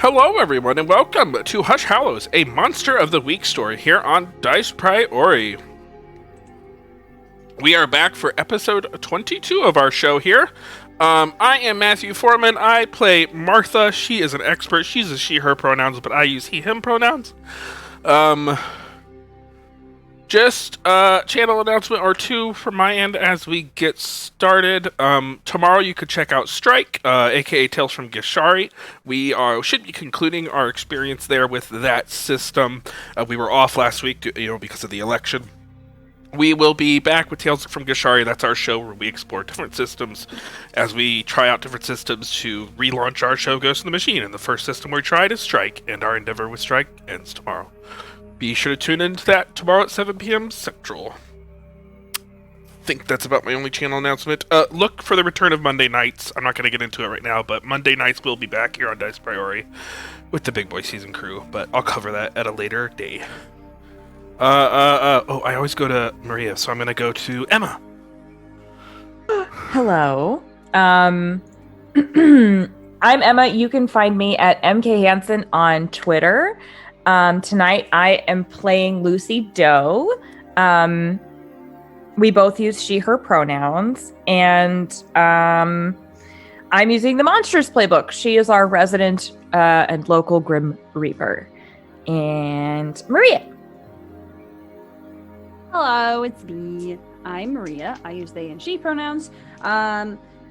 Hello, everyone, and welcome to Hallows, a Monster of the Week story here on Dice Priori. We are back for episode 22 of our show here. I am Matthew Foreman. I play Martha. She is an expert. She's a she, her pronouns, but I use he, him pronouns. Just a channel announcement or two from my end as we get started. Tomorrow you could check out Strike, aka Tales from Gishari. We should be concluding our experience there with that system. We were off last week, because of the election. We will be back with Tales from Gishari. That's our show where we explore different systems as we try out different systems to relaunch our show Ghost in the Machine. And the first system we tried is Strike, and our endeavor with Strike ends tomorrow. Be sure to tune into that tomorrow at 7 p.m. Central. I think that's about my only channel announcement. Look for the return of Monday nights. I'm not going to get into it right now, but Monday nights will be back here on Dice Priori with the Big Boy Season crew, but I'll cover that at a later day. I always go to Maria, so I'm going to go to Emma. Hello. I'm Emma. You can find me at MK Hansen on Twitter. Tonight I am playing Lucy Doe. We both use she, her pronouns, and I'm using the Monsters Playbook. She is our resident and local Grim Reaper. And Maria. Hello, it's me. I'm Maria. I use they and she pronouns.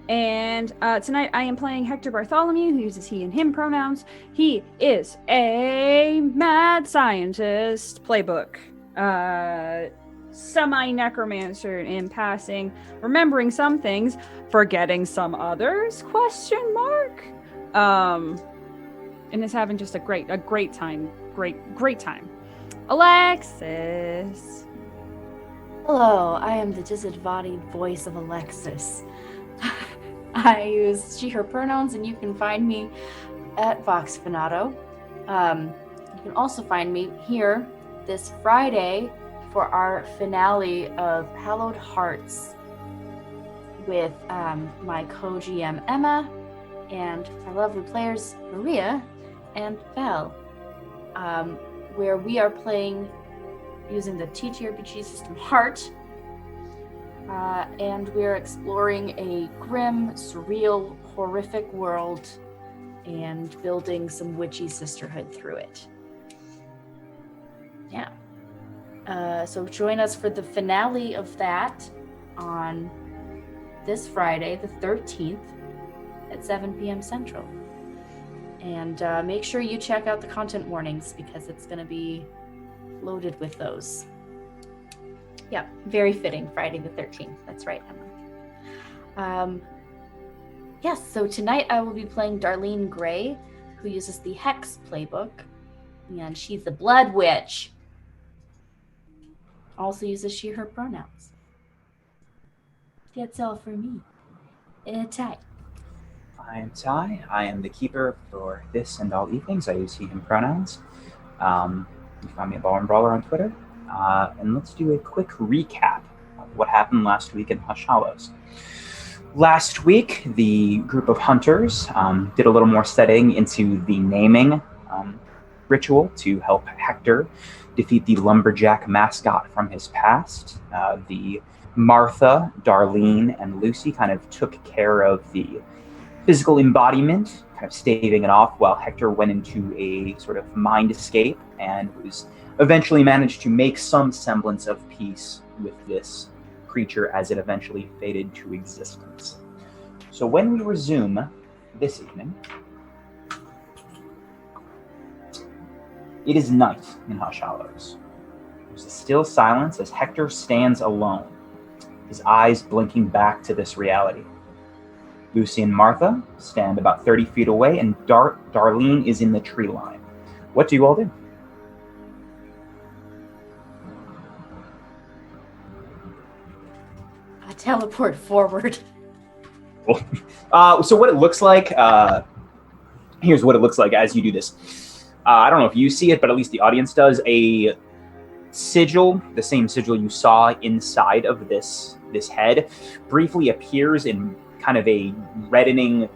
Tonight I am playing Hector Bartholomew, who uses he and him pronouns. He is a mad scientist playbook. Semi-necromancer in passing, remembering some things, forgetting some others, ? And is having just a great time. Great time. Alexis. Hello, I am the disembodied voice of Alexis. I use she, her pronouns, and you can find me at Vox Fanato. You can also find me here this Friday for our finale of Hallowed Hearts with my co-GM Emma and our lovely players Maria and Val, where we are playing using the TTRPG system Heart. And we're exploring a grim, surreal, horrific world and building some witchy sisterhood through it. Yeah. So join us for the finale of that on this Friday, the 13th, at 7 p.m. Central. And make sure you check out the content warnings because it's going to be loaded with those. Yeah, very fitting, Friday the 13th. That's right, Emma. Yes, so tonight I will be playing Darlene Gray, who uses the Hex playbook, and she's the Blood Witch. Also uses she, her pronouns. That's all for me. Ty. I am Ty. I am the keeper for this and all evenings. I use he, him pronouns. You can find me at Ball and Brawler on Twitter. And let's do a quick recap of what happened last week in Hallows. Last week, the group of hunters did a little more studying into the naming ritual to help Hector defeat the lumberjack mascot from his past. The Martha, Darlene, and Lucy kind of took care of the physical embodiment, kind of staving it off, while Hector went into a sort of mind escape and was eventually managed to make some semblance of peace with this creature as it eventually faded to existence. So when we resume this evening, it is night in Hallows. There's a still silence as Hector stands alone, his eyes blinking back to this reality. Lucy and Martha stand about 30 feet away, and Darlene is in the tree line. What do you all do? Teleport forward. So what it looks like, here's what it looks like as you do this. I don't know if you see it, but at least the audience does. A sigil, the same sigil you saw inside of this head, briefly appears in kind of a reddening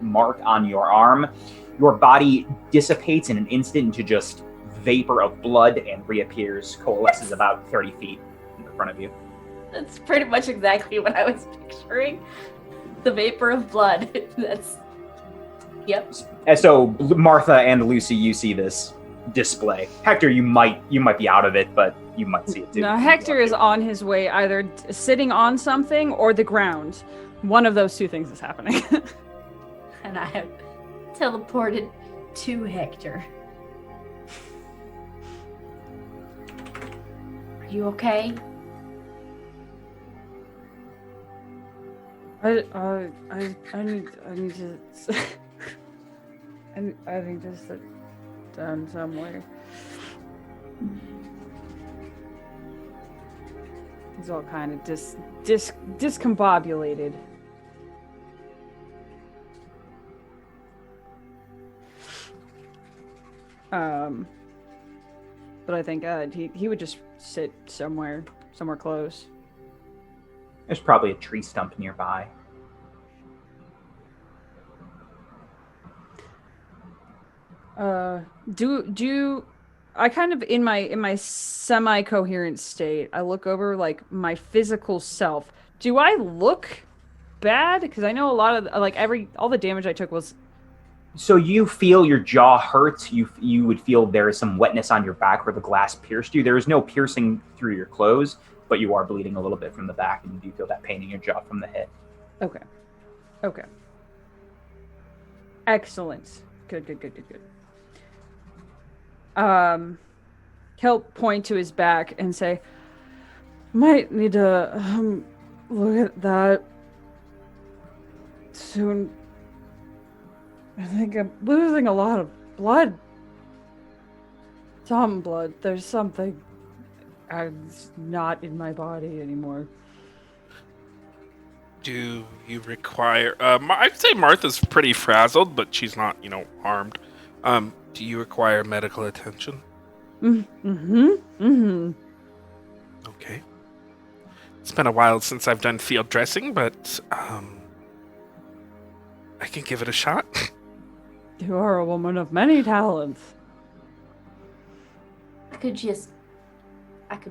mark on your arm. your body dissipates in an instant into just vapor of blood and reappears, coalesces about 30 feet in front of you. That's pretty much exactly what I was picturing. The vapor of blood. That's... Yep. And so Martha and Lucy, you see this display. Hector, you might be out of it, but you might see it too. No, Hector is on his way, either sitting on something or the ground. One of those two things is happening. And I have teleported to Hector. Are you okay? I need to I need to sit down somewhere. He's all kind of discombobulated. But I think he would just sit somewhere close. There's probably a tree stump nearby. Do I kind of in my semi-coherent state, I look over like my physical self. Do I look bad? Because I know a lot of all the damage I took was. So you feel your jaw hurts. You would feel there is some wetness on your back where the glass pierced you. There is no piercing through your clothes, but you are bleeding a little bit from the back, and you do feel that pain in your jaw from the hit. Okay. Excellent. Good. He'll point to his back and say, "Might need to look at that soon. I think I'm losing a lot of blood. Some blood. There's something not in my body anymore." Do you require... I'd say Martha's pretty frazzled, but she's not, harmed. Do you require medical attention? Mm-hmm. Okay. It's been a while since I've done field dressing, but I can give it a shot. You are a woman of many talents. I could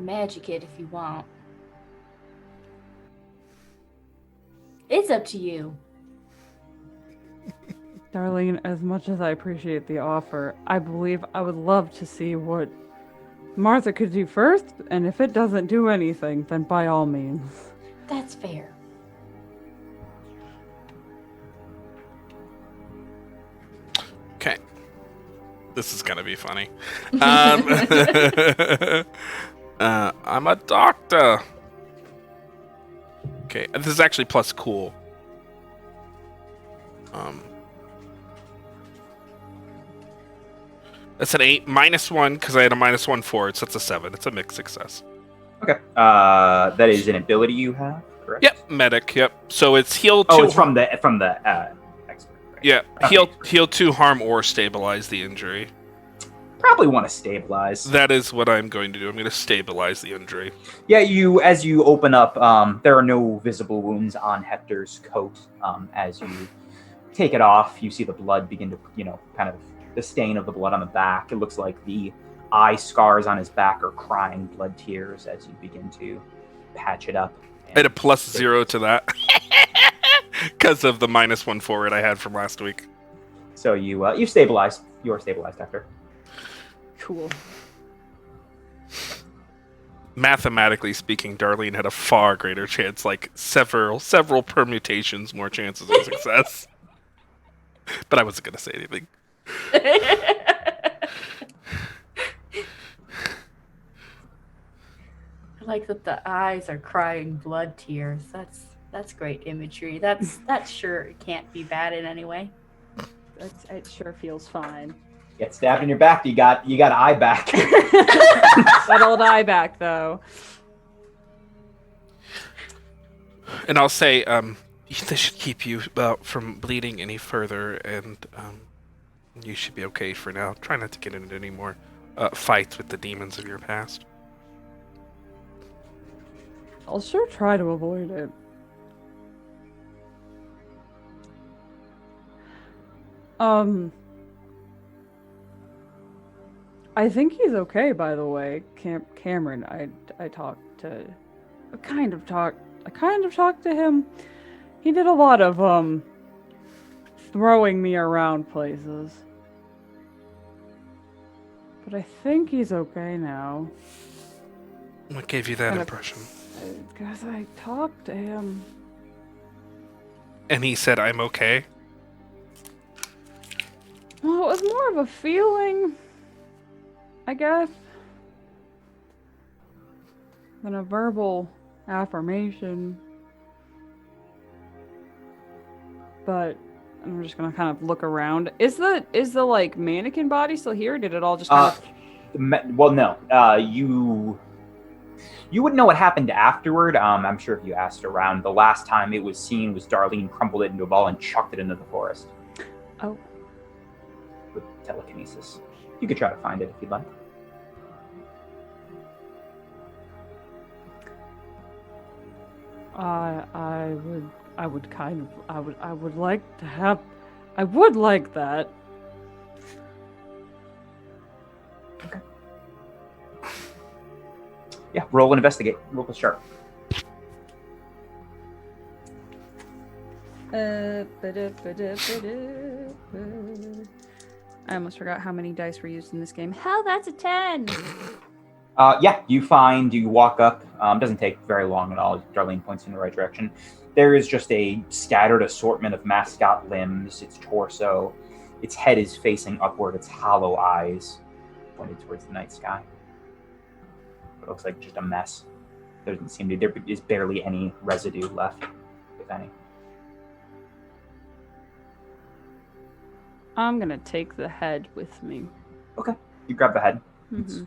magic it if you want. It's up to you. Darlene, as much as I appreciate the offer, I believe I would love to see what Martha could do first, and if it doesn't do anything, then by all means. That's fair. Okay. This is gonna be funny. I'm a doctor. Okay, this is actually plus cool. That's an 8, -1, because I had a -1 forward, so it's a 7. It's a mixed success. Okay. That is an ability you have, correct? Yep, medic, yep. So it's heal 2. Oh, it's from the expert. Right? Yeah, Okay. heal 2 harm or stabilize the injury. Probably want to stabilize. That is what I'm going to do. I'm going to stabilize the injury. Yeah, as you open up, there are no visible wounds on Hector's coat. As you take it off, you see the blood begin to, kind of the stain of the blood on the back. It looks like the eye scars on his back are crying blood tears as you begin to patch it up. I had a +0 to that because of the -1 forward I had from last week. So you stabilized. You are stabilized, Hector. Cool. Mathematically speaking, Darlene had a far greater chance, like several permutations more chances of success. But I wasn't going to say anything. I like that the eyes are crying blood tears. That's great imagery. That sure can't be bad in any way. It sure feels fine. Get stabbed in your back. You got eye back. That old eye back, though. And I'll say, this should keep you from bleeding any further, and you should be okay for now. Try not to get into any more fights with the demons of your past. I'll sure try to avoid it. I think he's okay, by the way. Cameron, I kind of talked to him. He did a lot of throwing me around places. But I think he's okay now. What gave you that Kind of- impression? Because I talked to him. And he said, "I'm okay." Well, it was more of a feeling, I guess, than a verbal affirmation. But I'm just gonna kind of look around. Is the like mannequin body still here? Or did it all just kind of? Well, no. You wouldn't know what happened afterward. I'm sure if you asked around, the last time it was seen was Darlene crumpled it into a ball and chucked it into the forest. Oh. With telekinesis. You could try to find it if you'd like. I would like to have. I would like that. Okay. Yeah, roll and investigate. Roll with sharp. I almost forgot how many dice were used in this game. Hell, that's a 10! Yeah, you walk up. Doesn't take very long at all. Darlene points in the right direction. There is just a scattered assortment of mascot limbs, its torso. Its head is facing upward, its hollow eyes pointed towards the night sky. It looks like just a mess. There is barely any residue left, if any. I'm gonna take the head with me. Okay. You grab the head. Mm-hmm. It's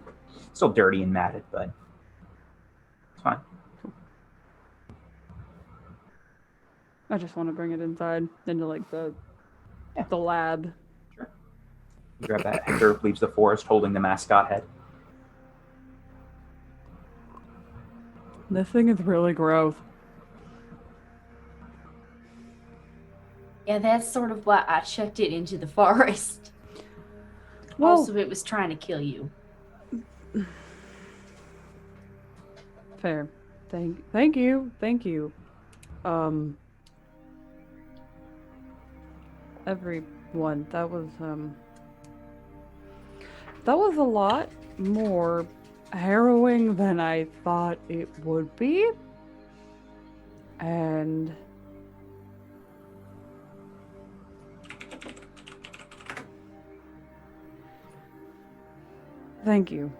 still dirty and matted, but it's fine. I just want to bring it inside into like the lab. Sure. You grab that. Hector leaves the forest holding the mascot head. This thing is really gross. Yeah, that's sort of why I chucked it into the forest. Well, Also, it was trying to kill you. fair. Thank you. Everyone, that was a lot more harrowing than I thought it would be. And thank you.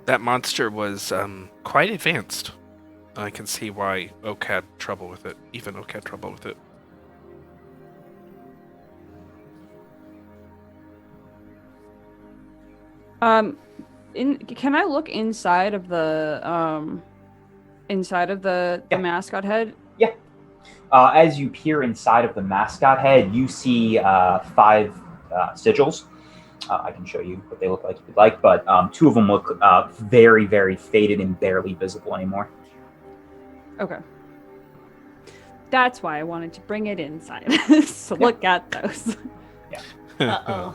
That monster was quite advanced. I can see why Oak had trouble with it. Even Oak had trouble with it. Can I look inside of the mascot head? Yeah. As you peer inside of the mascot head, you see 5 sigils. I can show you what they look like if you'd like, but 2 of them look very, very faded and barely visible anymore. Okay. That's why I wanted to bring it inside. So look at those. Uh-oh.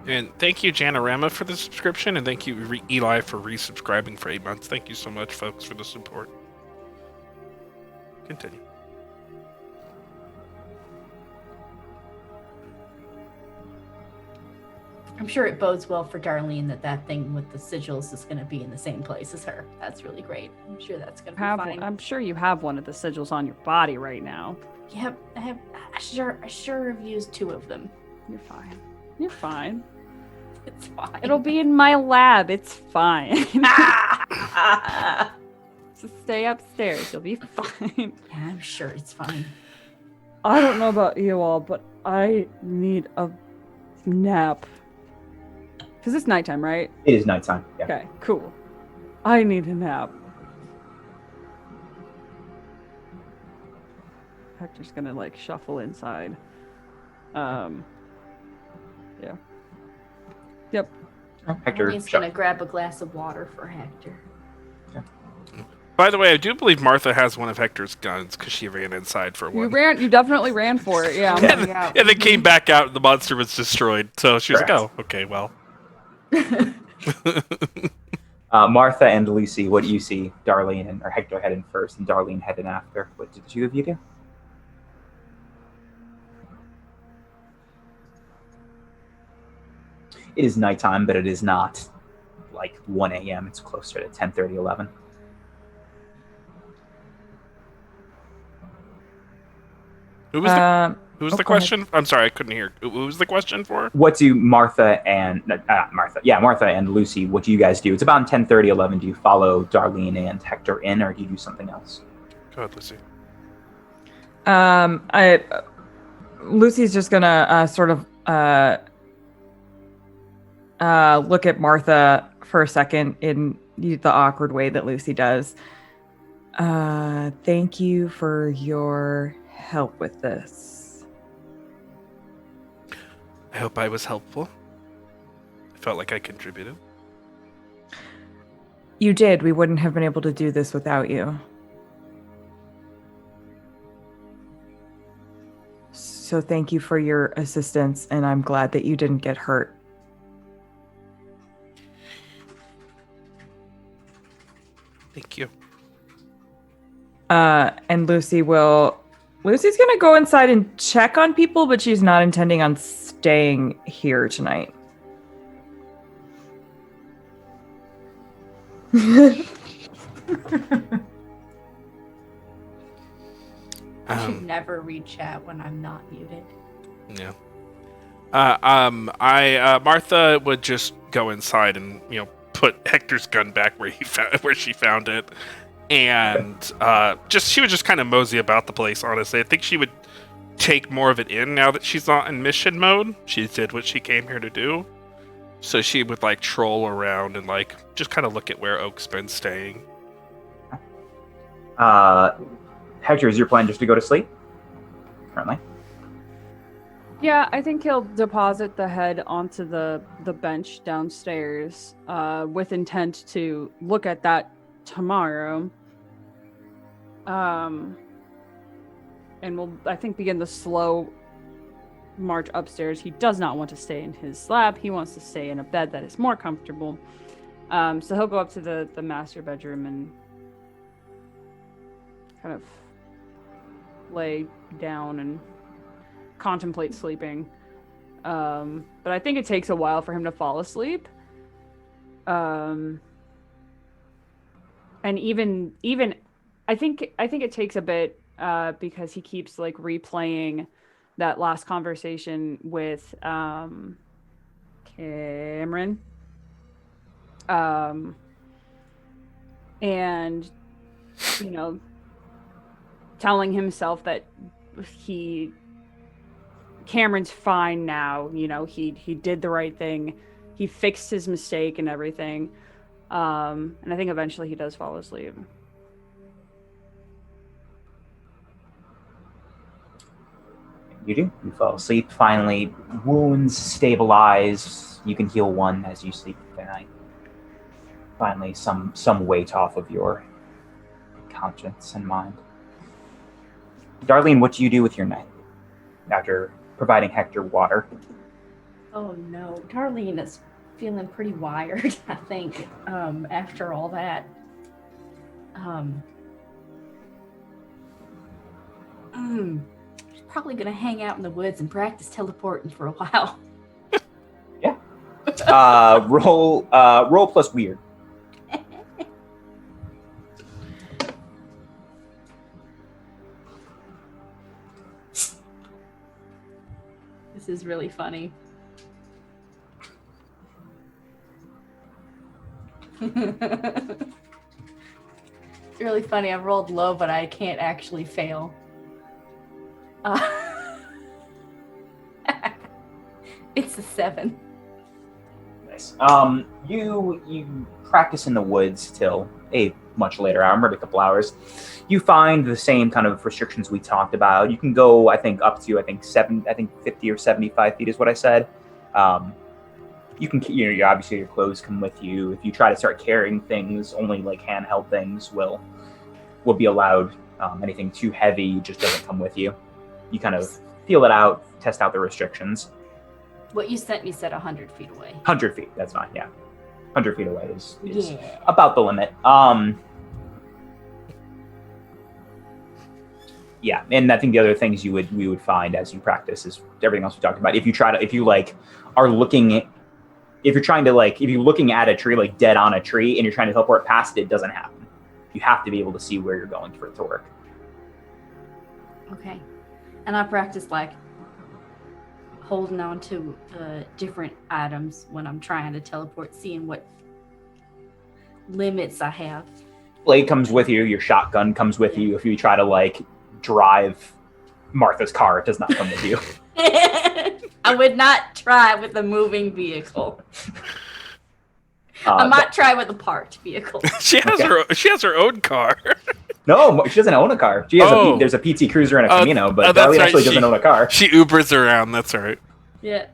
And thank you, Janorama, for the subscription, and thank you, Eli, for resubscribing for 8 months. Thank you so much, folks, for the support. Continue. I'm sure it bodes well for Darlene that thing with the sigils is going to be in the same place as her. That's really great. I'm sure that's going to be fine. I'm sure you have one of the sigils on your body right now. Yep, I sure have used 2 of them. You're fine. You're fine. It's fine. It'll be in my lab. It's fine. So stay upstairs. You'll be fine. Yeah, I'm sure it's fine. I don't know about you all, but I need a nap. Because it's nighttime, right? It is nighttime. Yeah. Okay, cool. I need a nap. Hector's gonna like shuffle inside. Yeah. Yep. Hector, He's going to grab a glass of water for Hector. By the way, I do believe Martha has one of Hector's guns because she ran inside for one. You definitely ran for it, yeah. And then came back out and the monster was destroyed. So she was like, Correct. oh, okay, well. Martha and Lucy, what do you see? Darlene or Hector heading first and Darlene heading after. What did the two of you do? It is nighttime, but it is not like 1 a.m. It's closer to 10:30, 11. Who was the go ahead. question? I'm sorry, I couldn't hear. Who was the question for? What do Martha and Lucy, what do you guys do? It's about 10:30, 11. Do you follow Darlene and Hector in, or do you do something else? Go ahead, Lucy. Lucy's just gonna sort of look at Martha for a second in the awkward way that Lucy does. Thank you for your help with this. I hope I was helpful. I felt like I contributed. You did. We wouldn't have been able to do this without you. So thank you for your assistance, and I'm glad that you didn't get hurt. Thank you. And Lucy's gonna go inside and check on people, but she's not intending on staying here tonight. I should never read chat when I'm not muted. Yeah. Martha would just go inside and put Hector's gun back where she found it, and she would just kind of mosey about the place. Honestly, I think she would take more of it in now that she's not in mission mode. She did what she came here to do, so she would troll around and just kind of look at where Oak's been staying. Hector, is your plan just to go to sleep currently? Yeah, I think he'll deposit the head onto the bench downstairs with intent to look at that tomorrow. And we'll, I think, begin the slow march upstairs. He does not want to stay in his slab. He wants to stay in a bed that is more comfortable. So he'll go up to the master bedroom and kind of lay down and contemplate sleeping. But I think it takes a while for him to fall asleep. And even I think it takes a bit because he keeps replaying that last conversation with Cameron. And telling himself that Cameron's fine now, he did the right thing, he fixed his mistake and everything, and I think eventually he does fall asleep. You do. You fall asleep. Finally, wounds stabilize. You can heal one as you sleep tonight. Finally, some weight off of your conscience and mind. Darlene, what do you do with your night after providing Hector water? Oh no, Darlene is feeling pretty wired, I think, after all that. She's probably gonna hang out in the woods and practice teleporting for a while. Yeah. Roll plus weird. This is really funny. It's really funny. I rolled low, but I can't actually fail. It's a 7. Nice. You practice in the woods till a much later hour, maybe a couple hours. You find the same kind of restrictions we talked about. You can go, I think, up to 50 or 75 feet is what I said. you can, obviously your clothes come with you. If you try to start carrying things, only like handheld things will be allowed. Anything too heavy just doesn't come with you. You kind of feel it out, test out the restrictions. What you sent me said 100 feet away. 100 feet, that's fine, yeah. 100 feet away is Yeah. about the limit. Yeah, and I think the other things we would find as you practice is everything else we talked about. If you're looking at a tree, like dead on a tree, and you're trying to teleport past it, it doesn't happen. You have to be able to see where you're going for it to work. Okay. And I practice like holding on to different items when I'm trying to teleport, seeing what limits I have. Blade comes with you, your shotgun comes with you. If you try to like drive Martha's car, it does not come with you. I would not try with a moving vehicle. I might try with a parked vehicle. She has her own car. No, she doesn't own a car. She has there's a PT Cruiser and a Camino, but Darlene actually doesn't own a car. She Ubers around. That's right. Yeah.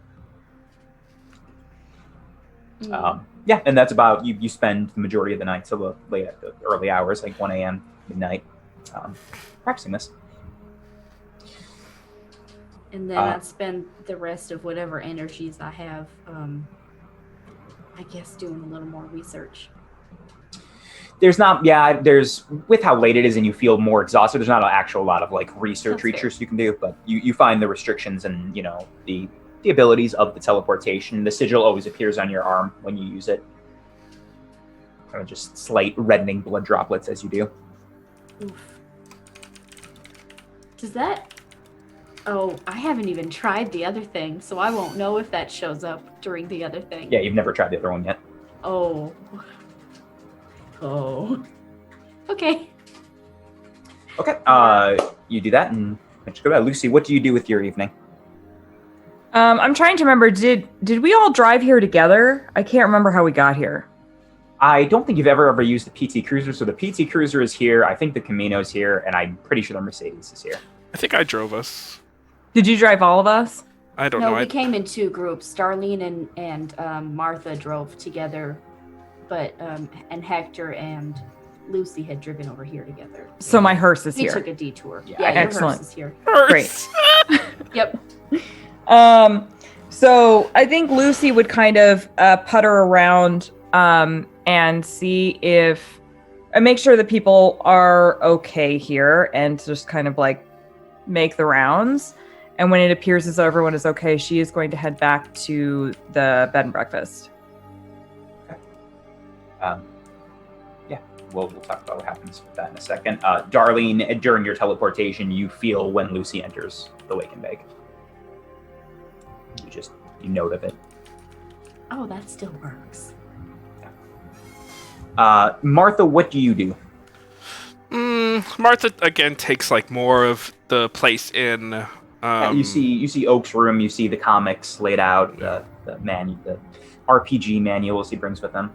Yeah, and that's about you spend the majority of the night till the early hours, like 1 a.m., midnight, practicing this. And then I'd spend the rest of whatever energies I have, I guess, doing a little more research. There's with how late it is and you feel more exhausted, there's not an actual lot of like research you can do, but you find the restrictions and the abilities of the teleportation. The sigil always appears on your arm when you use it. Kind of just slight reddening blood droplets as you do. Oof. Does that... Oh, I haven't even tried the other thing, so I won't know if that shows up during the other thing. Yeah, you've never tried the other one yet. Oh. Okay. Okay, you do that, and let's go back. Lucy, what do you do with your evening? I'm trying to remember, did we all drive here together? I can't remember how we got here. I don't think you've ever used the PT Cruiser, so the PT Cruiser is here, I think the Camino's here, and I'm pretty sure the Mercedes is here. I think I drove us. Did you drive all of us? I don't know. No, we came in two groups. Darlene and Martha drove together, but and Hector and Lucy had driven over here together. So my hearse is here. We took a detour. Yeah, your excellent. hearse is here. Great. Yep. So I think Lucy would kind of putter around and see if make sure that people are okay here and just kind of like make the rounds. And when it appears as though everyone is okay, she is going to head back to the bed and breakfast. Yeah, we'll talk about what happens with that in a second. Darlene, during your teleportation, you feel when Lucy enters the wake and bake. You note of it. Oh, that still works. Martha, what do you do? Martha again takes like more of the place in. You see Oak's room. You see the comics laid out. The RPG manuals he brings with him.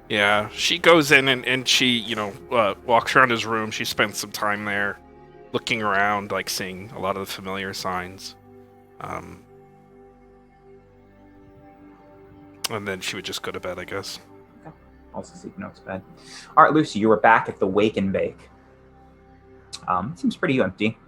Yeah, she goes in and she walks around his room. She spends some time there, looking around, like seeing a lot of the familiar signs. And then she would just go to bed, I guess. Okay. Also sleep in Oak's bed. All right, Lucy, you were back at the wake and bake. It seems pretty empty.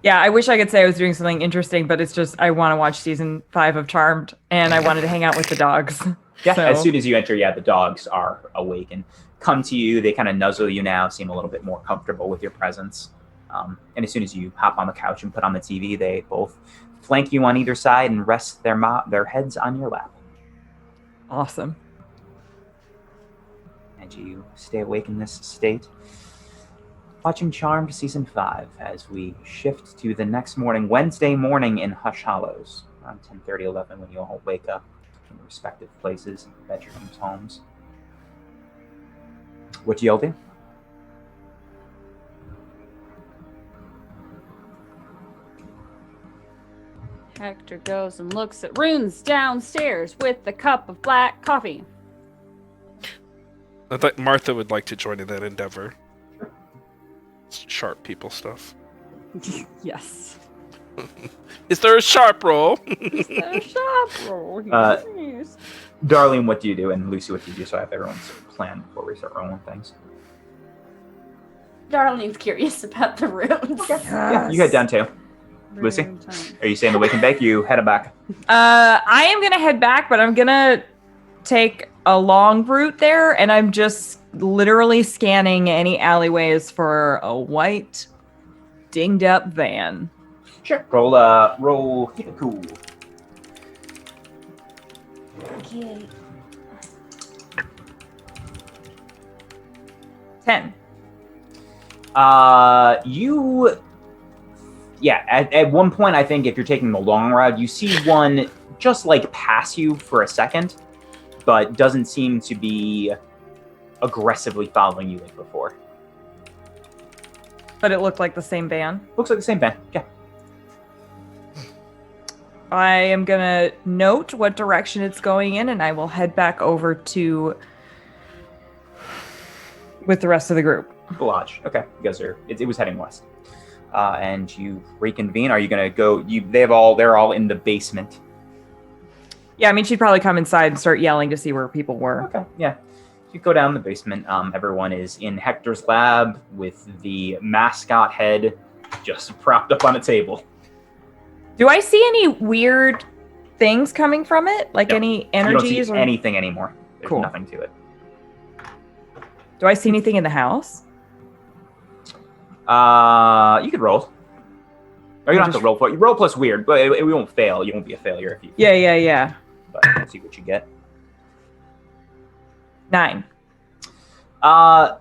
Yeah, I wish I could say I was doing something interesting, but it's just I want to watch season 5 of Charmed, and I wanted to hang out with the dogs. Yeah, So- as soon as you enter, the dogs are awake and come to you. They kind of nuzzle you now, seem a little bit more comfortable with your presence. And as soon as you hop on the couch and put on the TV, they both flank you on either side and rest their heads on your lap. Awesome. And you stay awake in this state, watching Charmed Season 5 as we shift to the next morning, Wednesday morning in Hallows, around 10:30, 11, when you all wake up in your respective places, bedrooms, homes. What do you all do? Hector goes and looks at runes downstairs with the cup of black coffee. I thought Martha would like to join in that endeavor. It's sharp people stuff. Yes. Is there a sharp roll? Is there a shop roll? nice. Darlene, what do you do? And Lucy, what do you do? So I have everyone's plan before we start rolling things. Darlene's curious about the runes. Yeah, you head down too. Lucy? Rune time. Are you saying the wake and bake? You head back. I am gonna head back, but I'm gonna take a long route there, and I'm just literally scanning any alleyways for a white, dinged up van. Sure. Roll. Keep it cool. Okay. 10. At one point, I think if you're taking the long route, you see one just like pass you for a second, but doesn't seem to be aggressively following you like before. But it looked like the same van. Looks like the same van. Yeah. I am gonna note what direction it's going in, and I will head back over to with the rest of the group. The lodge. Okay. You guys are. It was heading west. And you reconvene. Are you gonna go? They're all in the basement. Yeah, I mean, she'd probably come inside and start yelling to see where people were. Okay. Yeah. You go down the basement. Everyone is in Hector's lab with the mascot head just propped up on a table. Do I see any weird things coming from it? Like No. any You don't energies? see Or anything anymore. There's Cool. nothing to it. do I see anything in the house? You could roll. Or you don't have to roll for it. You roll plus weird, but it won't fail. You won't be a failure if you. Yeah. But let's see what you get. 9.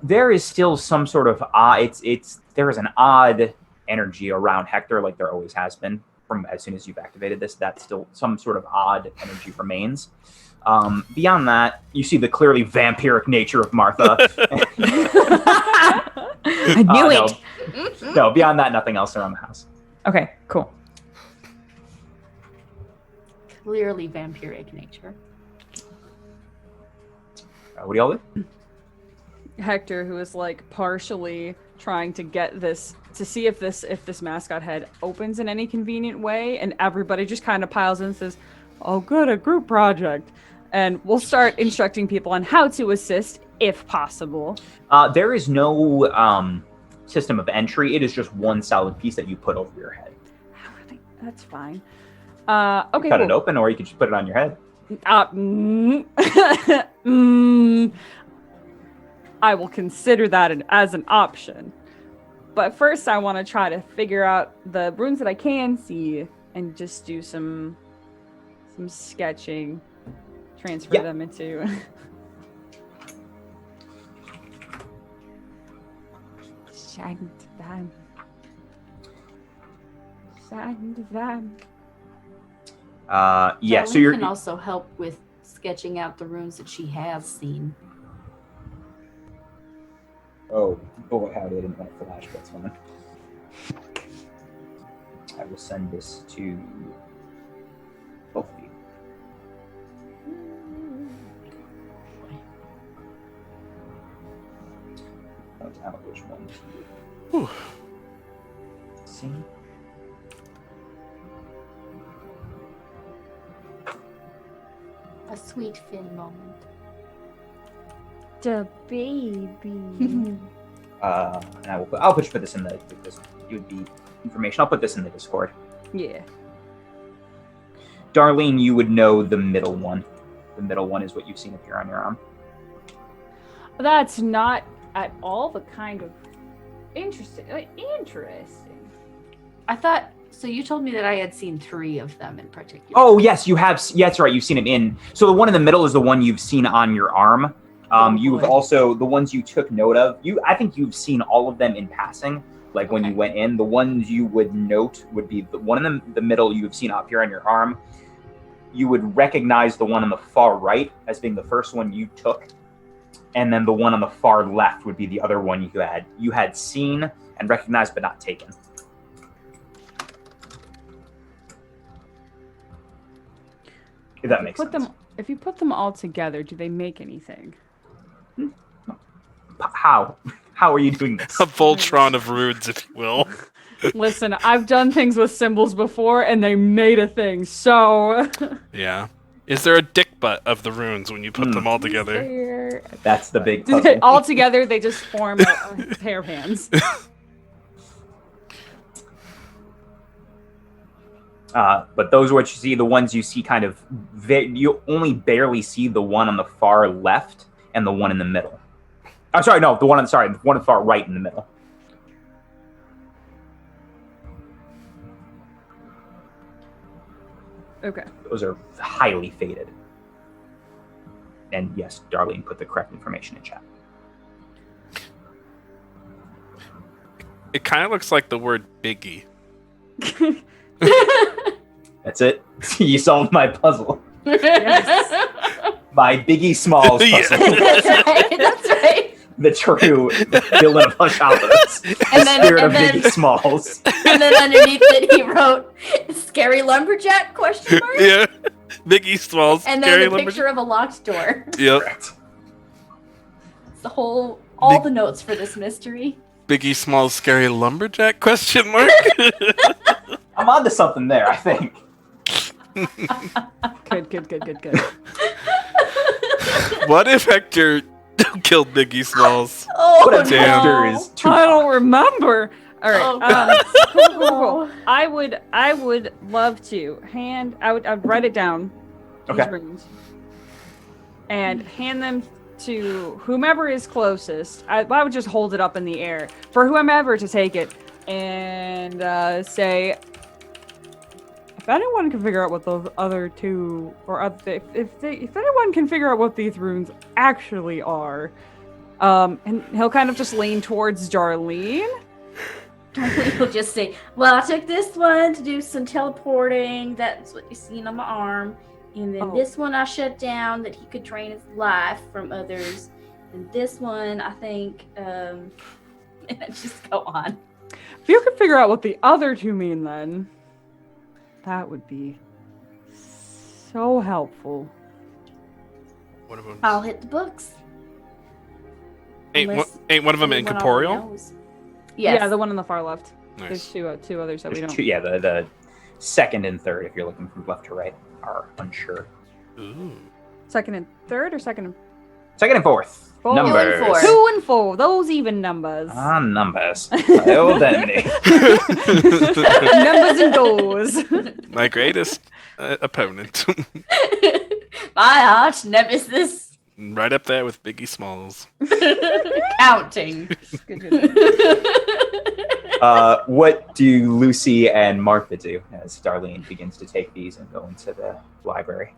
There is still some sort of there is an odd energy around Hector, like there always has been from as soon as you've activated this. That still some sort of odd energy remains. Beyond that, you see the clearly vampiric nature of Martha. I knew it. No, beyond that, nothing else around the house. Okay, cool. Clearly vampiric nature. What do y'all do? Hector, who is like partially trying to get this to see if this mascot head opens in any convenient way, and everybody just kind of piles in and says, "Oh, good, a group project," and we'll start instructing people on how to assist if possible. There is no system of entry. It is just one solid piece that you put over your head. That's fine. Okay, Cut cool. it open, or you can just put it on your head. I will consider that as an option. But first, I want to try to figure out the runes that I can see and just do some sketching, transfer Yeah. them into. Shine to them. Shine to them. Yeah. So Darlene you're can also help with sketching out the runes that she has seen. Oh, boy, howdy, I didn't want to flash, that's fine. I will send this to both of you. Point out which one to Whew. see. A sweet Finn moment. The baby. And I'll put this in this would be information. I'll put this in the Discord. Yeah. Darlene, you would know the middle one. The middle one is what you've seen appear on your arm. That's not at all the kind of interesting. Interesting. I thought so. You told me that I had seen 3 of them in particular. Oh yes, you have. Yeah, that's right. You've seen him in. So the one in the middle is the one you've seen on your arm. You've boy. also the ones you took note of. I think you've seen all of them in passing. Like when you went in, the ones you would note would be the one in the middle you've seen up here on your arm. You would recognize the one on the far right as being the first one you took, and then the one on the far left would be the other one you had seen and recognized but not taken. If that makes sense. If you put them all together, do they make anything? How? How are you doing this? A Voltron of runes, if you will. Listen, I've done things with symbols before, and they made a thing. So Yeah. Is there a dick but of the runes when you put them all together. There. That's the big puzzle. All together, they just form a pair of hands. But those are what you see. The ones you see kind of, you only barely see the one on the far left and the one in the middle. I'm sorry, no, the one on the far right in the middle. Okay. Those are highly faded. And yes, Darlene put the correct information in chat. It kind of looks like the word Biggie. That's it. You solved my puzzle. Yes. My Biggie Smalls Yeah. puzzle. That's right. That's right. The true villain of Hush Hallows. And The then- spirit of and then- Biggie Smalls. And then underneath it, he wrote "scary lumberjack?" question mark. Yeah. Biggie Smalls. And Scary then the lumberjack. picture of a locked door. Yep. Correct. It's all the notes for this mystery. Biggie Smalls scary lumberjack question mark. I'm onto something there, I think. Good. What if Hector killed Biggie Smalls? Oh What a damn. Hector is too. I don't remember. All right. Oh, God. Cool. I would love to I'd write it down. These Okay. runes, and hand them to whomever is closest. I would just hold it up in the air for whomever to take it and say, if anyone can figure out what those other two, or if anyone can figure out what these runes actually are, and he'll kind of just lean towards Darlene. He'll just say, "Well, I took this one to do some teleporting. That's what you seen on my arm. And then Oh. this one I shut down that he could drain his life from others. And this one, I think, and just go on." If you could figure out what the other two mean, then that would be so helpful. One of them. I'll hit the books. Ain't Unless one of them anyone incorporeal? already knows. Yes. Yeah, the one on the far left. Nice. There's two others that we There's don't. two, yeah, the second and third, if you're looking from left to right, are unsure. Ooh. Second and third, or second and Second and fourth. Four. Numbers. 2 and 4. 2 and 4? Those even numbers. Numbers. My old enemy. Numbers and goes. My greatest opponent. My arch nemesis. Right up there with Biggie Smalls. Counting. What do Lucy and Martha do as Darlene begins to take these and go into the library?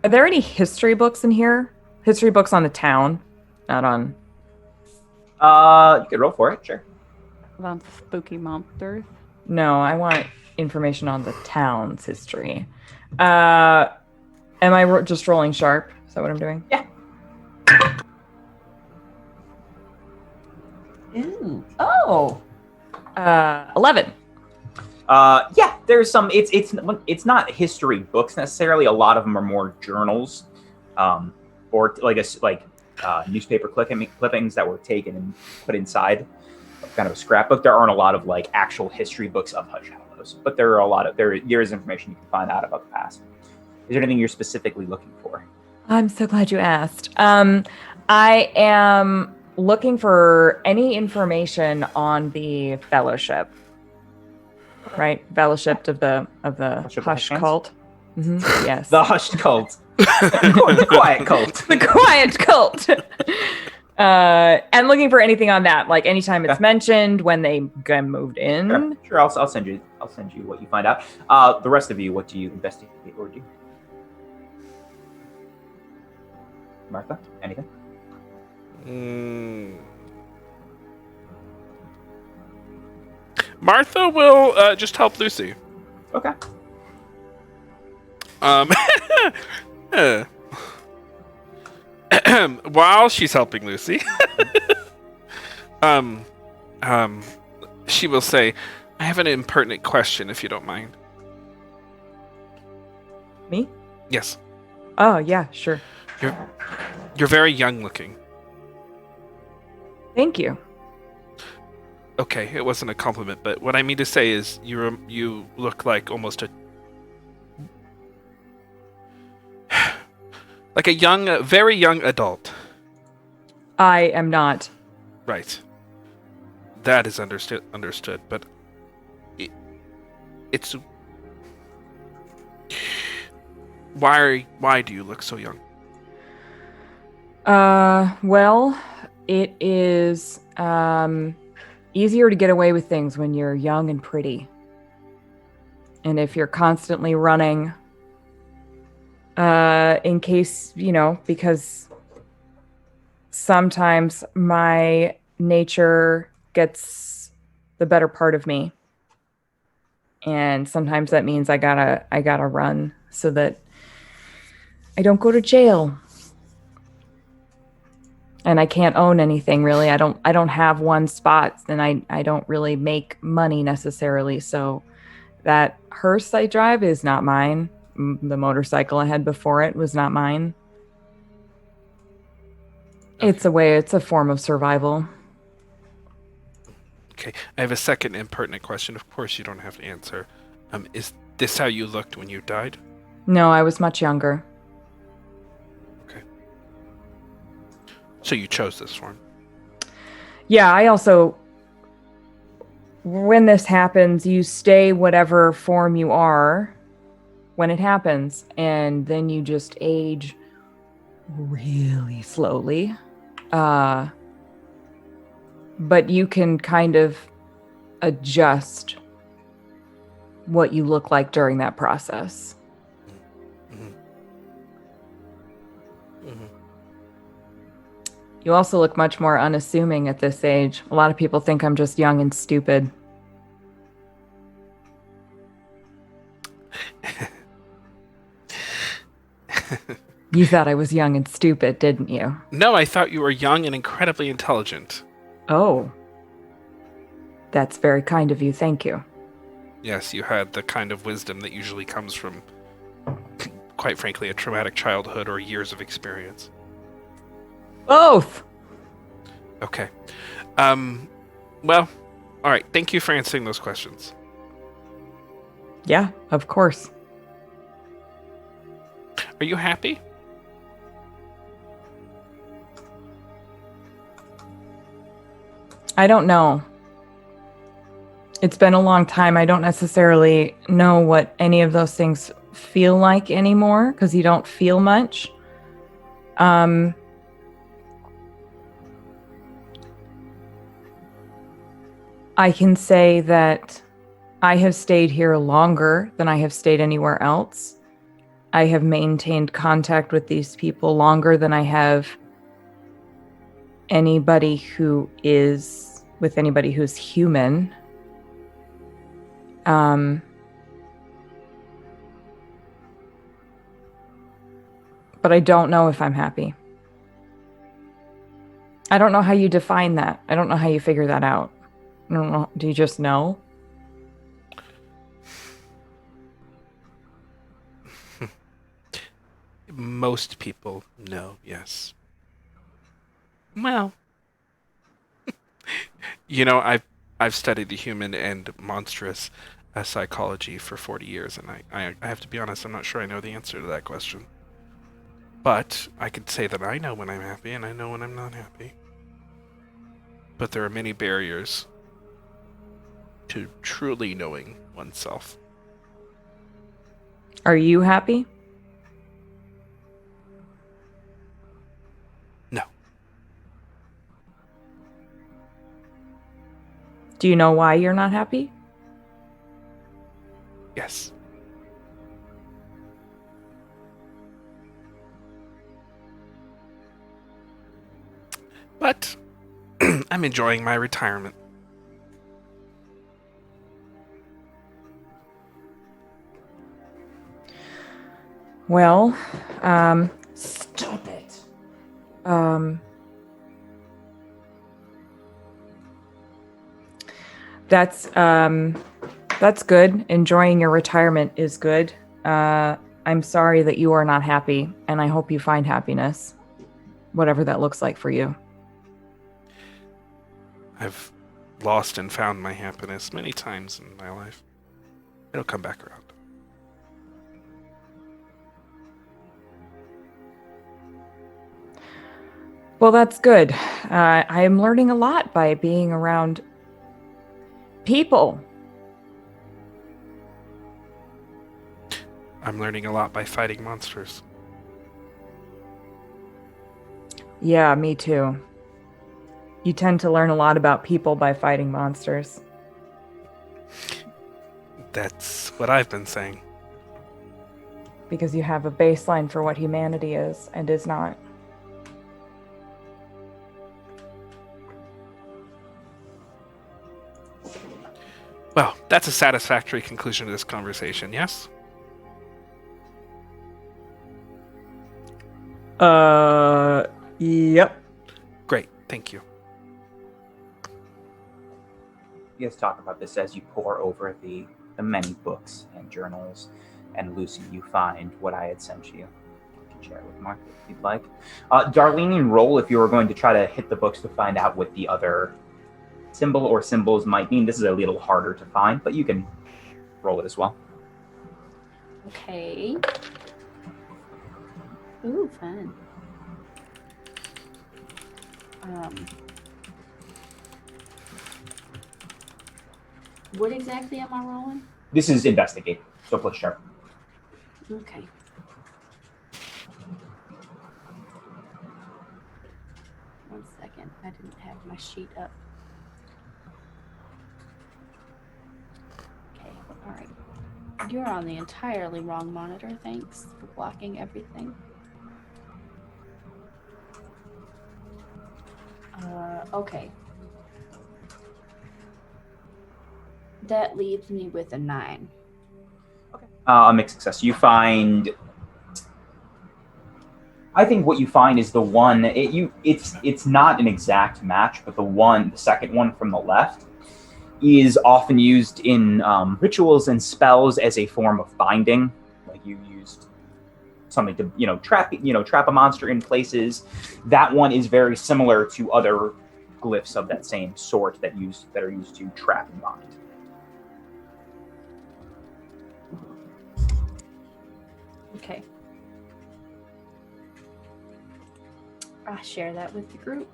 Are there any history books in here? History books on the town, not on. You could roll for it, sure. About spooky monsters. No, I want information on the town's history. Am I just rolling sharp? Is that what I'm doing? Yeah. Ooh. Oh. 11. Yeah, there's some. It's not history books necessarily. A lot of them are more journals, or newspaper clippings that were taken and put inside kind of a scrapbook. There aren't a lot of like actual history books of Hush Hallows, but there is information you can find out about the past. Is there anything you're specifically looking for? I'm so glad you asked. I am looking for any information on the fellowship. Right? Fellowship of the Fellowship of Hush Hush cult. Mhm, yes. The hushed cult. The quiet cult. The quiet cult. And looking for anything on that, like anytime it's Okay. mentioned, when they moved in. Sure. I'll send you what you find out. The rest of you, what do you investigate or do? Martha, anything? Martha will just help Lucy. Okay. While she's helping Lucy, she will say, "I have an impertinent question, if you don't mind." Me? Yes, Oh, yeah, sure. you're very young looking. Thank you. Okay, it wasn't a compliment, but what I mean to say is you look like almost Like a young, very young adult. I am not. Right. That is understood. But it's why do you look so young? Well, it is easier to get away with things when you're young and pretty. And if you're constantly running, in case, because sometimes my nature gets the better part of me. And sometimes that means I gotta run so that I don't go to jail. And I can't own anything really. I don't have one spot, and I don't really make money necessarily. So that hearse I drive is not mine. The motorcycle I had before it was not mine. Okay. It's a form of survival. Okay, I have a second impertinent question. Of course, you don't have to answer. Is this how you looked when you died? No, I was much younger. Okay. So you chose this form. Yeah, I also, when this happens, you stay whatever form you are when it happens, and then you just age really slowly. But you can kind of adjust what you look like during that process. Mm-hmm. Mm-hmm. You also look much more unassuming at this age. A lot of people think I'm just young and stupid. You thought I was young and stupid, didn't you? No, I thought you were young and incredibly intelligent. Oh. That's very kind of you. Thank you. Yes, you had the kind of wisdom that usually comes from, quite frankly, a traumatic childhood or years of experience. Both! Okay. Well, all right. Thank you for answering those questions. Yeah, of course. Are you happy? I don't know. It's been a long time. I don't necessarily know what any of those things feel like anymore because you don't feel much. I can say that I have stayed here longer than I have stayed anywhere else. I have maintained contact with these people longer than I have anybody who's human. But I don't know if I'm happy. I don't know how you define that. I don't know how you figure that out. I don't know. Do you just know? Most people know, yes. Well, I've studied the human and monstrous psychology for 40 years, and I have to be honest, I'm not sure I know the answer to that question. But I could say that I know when I'm happy, and I know when I'm not happy. But there are many barriers to truly knowing oneself. Are you happy? No. Do you know why you're not happy? Yes. But I'm enjoying my retirement. Well, stop it. That's good. Enjoying your retirement is good. I'm sorry that you are not happy, and I hope you find happiness, whatever that looks like for you. I've lost and found my happiness many times in my life. It'll come back around. Well, that's good. I am learning a lot by being around people. I'm learning a lot by fighting monsters. Yeah, me too. You tend to learn a lot about people by fighting monsters. That's what I've been saying. Because you have a baseline for what humanity is and is not. Well, that's a satisfactory conclusion to this conversation, yes? Yep. Great, thank you. You guys talk about this as you pore over the many books and journals, and Lucy, you find what I had sent you. You can share it with Mark if you'd like. Darlene, roll if you were going to try to hit the books to find out what the other symbol or symbols might mean. This is a little harder to find, but you can roll it as well. Okay. Ooh, fun. What exactly am I rolling? This is investigate, so plus sharp. Okay. One second. I didn't have my sheet up. Okay, alright. You're on the entirely wrong monitor. Thanks for blocking everything. Okay. That leaves me with a 9. A mixed success. You find. I think what you find is the one. It's not an exact match, but the second one from the left, is often used in rituals and spells as a form of binding. Like you used something to trap a monster in places. That one is very similar to other glyphs of that same sort that are used to trap and bind. Okay. I'll share that with the group.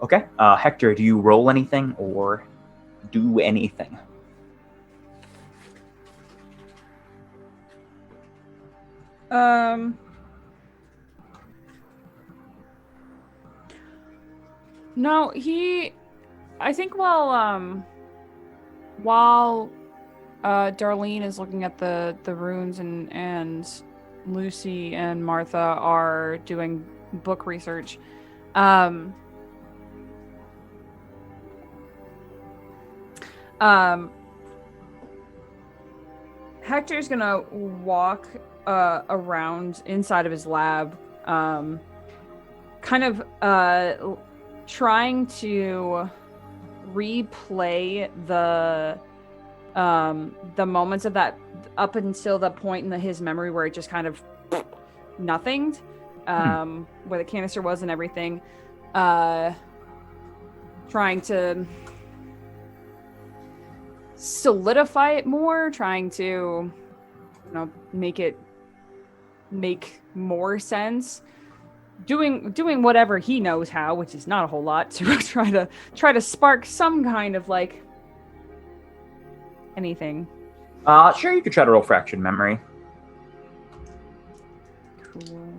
Okay. Hector, do you roll anything or do anything? No, I think while Darlene is looking at the runes and Lucy and Martha are doing book research, Hector's gonna walk around inside of his lab, kind of trying to replay the moments of that up until the point in his memory where it just kind of nothinged, where the canister was and everything, trying to solidify it more, trying to make more sense, doing whatever he knows how, which is not a whole lot, to try to spark some kind of like anything. Sure, you could try to roll fractured memory. Cool.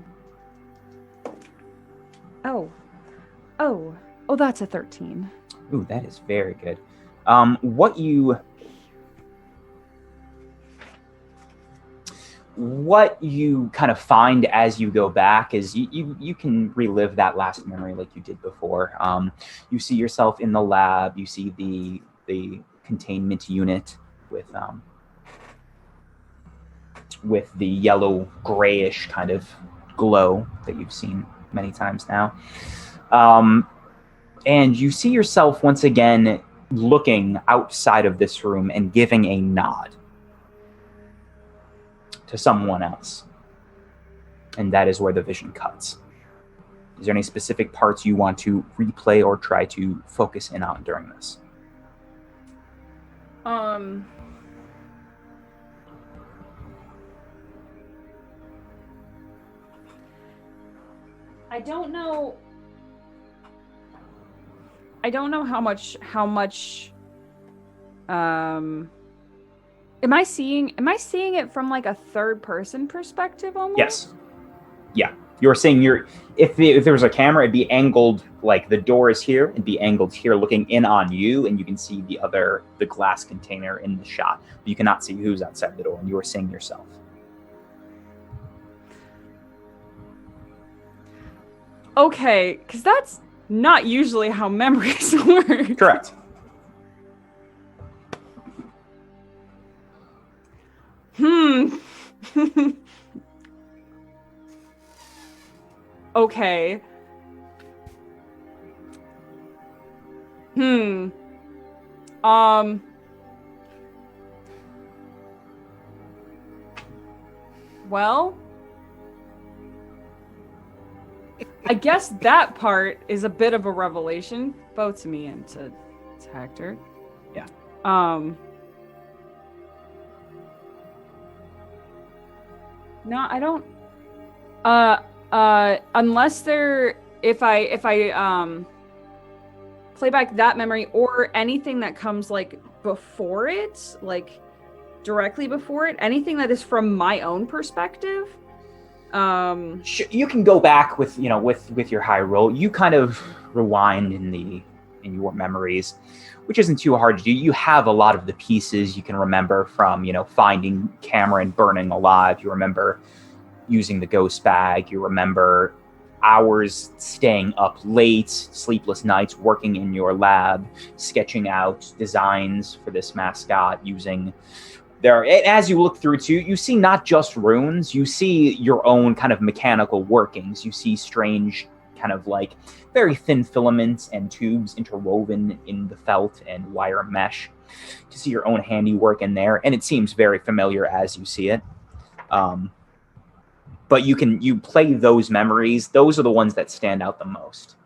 Oh, that's a 13. Ooh, that is very good. What you kind of find as you go back is you can relive that last memory like you did before. You see yourself in the lab. You see the containment unit with the yellow grayish kind of glow that you've seen many times now. And you see yourself once again looking outside of this room and giving a nod to someone else. And that is where the vision cuts. Is there any specific parts you want to replay or try to focus in on during this? I don't know how much am I seeing it from like a third person perspective almost? Yes. Yeah. You're saying if there was a camera, it'd be angled, like the door is here, it'd be angled here looking in on you, and you can see the glass container in the shot. But you cannot see who's outside the door, and you are seeing yourself. Okay, because that's not usually how memories work. Correct. Okay. Well, I guess that part is a bit of a revelation, both to me and to Hector. Yeah. No, I don't. Unless if I play back that memory or anything that comes like before it, like directly before it, anything that is from my own perspective. You can go back with your high roll. You kind of rewind in your memories, which isn't too hard to do. You have a lot of the pieces you can remember from finding Cameron burning alive. You remember using the ghost bag. You remember hours staying up late, sleepless nights working in your lab, sketching out designs for this mascot using as you look through too, you see not just runes, you see your own kind of mechanical workings. You see strange kind of like very thin filaments and tubes interwoven in the felt and wire mesh. To see your own handiwork in there, and it seems very familiar as you see it. But you play those memories. Those are the ones that stand out the most.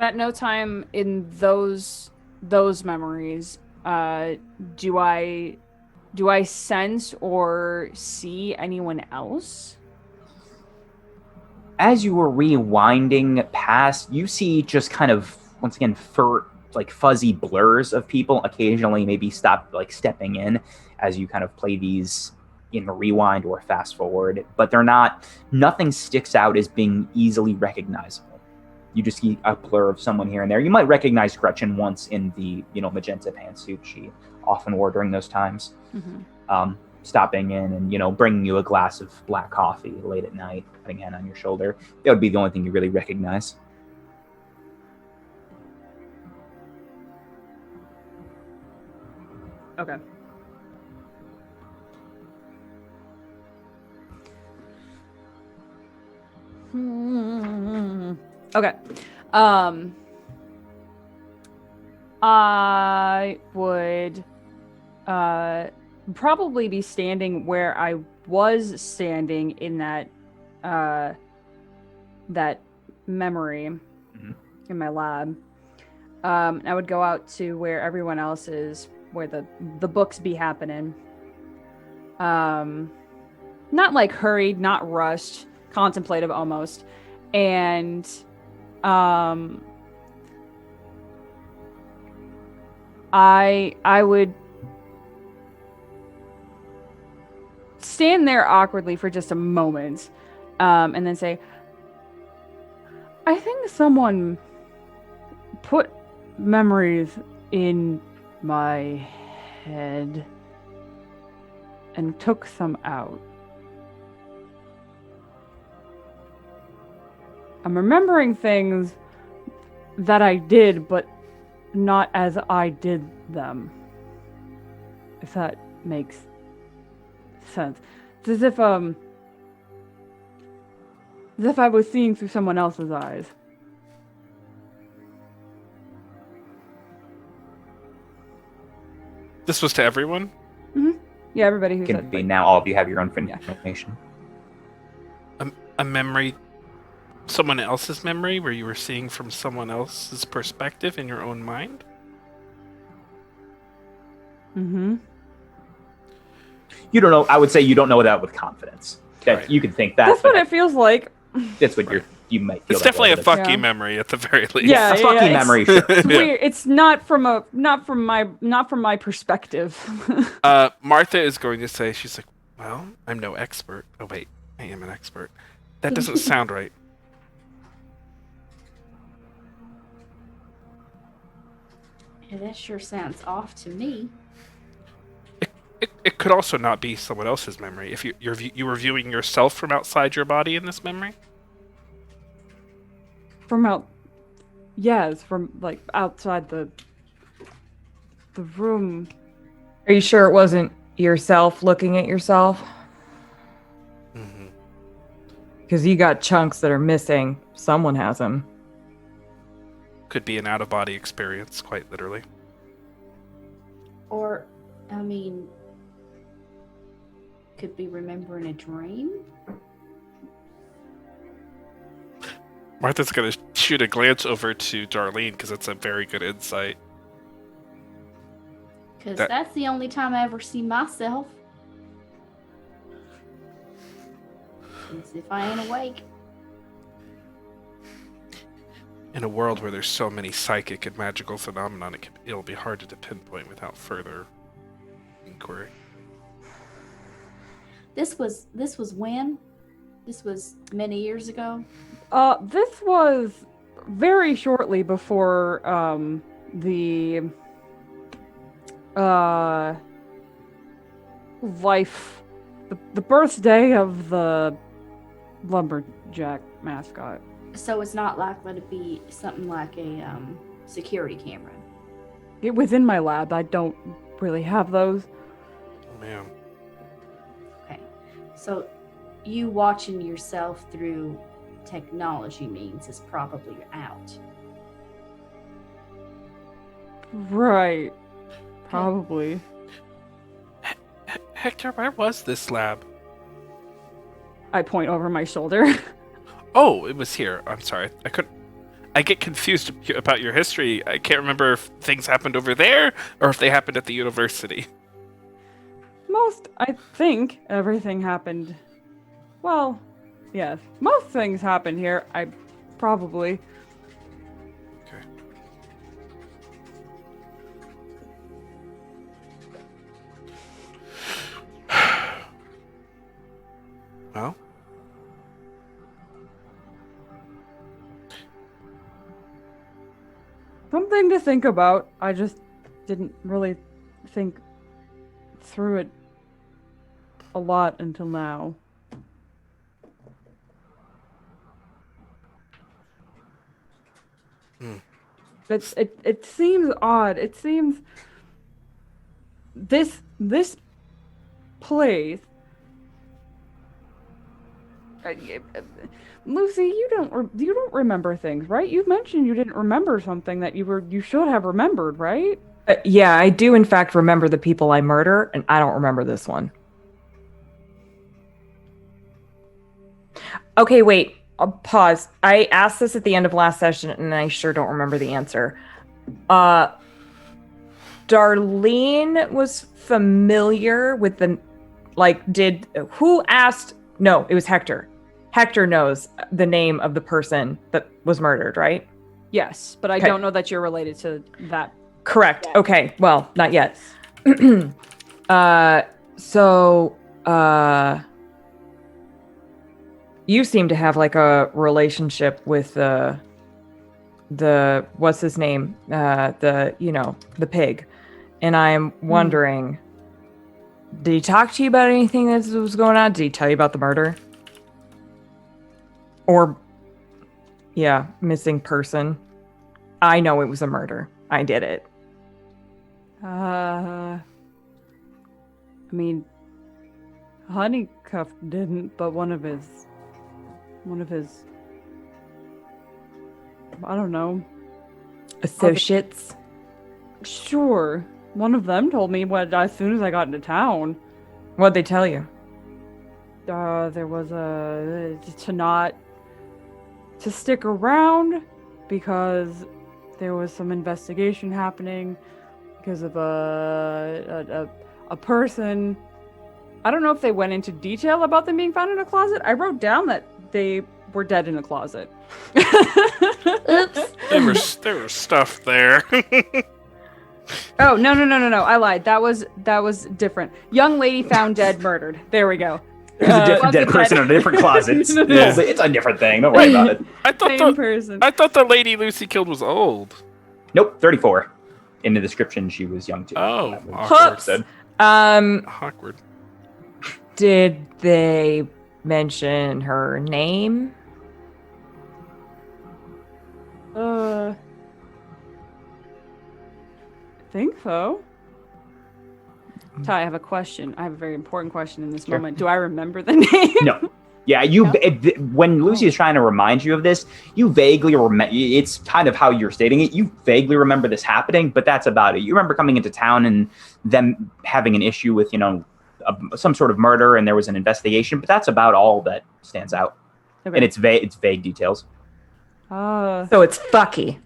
At no time in those memories, do I sense or see anyone else? As you were rewinding past, you see just kind of once again fuzzy blurs of people. Occasionally, maybe stepping in as you kind of play these in rewind or fast forward, but nothing sticks out as being easily recognizable. You just see a blur of someone here and there. You might recognize Gretchen once in the magenta pantsuit she often wore during those times. Mm-hmm. Stopping in and bringing you a glass of black coffee late at night, putting a hand on your shoulder. That would be the only thing you really recognize. Okay. Okay. I would probably be standing where I was standing in that memory in my lab. I would go out to where everyone else is, where the books be happening. Not like hurried, not rushed, contemplative almost. And I would stand there awkwardly for just a moment, and then say, I think someone put memories in my head and took some out. I'm remembering things that I did, but not as I did them. If that makes sense. It's as if I was seeing through someone else's eyes. This was to everyone? Mm-hmm. Yeah, everybody who Can be now. All of you have your own information. A memory, someone else's memory, where you were seeing from someone else's perspective in your own mind? Mm-hmm. you don't know. I would say you don't know that with confidence. That Right. you can think that. That's but what it feels like. That's what you might feel. It's that definitely way, a but fucky Yeah. memory at the very least. Yeah, a fucky memory. Sure. It's Yeah. weird. It's not from my perspective. Martha is going to say, she's like, well, I'm no expert. Oh, wait, I am an expert. That doesn't sound right. Yeah, that sure sounds off to me. It could also not be someone else's memory. If you were viewing yourself from outside your body in this memory? Yes, from like outside the room. Are you sure it wasn't yourself looking at yourself? Mm-hmm. Because you got chunks that are missing. Someone has them. Could be an out-of-body experience, quite literally. Or, I mean, could be remembering a dream? Martha's going to shoot a glance over to Darlene, because it's a very good insight. Because That- that's the only time I ever see myself. As if I ain't awake. In a world where there's so many psychic and magical phenomena, it'll be hard to pinpoint without further inquiry. This was when? This was many years ago. This was very shortly before the the birthday of the lumberjack mascot. So it's not likely to be something like a security camera. Within my lab, I don't really have those. Oh, man. Okay. So you watching yourself through technology means is probably out. Right. Probably. Hector, where was this lab? I point over my shoulder. Oh, it was here. I'm sorry. I get confused about your history. I can't remember if things happened over there or if they happened at the university. I think everything happened. Well, yes. Most things happened here. Probably. Okay. Well, Something to think about. I just didn't really think through it a lot until now. Hmm. It seems odd. It seems this place. Lucy, you don't remember things, right? You mentioned you didn't remember something that you should have remembered, right? Yeah, I do in fact remember the people I murder, and I don't remember this one. Okay, wait. I'll pause. I asked this at the end of last session, and I sure don't remember the answer. Darlene was familiar with who asked? No, it was Hector. Hector knows the name of the person that was murdered, right? Yes, but I Okay. don't know that you're related to that. Correct. Yeah. Okay. Well, not yet. You seem to have like a relationship with the what's his name? The pig. And I'm wondering, did he talk to you about anything that was going on? Did he tell you about the murder? Or missing person? I know it was a murder. I did it. I mean, Honeycuff didn't, but one of his, I don't know. Associates? Sure, one of them told me as soon as I got into town. What'd they tell you? There was to stick around because there was some investigation happening because of a person I don't know if they went into detail about them being found in a closet. I wrote down that they were dead in a closet. Oops. There was stuff there. Oh, no. I lied. That was different. Young lady found dead, murdered. There we go. There's a different dead person in a different closet. It's a different thing. Don't worry about it. I thought the lady Lucy killed was old. Nope, 34. In the description, she was young too. Oh, Hoops. awkward. Did they mention her name? I think so. Ty, I have a question. I have a very important question in this moment. Do I remember the name? No. Yeah, when Lucy is trying to remind you of this, you vaguely remember. It's kind of how you're stating it. You vaguely remember this happening, but that's about it. You remember coming into town and them having an issue with, some sort of murder, and there was an investigation. But that's about all that stands out, and it's vague details. So it's fucky.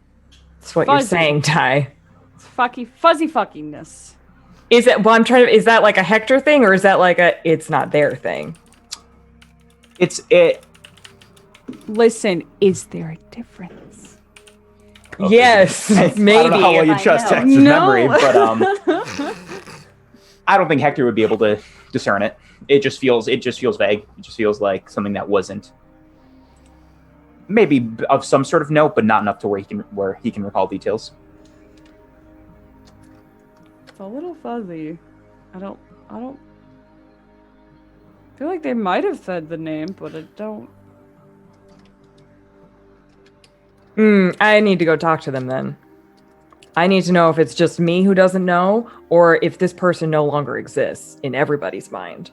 That's what you're saying, Ty. It's fuzzy fuckiness. Is it? Well, is that like a Hector thing, or is that like it's not their thing? Listen, is there a difference? Yes, maybe. I don't know how well you trust Tex's memory, but I don't think Hector would be able to discern it. It just feels vague. It just feels like something that wasn't maybe of some sort of note, but not enough to where he can recall details. It's a little fuzzy. I don't feel like they might have said the name, but I don't. I need to go talk to them then. I need to know if it's just me who doesn't know, or if this person no longer exists in everybody's mind.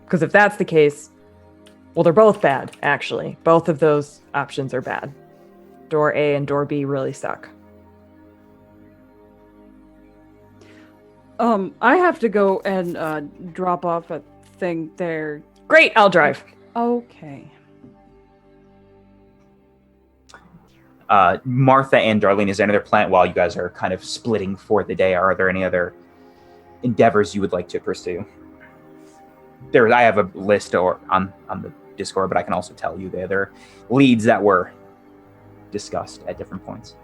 Because if that's the case, well, they're both bad, actually. Both of those options are bad. Door A and door B really suck. I have to go and drop off a thing there. Great, I'll drive. Okay. Martha and Darlene, is there any other plan while you guys are kind of splitting for the day? Are there any other endeavors you would like to pursue? I have a list on the Discord, but I can also tell you the other leads that were discussed at different points.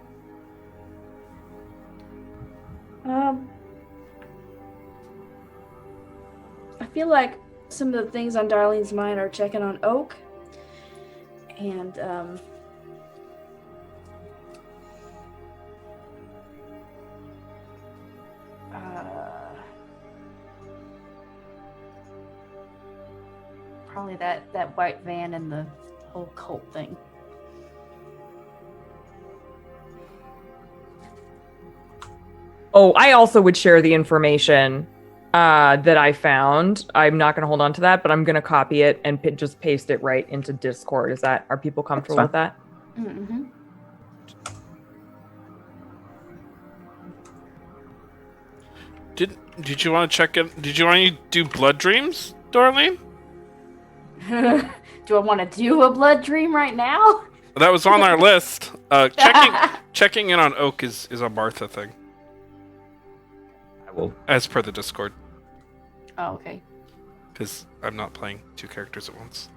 I feel like some of the things on Darlene's mind are checking on Oak, and probably that white van and the whole cult thing. Oh, I also would share the information that I found. I'm not going to hold on to that, but I'm going to copy it and just paste it right into Discord. Are people comfortable with that? Mm-hmm. Did you want to check in? Did you want to do blood dreams, Darlene? Do I want to do a blood dream right now? That was on our list. Checking in on Oak is a Martha thing. I will. As per the Discord. Oh, okay. Because I'm not playing two characters at once.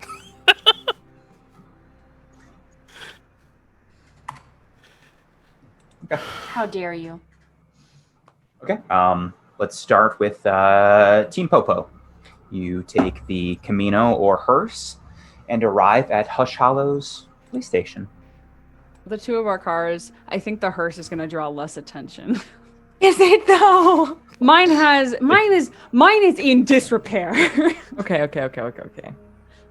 Okay. How dare you? Okay. Let's start with Team Popo. You take the Camino or hearse and arrive at Hallows police station. The two of our cars, I think the hearse is going to draw less attention. Is it though? Mine is in disrepair. Okay.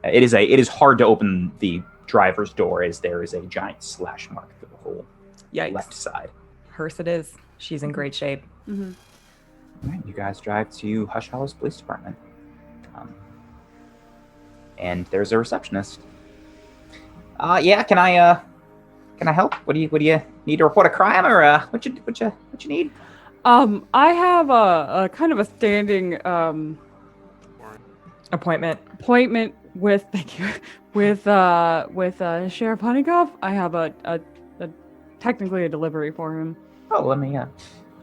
It is hard to open the driver's door as there is a giant slash mark through the whole left side. Hearse it is. She's in great shape. Mm-hmm. All right, you guys drive to Hallows Police Department. And there's a receptionist. Yeah, can I help? What do you need to report a crime, or what you need? I have a kind of a standing Appointment with Sheriff Honeycuff. I have a technically a delivery for him. Oh, let me.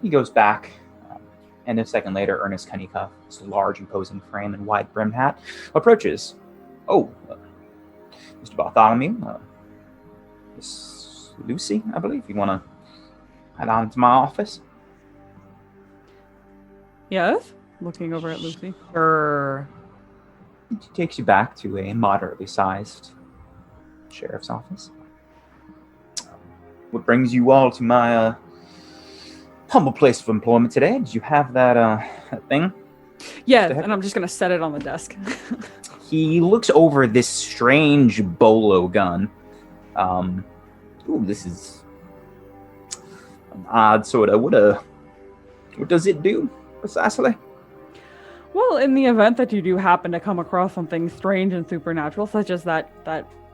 He goes back, And a second later, Ernest Honeycuff, his large, imposing frame and wide-brimmed hat, approaches. Oh, Mr. Bartholomew, Miss Lucy, I believe. You want to head on to my office? Yes? Looking over at Lucy. Sure. It takes you back to a moderately sized sheriff's office. What brings you all to my humble place of employment today? Did you have that thing? Yeah, and I'm just going to set it on the desk. He looks over this strange bolo gun. This is an odd sort of... What does it do, precisely? Well, in the event that you do happen to come across something strange and supernatural, such as that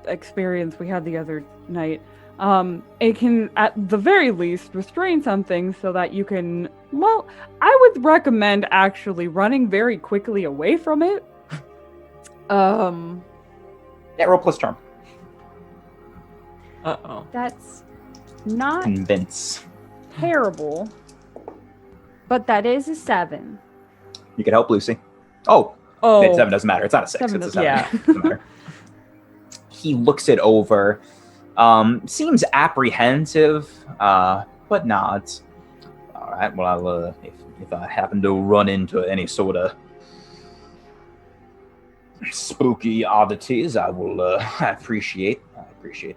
experience we had the other night, it can, at the very least, restrain something so that you can, well, I would recommend actually running very quickly away from it. Yeah, roll plus charm. Uh-oh. That's not Convince. terrible, but that is a 7. You can help Lucy. Oh, Oh. 7 doesn't matter. It's not a 6. 7 It's a doesn't- 7. Doesn't matter. He looks it over. Seems apprehensive, but nods. All right. Well, if I happen to run into any sort of spooky oddities, I will. I appreciate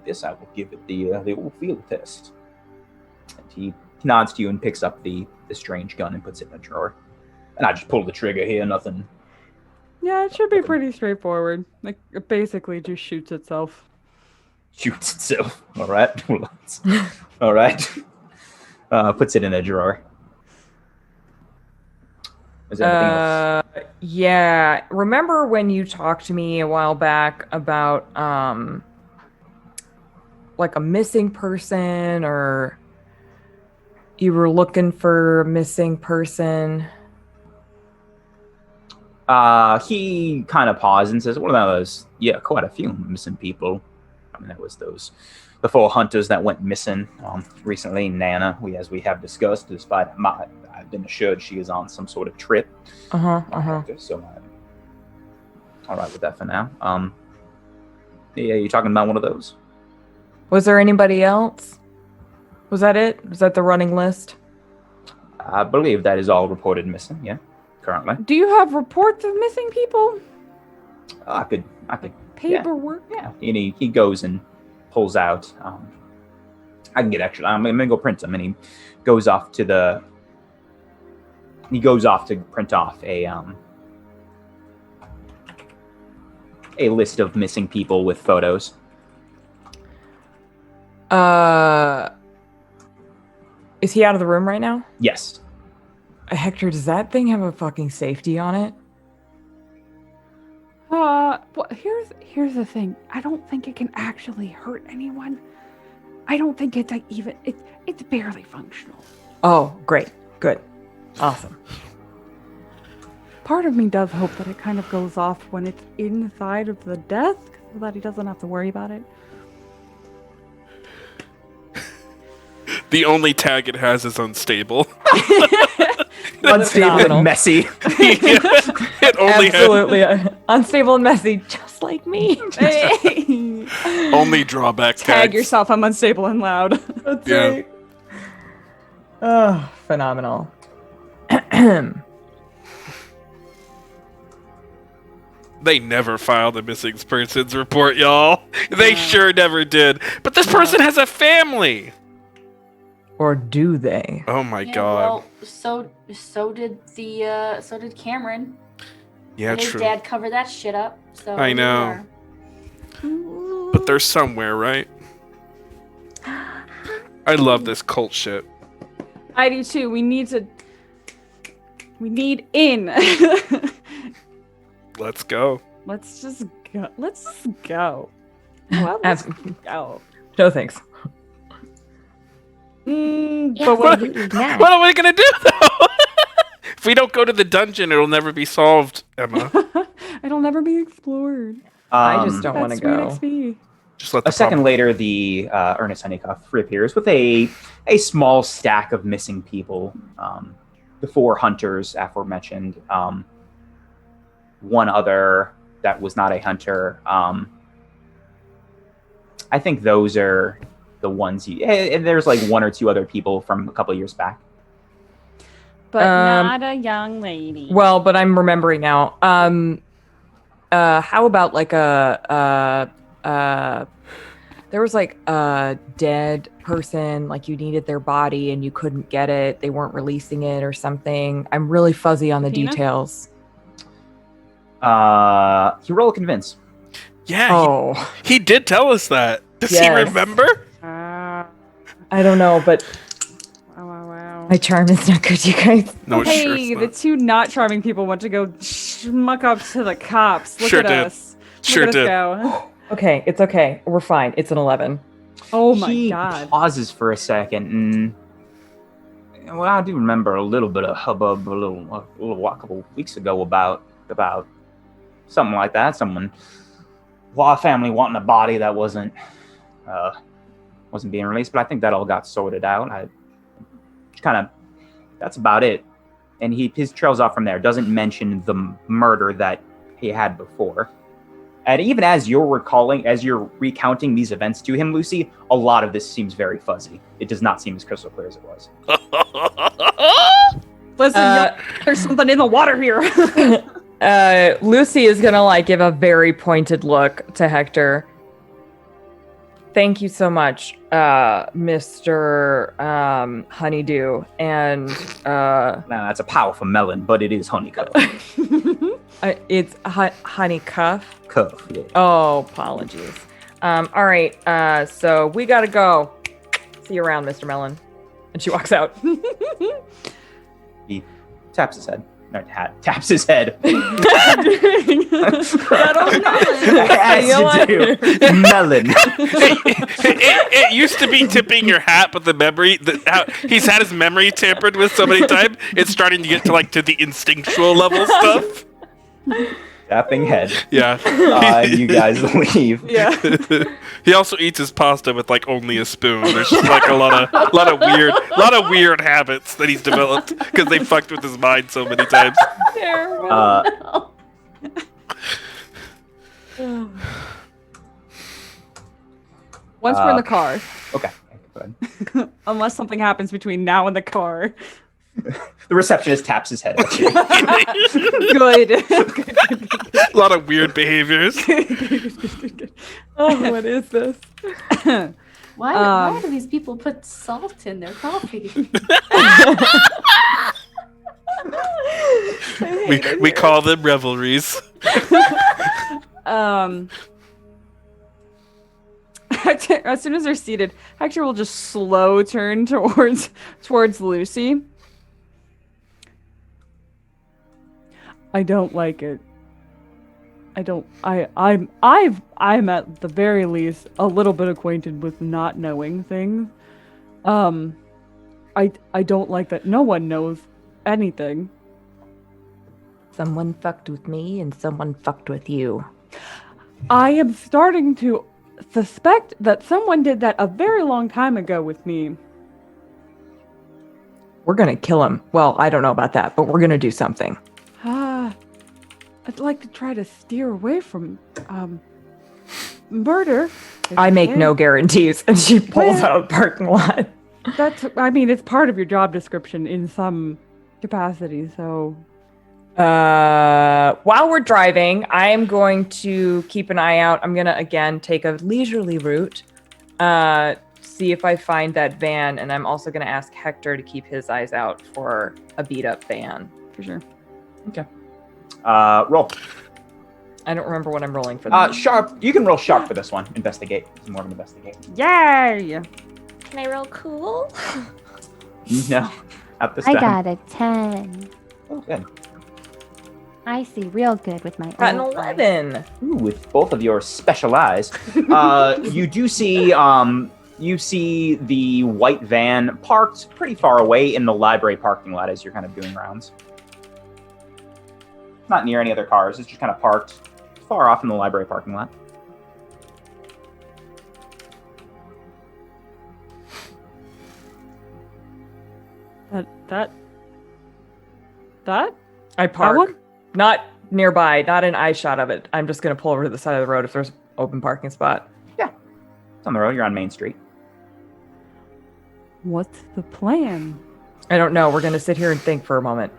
this. I will give it the old field test. And he nods to you and picks up the strange gun and puts it in a drawer. And I just pull the trigger here. Nothing. Yeah, it should be pretty straightforward. Like, it basically just shoots itself. Shoots itself. All right. All right. Puts it in a drawer. Is there anything else? Yeah. Remember when you talked to me a while back about like a missing person, or you were looking for a missing person? He kind of paused and says, "What about those? Yeah, quite a few missing people. I mean, that was the 4 hunters that went missing recently. Nana, as we have discussed, despite I've been assured she is on some sort of trip. So I'm all right with that for now. Yeah, you talking about one of those? Was there anybody else? Was that it? Was that the running list? I believe that is all reported missing. Yeah, currently. Do you have reports of missing people? I could. Paperwork? Yeah, and he goes and pulls out. I can get extra. I'm gonna go print them, and he goes off to print off a list of missing people with photos. Is he out of the room right now? Yes. Hector, does that thing have a fucking safety on it? Well, here's the thing. I don't think it can actually hurt anyone. I don't think it's it's barely functional. Oh, great. Good. Awesome. Part of me does hope that it kind of goes off when it's inside of the desk so that he doesn't have to worry about it. The only tag it has is unstable. Unstable and messy. It only Absolutely. Unstable and messy, just like me. only drawback Tag tags. yourself, I'm unstable and loud. That's Yeah. right. Oh, phenomenal. They never filed a missing persons report, y'all. They sure never did. But this person has a family. Or do they? Oh my Yeah, god. well, so did Cameron. Yeah, And his true. dad covered that shit up. So I here we know. are. But they're somewhere, right? I love this cult shit. I do too. We need in. Let's go. Let's just go. Well, let's go. No thanks. But What are we gonna do though? If we don't go to the dungeon, it'll never be solved, Emma. it'll never be explored. I just don't want to That's sweet go. XP. Just let the A second problem- later, the Ernest Honeycuff reappears with a small stack of missing people the 4 hunters aforementioned. One other that was not a hunter. I think those are the ones and there's like 1 or 2 other people from a couple of years back. But not a young lady. Well, but I'm remembering now. How about like there was like a dead person, like you needed their body and you couldn't get it. They weren't releasing it or something. I'm really fuzzy on the details. You roll a convince. Yeah, he did tell us that. Does he remember? I don't know, but wow. my charm is not good, you guys. No, Hey, the 2 not charming people went to go schmuck up to the cops. Look at us. Sure Look at did. us go. Okay, it's okay. We're fine. It's an 11. Oh my He god. pauses for a second, and well, I do remember a little bit of hubbub a couple weeks ago about something like that. Someone, a family wanting a body that wasn't being released, but I think that all got sorted out. That's about it. And his trails off from there. Doesn't mention the murder that he had before. And even as you're recounting these events to him, Lucy, a lot of this seems very fuzzy. It does not seem as crystal clear as it was. Listen, there's something in the water here. Lucy is gonna like give a very pointed look to Hector. Thank you so much, Mr. Honeydew. And Now, that's a powerful melon, but it is honeycuff. it's honeycuff. Cuff, yeah. Oh, apologies. All right, so we gotta go. See you around, Mr. Melon. And she walks out. He taps his head. No, taps his head. As you do. Melon. It used to be tipping your hat, but the memory, he's had his memory tampered with so many times, it's starting to get to the instinctual level stuff. Tapping head. Yeah. You guys leave. Yeah. He also eats his pasta with like only a spoon. There's just like a lot of weird habits that he's developed because they fucked with his mind so many times. Once we're in the car, Okay. Go ahead. unless something happens between now and the car. The receptionist taps his head at you. Good. A lot of weird behaviors. Oh, what is this? Why do these people put salt in their coffee? We call them revelries. As soon as they're seated, Hector will just slow turn towards Lucy. I don't like it. I'm at the very least a little bit acquainted with not knowing things. I don't like that no one knows anything. Someone fucked with me and someone fucked with you. I am starting to suspect that someone did that a very long time ago with me. We're gonna kill him. Well, I don't know about that, but we're gonna do something. I'd like to try to steer away from murder. I make no guarantees. And she pulls out of the parking lot. It's part of your job description in some capacity, so. While we're driving, I am going to keep an eye out. I'm going to, again, take a leisurely route, see if I find that van, and I'm also going to ask Hector to keep his eyes out for a beat-up van. For sure. Okay. Roll. I don't remember what I'm rolling for this. Sharp. You can roll sharp for this one. Investigate. It's more of an investigate. Yay! Can I roll cool? No. At this I time. got a 10. Oh, good. I see real good with my Got an old eyes. 11. Ooh, with both of your special eyes. You do see, you see the white van parked pretty far away in the library parking lot as you're kind of doing rounds. Not near any other cars. It's just kind of parked far off in the library parking lot. That? I That park. one? Not nearby, not an eye shot of it. I'm just going to pull over to the side of the road if there's open parking spot. It's on the road. You're on Main Street. What's the plan? I don't know. We're going to sit here and think for a moment.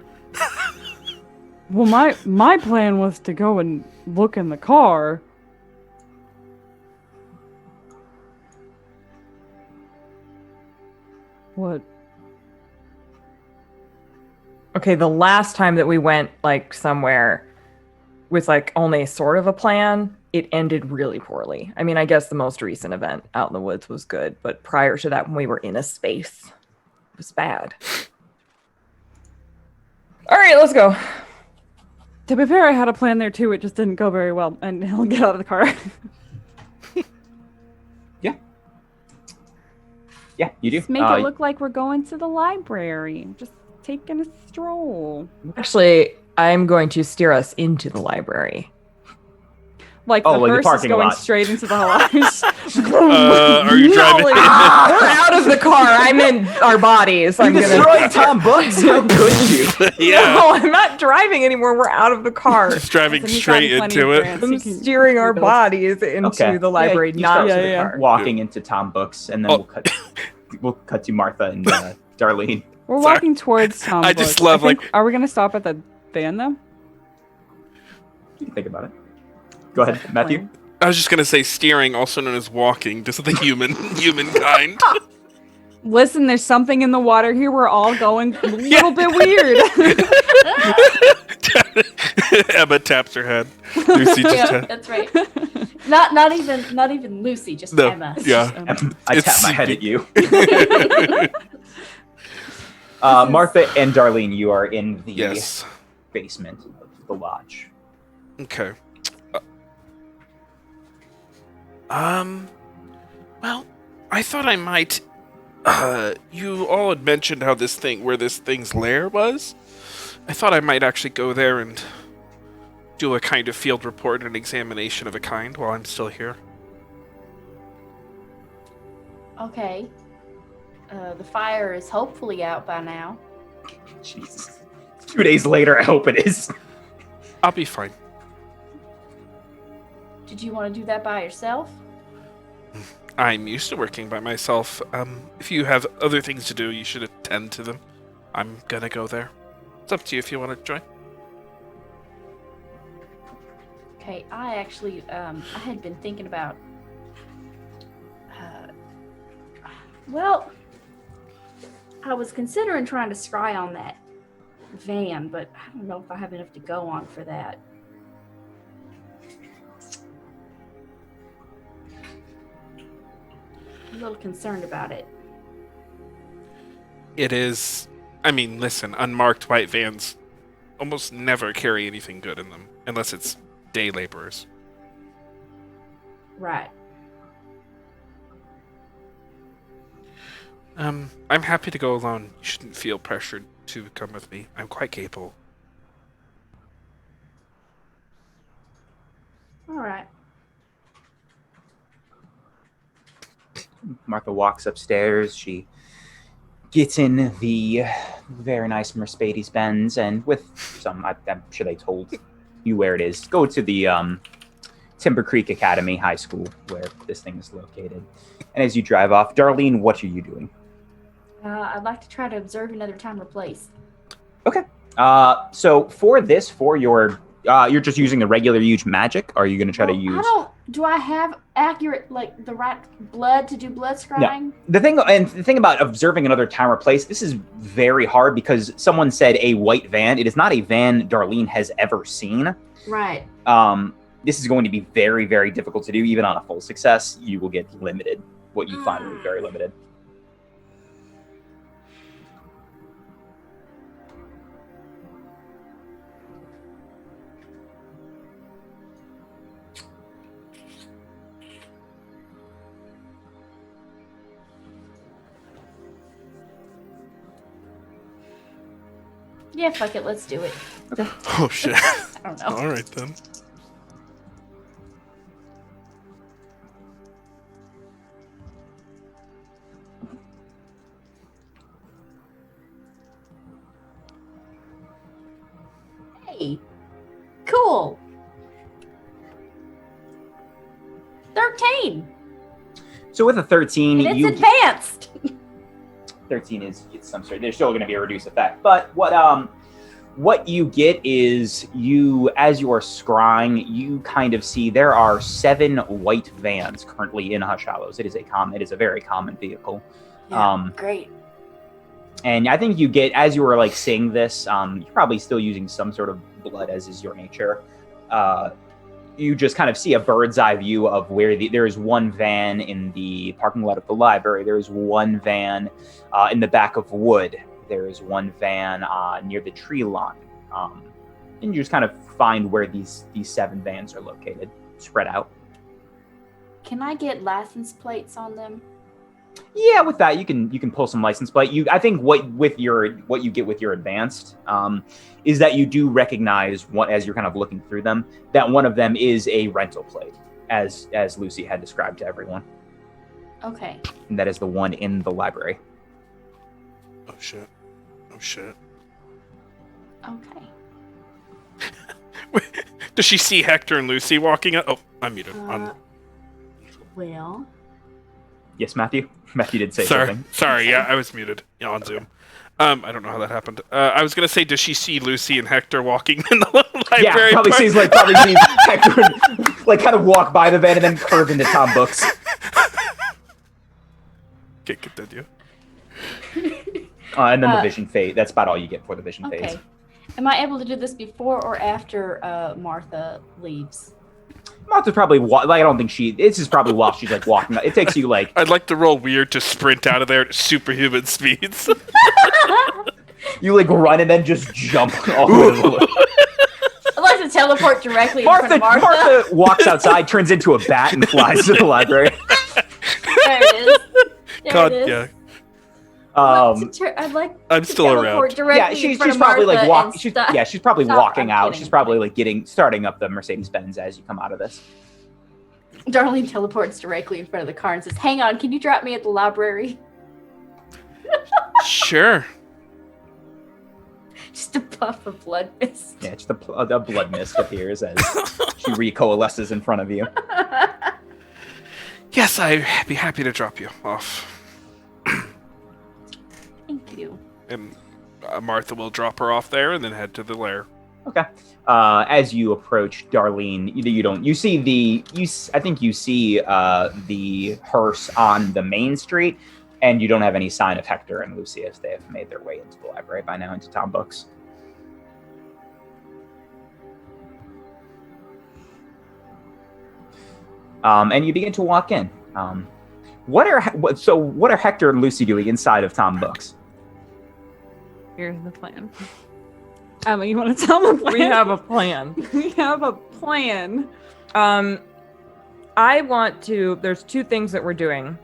Well, my plan was to go and look in the car. What? Okay, the last time that we went like somewhere with like only sort of a plan, it ended really poorly. I mean, I guess the most recent event out in the woods was good, but prior to that, when we were in a space, it was bad. All right, let's go. To be fair, I had a plan there too. It just didn't go very well. And he'll get out of the car. Yeah, you do. Just make it look like we're going to the library. Just taking a stroll. Actually, I'm going to steer us into the library. Like Oh, the like the hearse is parking going lot. straight into the house. Are you driving? We're out of the car. I'm in our bodies. I'm gonna. destroyed Tom Books. How could you? Yeah. No, I'm not driving anymore. We're out of the car. Just driving Listen, he's straight gotten plenty into of it. grants. I'm He can steering our rebuild. bodies into Okay. the library, Yeah, you not start to Yeah, the yeah. car. Walking into Tom Books, and then Oh. we'll cut to Martha and Darlene. We're Sorry. walking towards Tom. I just Books. love, think- like- Are we gonna stop at the van though? You can think about it. Go ahead, Matthew. I was just gonna say steering, also known as walking, just the humankind. Listen, there's something in the water here. We're all going a little bit weird. Emma taps her head. Lucy just Yeah, tapped. that's right. Not even Lucy, just No, Emma. yeah. I It's tap my head sleepy. at you. Martha and Darlene, you are in the Yes. basement of the lodge. Okay. Well, I thought I might. You all had mentioned how where this thing's lair was. I thought I might actually go there and do a kind of field report and examination of a kind while I'm still here. Okay. The fire is hopefully out by now. Jesus. 2 days later, I hope it is. I'll be fine. Did you want to do that by yourself? I'm used to working by myself. If you have other things to do, you should attend to them. I'm gonna go there. It's up to you if you want to join. Okay, I actually, I had been thinking about, well, I was considering trying to scry on that van, but I don't know if I have enough to go on for that. I'm a little concerned about it. It is. I mean, listen, unmarked white vans almost never carry anything good in them, unless it's day laborers. Right. I'm happy to go alone. You shouldn't feel pressured to come with me. I'm quite capable. All right. Martha walks upstairs. She gets in the very nice Mercedes Benz, and with some, I'm sure they told you where it is. Go to the Timber Creek Academy High School, where this thing is located. And as you drive off, Darlene, what are you doing? I'd like to try to observe another time or place. Okay. So for this, for your, you're just using the regular use magic. Or are you going to try to use? Do I have accurate, like, the right blood to do blood scrying? The thing about observing another time or place, this is very hard because someone said a white van. It is not a van Darlene has ever seen. Right. This is going to be very, very difficult to do. Even on a full success, you will get limited. What you find will be very limited. Yeah, fuck it, let's do it. Oh shit! I don't know. All right then. Hey, cool. 13. So with a 13, And it's you advanced. 13 is some sort. There's still going to be a reduced effect, but what you get is as you are scrying, you kind of see there are 7 white vans currently in Hallows. It is a very common vehicle. Yeah, great. And I think you get, as you were like seeing this, you're probably still using some sort of blood, as is your nature. You just kind of see a bird's eye view of where there is one van in the parking lot of the library. There is one van in the back of wood. There is one van near the tree line. And you just kind of find where these 7 vans are located, spread out. Can I get license plates on them? Yeah, with that you can pull some license plate. I think what you get with your advanced is that you do recognize as you're kind of looking through them that one of them is a rental plate, as Lucy had described to everyone. Okay. And that is the one in the library. Oh shit. Okay. Does she see Hector and Lucy walking up? Oh, I'm muted. Well. Yes, Matthew? Matthew did say Sorry. something. Sorry, yeah, I was muted on Zoom. I don't know how that happened. I was going to say, does she see Lucy and Hector walking in the library? Yeah, probably sees Hector like kind of walk by the van and then curve into Tom Books. Okay, continue. And then the vision fade. That's about all you get for the vision phase. Okay. Am I able to do this before or after Martha leaves? Martha's probably I don't think this is probably while she's like walking. It takes you like I'd like to roll weird to sprint out of there at superhuman speeds. you like run and then just jump all over the way. I'd like to teleport directly in front of Martha. Martha walks outside, turns into a bat, and flies to the library. There it is. There it is. Yeah. I'd like I'm to still teleport around. directly Yeah, in she's front of probably like Martha walking. and She's probably stop. walking I'm out. kidding. She's probably like starting up the Mercedes Benz as you come out of this. Darlene teleports directly in front of the car and says, "Hang on, can you drop me at the library?" Sure. Just a puff of blood mist. Yeah, just a blood mist appears as she recoalesces in front of you. Yes, I'd be happy to drop you off. Thank you. And Martha will drop her off there and then head to the lair. Okay. As you approach Darlene, I think you see the hearse on the main street, and you don't have any sign of Hector and Lucy as they have made their way into the library by now, into Tom Books. And you begin to walk in. What are Hector and Lucy doing inside of Tom Books? Here's the plan. You want to tell them the plan? We have a plan. We have a plan. There's 2 things that we're doing.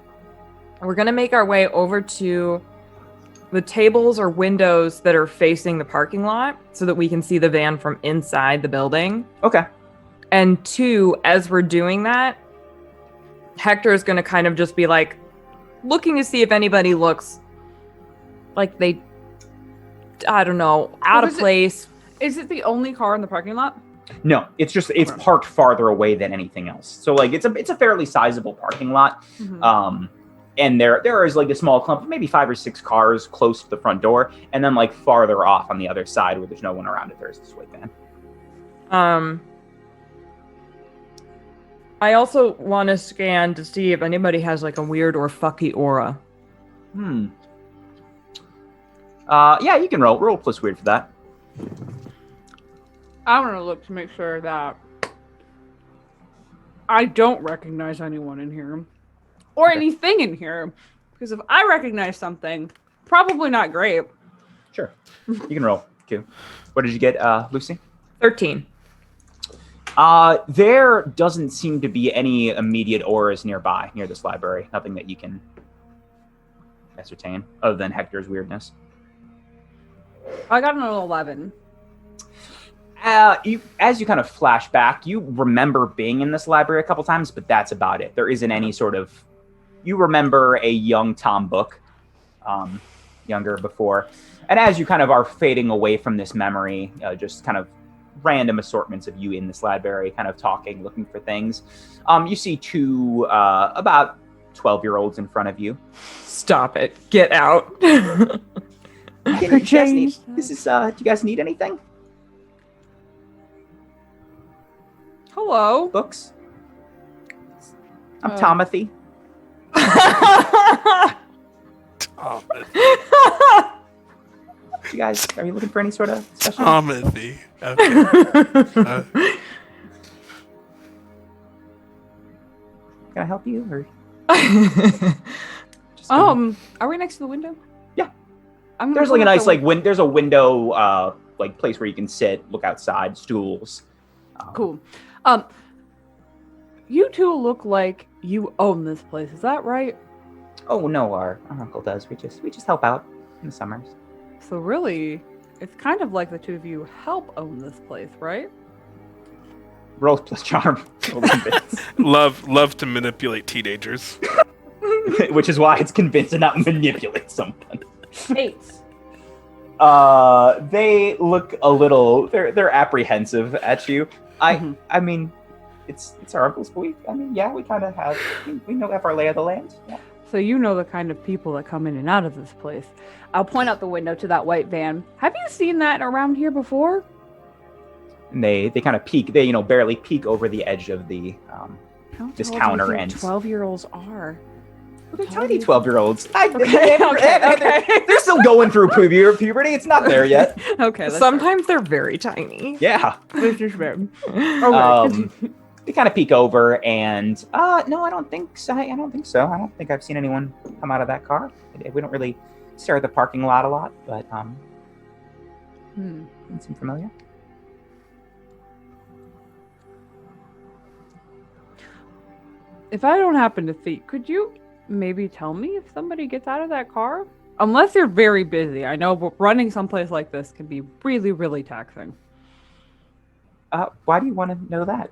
We're going to make our way over to the tables or windows that are facing the parking lot so that we can see the van from inside the building. Okay. And 2, as we're doing that, Hector is going to kind of just be like looking to see if anybody looks like they, I don't know, out of place. Is it the only car in the parking lot? No, it's parked farther away than anything else. So like it's a fairly sizable parking lot. Mm-hmm. And there is like a small clump, maybe 5 or 6 cars close to the front door, and then like farther off on the other side where there's no one around it, there's this white van. I also want to scan to see if anybody has like a weird or fucky aura. Yeah, you can roll plus weird for that. I want to look to make sure that I don't recognize anyone in here or anything in here. Because if I recognize something, probably not great. Sure. You can roll, too. What did you get, Lucy? 13. There doesn't seem to be any immediate auras near this library. Nothing that you can ascertain, other than Hector's weirdness. I got an 11. As you kind of flash back, you remember being in this library a couple times, but that's about it. There isn't any sort of... You remember a young Tom Book, younger before. And as you kind of are fading away from this memory, just kind of random assortments of you in this library, kind of talking, looking for things. You see two about 12-year-olds in front of you. Stop it. Get out. Hey, do you guys need, do you guys need anything? Hello. Books? I'm Tomothy. You guys, are you looking for any sort of special? Tomothy. Okay. Can I help you? Or are we next to the window? Yeah. There's like a nice there's a window like place where you can sit, look outside, stools. Cool. You two look like you own this place. Is that right? Oh no, our uncle does. We just help out in the summers. So really, it's kind of like the two of you help own this place, right? Roll plus charm. love to manipulate teenagers. Which is why it's convinced to not manipulate someone. 8. They look a little. They're apprehensive at you. I mean, it's our uncle's belief. I mean, yeah, we kind of have. We have our lay of the land. Yeah. So you know the kind of people that come in and out of this place. I'll point out the window to that white van. Have you seen that around here before? And they kind of peek. They barely peek over the edge of the this counter and 12-year-olds are. They're tiny 12-year-olds. Okay. They're still going through puberty. It's not there yet. Okay. Sometimes they're very tiny. Yeah. This is fair. They kind of peek over and no, I don't think so. I don't think I've seen anyone come out of that car. We don't really stare at the parking lot a lot, but it seems familiar. If I don't happen to see, could you maybe tell me if somebody gets out of that car? Unless you're very busy. I know but running someplace like this can be really, really taxing. Why do you want to know that?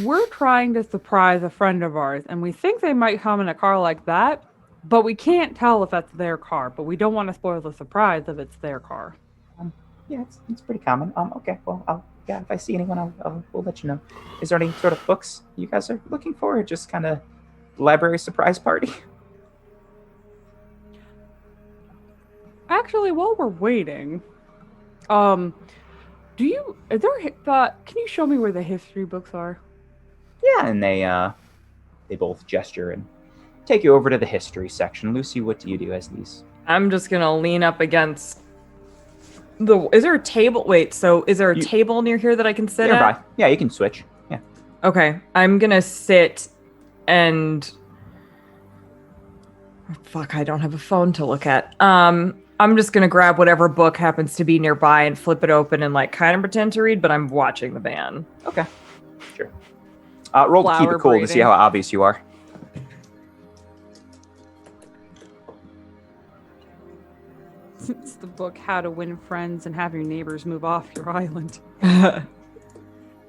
We're trying to surprise a friend of ours, and we think they might come in a car like that, but we can't tell if that's their car, but we don't want to spoil the surprise if it's their car. Yeah, it's pretty common. Okay, well, if I see anyone, we'll let you know. Is there any sort of books you guys are looking for, or just kind of library surprise party? Actually, while we're waiting, can you show me where the history books are? Yeah, and they both gesture and take you over to the history section. Lucy, what do you do as these? I'm just gonna lean up against is there a table? Wait, so is there a table near here that I can sit nearby. at? Yeah, you can switch. Yeah. Okay, I'm gonna sit and fuck, I don't have a phone to look at. I'm just gonna grab whatever book happens to be nearby and flip it open and kind of pretend to read, but I'm watching the van. Okay, sure. Roll to keep it cool to see how obvious you are. It's the book How to Win Friends and Have Your Neighbors Move Off Your Island.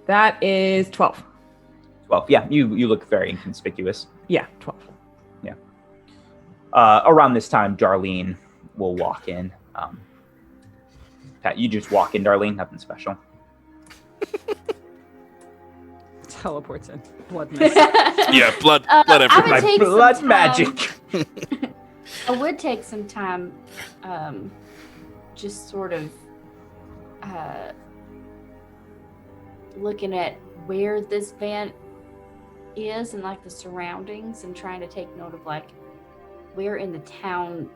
That is 12. 12. Yeah, you look very inconspicuous. Yeah, 12. Yeah. Around this time, Darlene will walk in. Pat, you just walk in, Darlene. Nothing special. Teleports in. Blood mist. Yeah, blood everywhere. My blood magic. I would take some time, just sort of looking at where this van is and the surroundings, and trying to take note of where in the town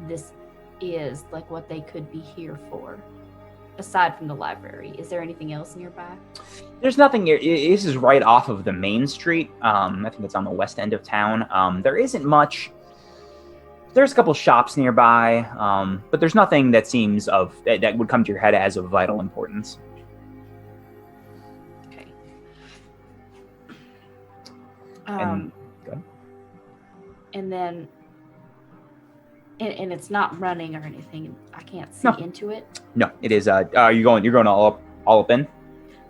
this is, what they could be here for. Aside from the library, is there anything else nearby? There's nothing here. This is right off of the main street. I think it's on the west end of town. There isn't much. There's a couple shops nearby, but there's nothing that seems that would come to your head as of vital importance. Okay. Go ahead. And then, and it's not running or anything. I can't see into it. No, it is. You're going all up in?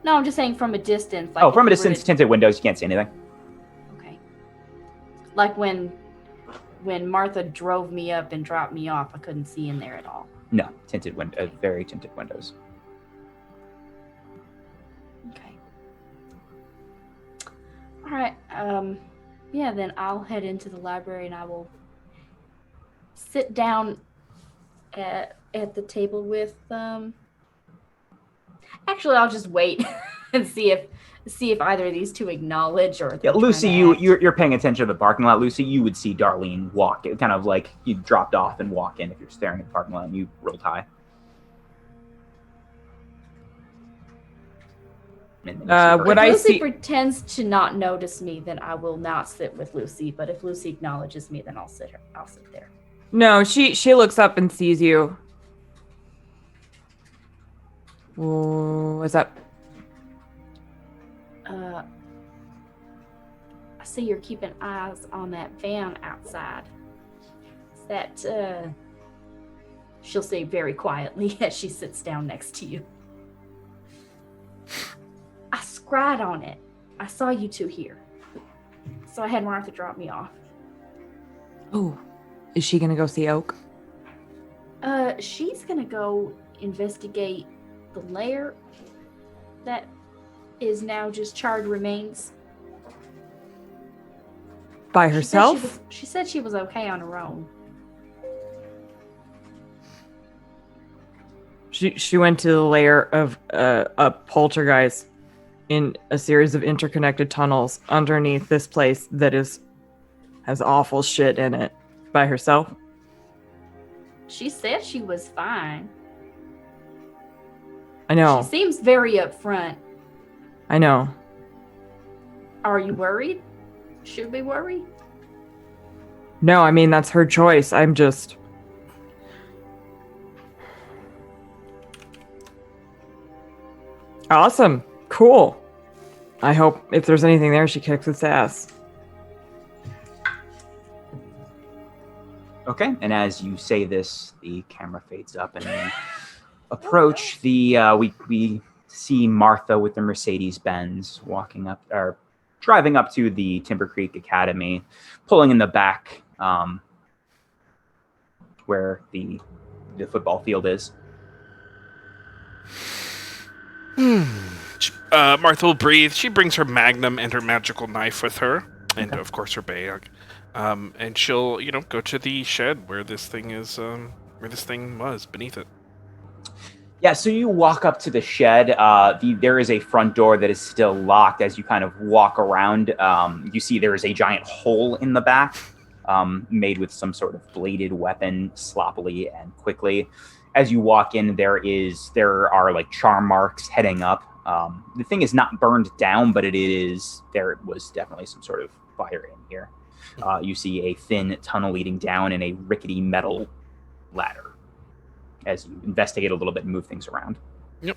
No, I'm just saying from a distance. From a distance, tinted windows, you can't see anything. Okay. When Martha drove me up and dropped me off, I couldn't see in there at all. No, very tinted windows. Okay. All right. Yeah, then I'll head into the library and I will sit down at the table with Actually, I'll just wait and see if either of these two acknowledge or Yeah, they're Lucy, trying to act. you're paying attention to the parking lot. Lucy, you would see Darlene walk, kind of like you dropped off and walk in if you're staring at the parking lot and you rolled high. And then you see her. Would If I Lucy see? pretends to not notice me, then I will not sit with Lucy. But if Lucy acknowledges me, then I'll sit there. No, she looks up and sees you. What's up? I see you're keeping eyes on that van outside. Is that she'll say very quietly as she sits down next to you. I scried on it. I saw you two here. So I had Martha drop me off. Oh, is she gonna go see Oak? She's gonna go investigate the lair that is now just charred remains. By herself? She said she was okay on her own. She went to the lair of a poltergeist in a series of interconnected tunnels underneath this place that has awful shit in it by herself. She said she was fine. I know. She seems very upfront. I know. Are you worried? Should we worry? No, I mean, that's her choice. I'm just... Awesome. Cool. I hope if there's anything there, she kicks its ass. Okay, and as you say this, the camera fades up and we approach the, we see Martha with the Mercedes-Benz driving up to the Timber Creek Academy, pulling in the back where the football field is. Martha will breathe. She brings her magnum and her magical knife with her, and Okay. of course her bag. And she'll, go to the shed where this thing is, where this thing was beneath it. Yeah, so you walk up to the shed. There is a front door that is still locked. As you kind of walk around, you see there is a giant hole in the back, made with some sort of bladed weapon, sloppily and quickly. As you walk in, there are like charm marks heading up. The thing is not burned down, but there was definitely some sort of fire in here. You see a thin tunnel leading down and a rickety metal ladder as you investigate a little bit and move things around. Yep.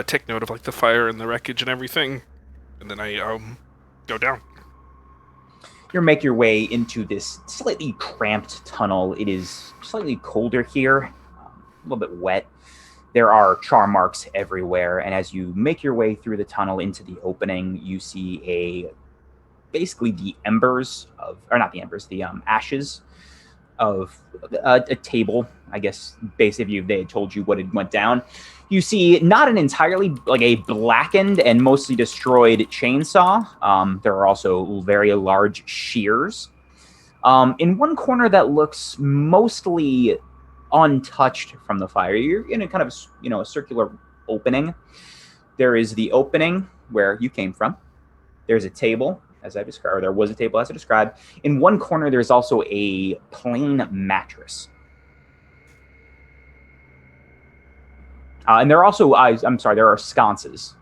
Take note of like the fire and the wreckage and everything, and then I go down. You make your way into this slightly cramped tunnel. It is slightly colder here, a little bit wet. There are charm marks everywhere, and as you make your way through the tunnel into the opening, you see basically the ashes of a table. I guess basically if they had told you what had went down. You see not an entirely, like a blackened and mostly destroyed chainsaw. There are also very large shears. In one corner that looks mostly untouched from the fire, you're in a kind of, a circular opening. There is the opening where you came from. There's a table, as I described, or there was a table as I described. In one corner, there's also a plain mattress. And there are also, there are sconces,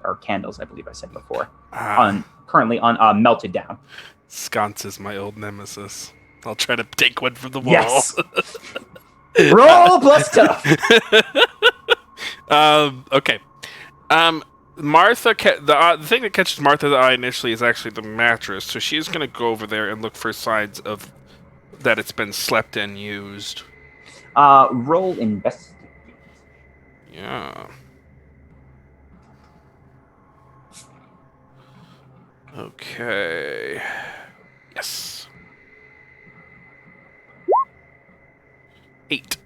or candles, I believe I said before, currently melted down. Sconce is my old nemesis. I'll try to take one from the wall. Yes. Roll plus tough. Okay. Martha, the thing that catches Martha's eye initially is actually the mattress, so she's going to go over there and look for signs of that it's been slept and used. Roll investigate. Yeah. Okay. Yes. 8.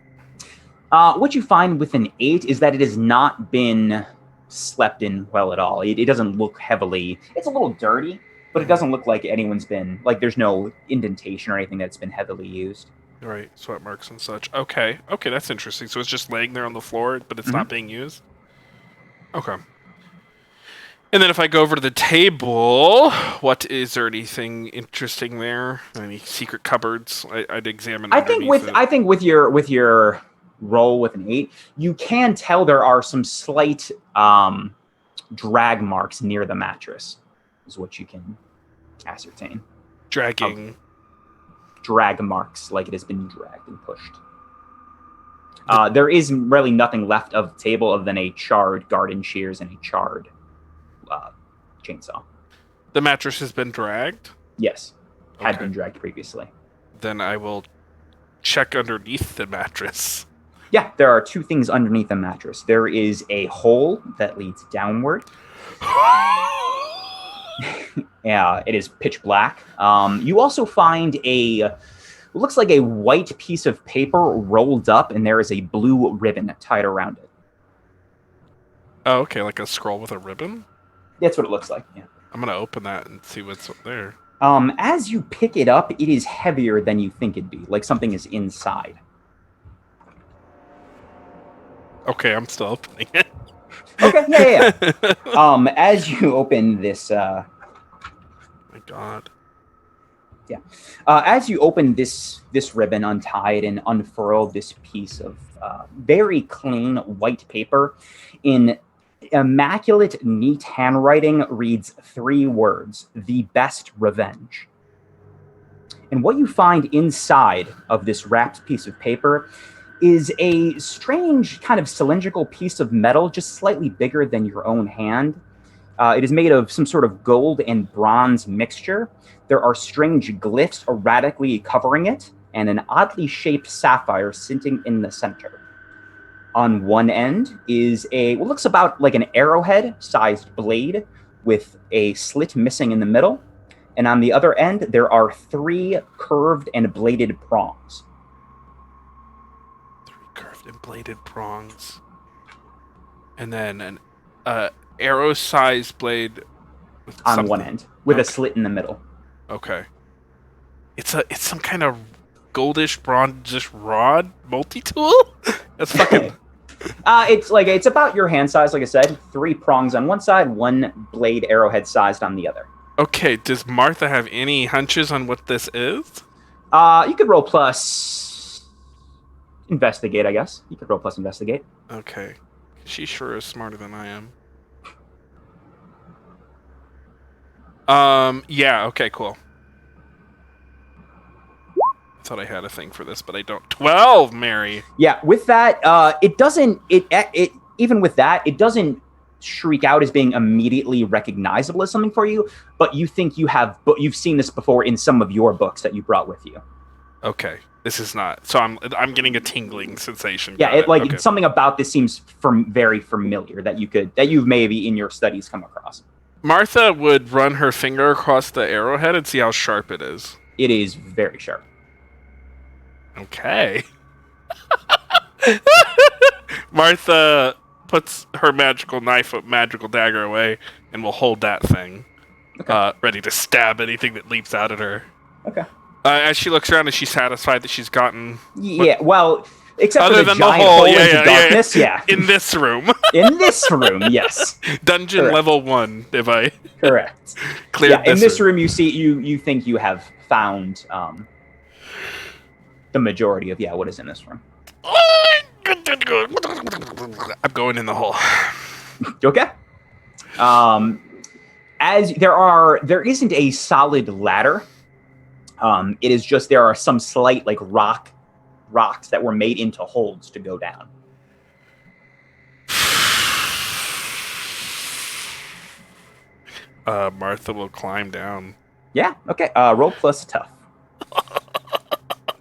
What you find with an 8 is that it has not been slept in well at all. It doesn't look heavily. It's a little dirty, but it doesn't look like anyone's been, like there's no indentation or anything that's been heavily used. Right, sweat marks and such. Okay, that's interesting. So it's just laying there on the floor, but it's not being used? Okay. And then if I go over to the table, is there anything interesting there? Any secret cupboards? I'd examine. I think with your roll with an 8, you can tell there are some slight drag marks near the mattress, is what you can ascertain. Dragging. Drag marks, like it has been dragged and pushed. There is really nothing left of the table other than a charred garden shears and a charred chainsaw. The mattress has been dragged? Yes. Had been dragged previously. Then I will check underneath the mattress. Yeah, there are 2 things underneath the mattress. There is a hole that leads downward. Yeah, it is pitch black. You also find what looks like a white piece of paper rolled up, and there is a blue ribbon tied around it. Oh, okay, like a scroll with a ribbon? That's what it looks like, yeah. I'm going to open that and see what's up there. As you pick it up, it is heavier than you think it'd be, like something is inside. Okay, I'm still opening it. Okay, yeah. As you open this... My God. Yeah. As you open this ribbon, untie it, and unfurl this piece of very clean white paper, in immaculate, neat handwriting reads 3 words: "The best revenge." And what you find inside of this wrapped piece of paper is a strange kind of cylindrical piece of metal, just slightly bigger than your own hand. It is made of some sort of gold and bronze mixture. There are strange glyphs erratically covering it, and an oddly shaped sapphire sitting in the center. On one end is what looks about like an arrowhead-sized blade with a slit missing in the middle. And on the other end, there are 3 curved and bladed prongs. 3 curved and bladed prongs. And then an arrow-sized blade with on one end, with a slit in the middle. Okay. It's some kind of goldish bronzish rod multi-tool? That's fucking... It's about your hand size, like I said. 3 prongs on one side, 1 blade arrowhead sized on the other. Okay, does Martha have any hunches on what this is? You could roll plus investigate, I guess. You could roll plus investigate. Okay. She sure is smarter than I am. Yeah, okay, cool. I thought I had a thing for this, but I don't. 12, Mary! Yeah, with that, it doesn't shriek out as being immediately recognizable as something for you, but you think you've seen this before in some of your books that you brought with you. Okay. This is not. So I'm getting a tingling sensation. Yeah, something about this seems very familiar that you've maybe in your studies come across. Martha would run her finger across the arrowhead and see how sharp it is. It is very sharp. Okay. Martha puts her magical dagger away and will hold that thing, ready to stab anything that leaps out at her. Okay. As she looks around, is she satisfied that she's gotten... Yeah, well, except other for the than giant the hole hole into darkness, yeah. In this room. In this room, yes. Dungeon Correct. level 1, if I... Correct. Cleared in this room, you see, you think you have found the majority of, what is in this room. I'm going in the hole. Okay. As there isn't a solid ladder. It is just there are some slight rocks that were made into holes to go down. Martha will climb down. Yeah. Okay. Roll plus tough.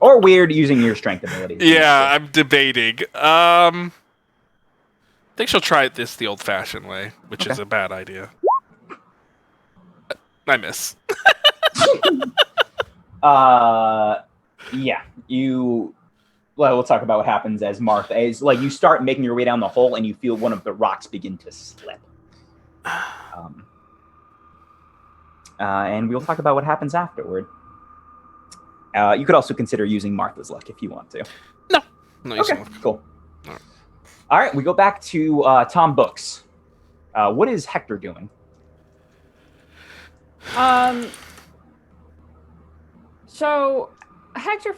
Or weird using your strength ability. Yeah, I'm debating. I think she'll try it the old-fashioned way, which is a bad idea. I miss. Yeah. we'll talk about what happens as Martha, as like you start making your way down the hole and you feel one of the rocks begin to slip. And we'll talk about what happens afterward. You could also consider using Martha's luck if you want to. No, Okay, cool. All right, we go back to Tom Books. What is Hector doing? So Hector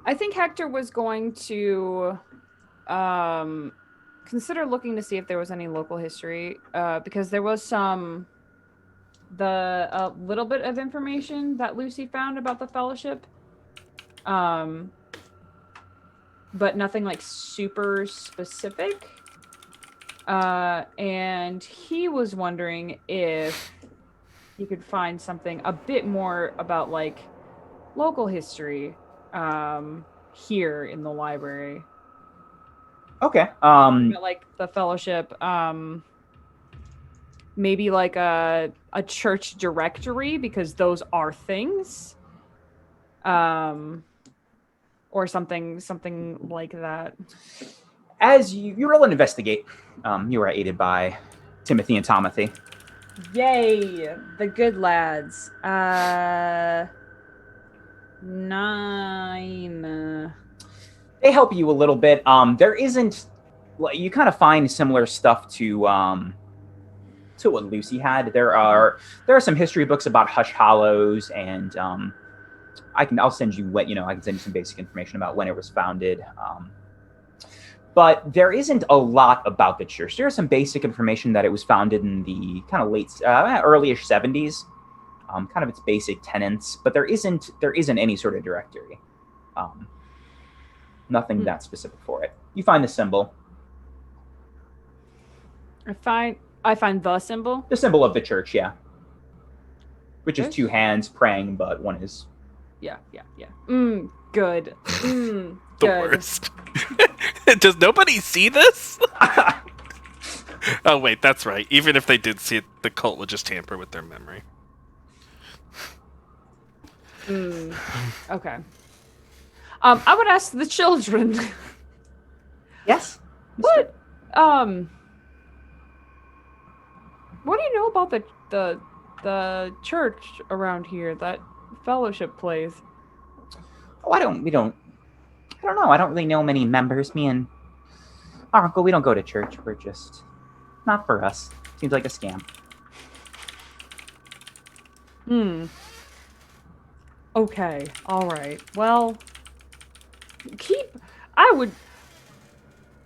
I think Hector was going to consider looking to see if there was any local history, because there was a little bit of information that Lucy found about the Fellowship, but nothing like super specific. And he was wondering if he could find something a bit more about like local history here in the library. Okay. Like the Fellowship, maybe like a church directory, because those are things. Or something like that. As you roll and investigate, you are aided by Timothy and Tomothy. Yay, the good lads. 9. They help you a little bit. There isn't, you kind of find similar stuff to what Lucy had. There are some history books about Hallows, and I'll send you I can send you some basic information about when it was founded. But there isn't a lot about the church. There's some basic information that it was founded in the kind of early-ish 70s, kind of its basic tenets, but there isn't any sort of directory. Nothing that specific for it. You find the symbol. I find the symbol. The symbol of the church, yeah. Which is 2 hands praying, but one is. Yeah. Good. The Good. worst. Does nobody see this? Oh wait, that's right. Even if they did see it, the cult would just tamper with their memory. Okay. I would ask the children. Yes. What do you know about the church around here, that Fellowship place? Oh, I don't know. I don't really know many members. Me and our uncle, we don't go to church. We're just not for us. Seems like a scam. Okay. All right. Well,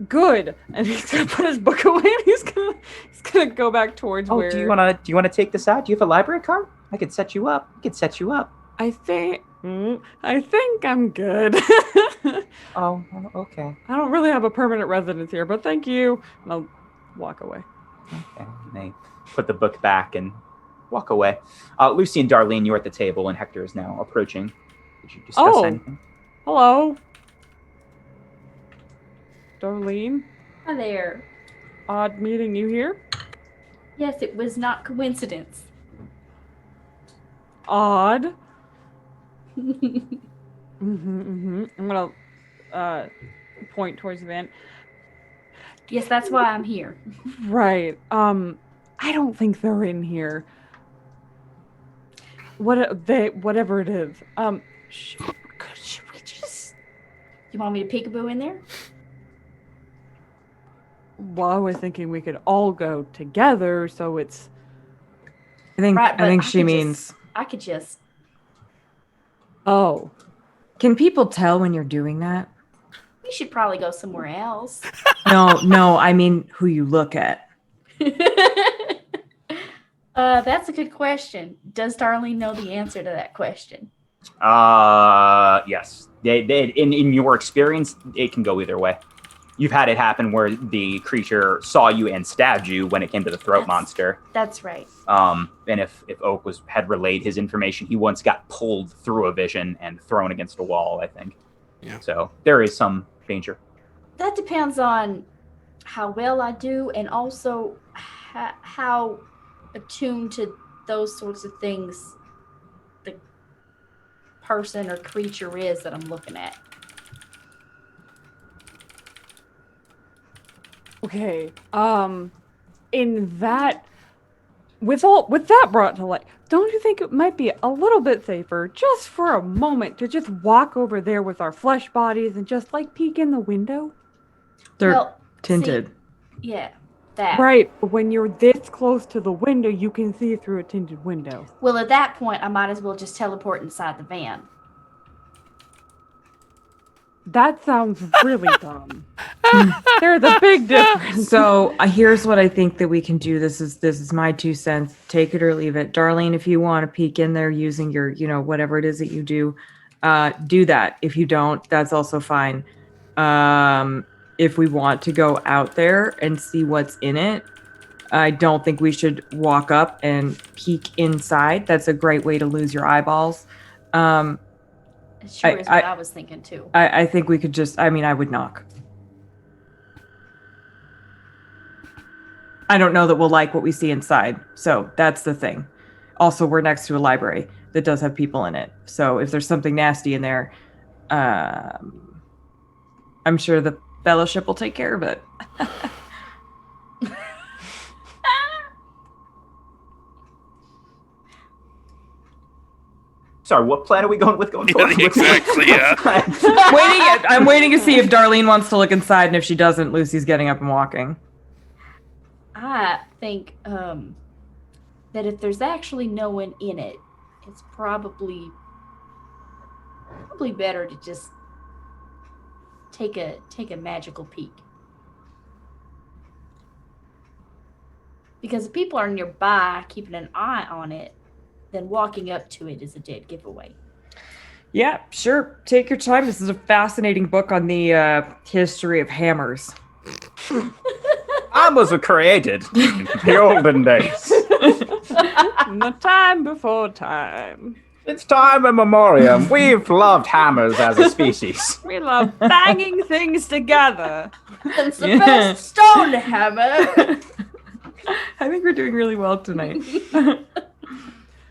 good. And he's gonna put his book away, and he's gonna go back towards where. Do you wanna take this out? Do you have a library card? I could set you up. I think I'm good. Oh, okay. I don't really have a permanent residence here, but thank you. And I'll walk away. Okay. And they put the book back and walk away. Lucy and Darlene, you're at the table, and Hector is now approaching. Did you discuss anything? Hello. Darlene, Hi there. odd meeting you here. Yes, it was not coincidence. Odd. I'm gonna point towards the van. Yes, that's why I'm here. Right. I don't think they're in here. Whatever it is. Should we just? You want me to peekaboo in there? Well, I was thinking we could all go together, so it's. I think Right, but she means. I could just. Oh. Can people tell when you're doing that? We should probably go somewhere else. No, I mean who you look at. That's a good question. Does Darlene know the answer to that question? Yes. In your experience, it can go either way. You've had it happen where the creature saw you and stabbed you when it came to the throat monster. That's right. And if Oak had relayed his information, he once got pulled through a vision and thrown against a wall, I think. Yeah. So there is some danger. That depends on how well I do, and also how attuned to those sorts of things the person or creature is that I'm looking at. Okay. In that, with that brought to light, don't you think it might be a little bit safer just for a moment to just walk over there with our flesh bodies and just like peek in the window? They're tinted. Yeah, that. Right. But when you're this close to the window, you can see through a tinted window. Well, at that point, I might as well just teleport inside the van. That sounds really dumb. There's a big difference. So here's what I think that we can do. This is my 2 cents. Take it or leave it. Darlene, if you want to peek in there using your, whatever it is that you do that. If you don't, that's also fine. If we want to go out there and see what's in it, I don't think we should walk up and peek inside. That's a great way to lose your eyeballs. It sure is what I was thinking too. I think we could just, I would knock. I don't know that we'll like what we see inside. So that's the thing. Also, we're next to a library that does have people in it. So if there's something nasty in there, I'm sure the fellowship will take care of it. Sorry, what plan are we going with going forward? Exactly, yeah. I'm waiting to see if Darlene wants to look inside, and if she doesn't, Lucy's getting up and walking. I think that if there's actually no one in it, it's probably better to just take a magical peek. Because if people are nearby keeping an eye on it, then walking up to it is a dead giveaway. Yeah, sure. Take your time. This is a fascinating book on the history of hammers. Hammers were created in the olden days. The time before time. It's time immemorial. We've loved hammers as a species. We love banging things together. It's the best stone hammer. I think we're doing really well tonight.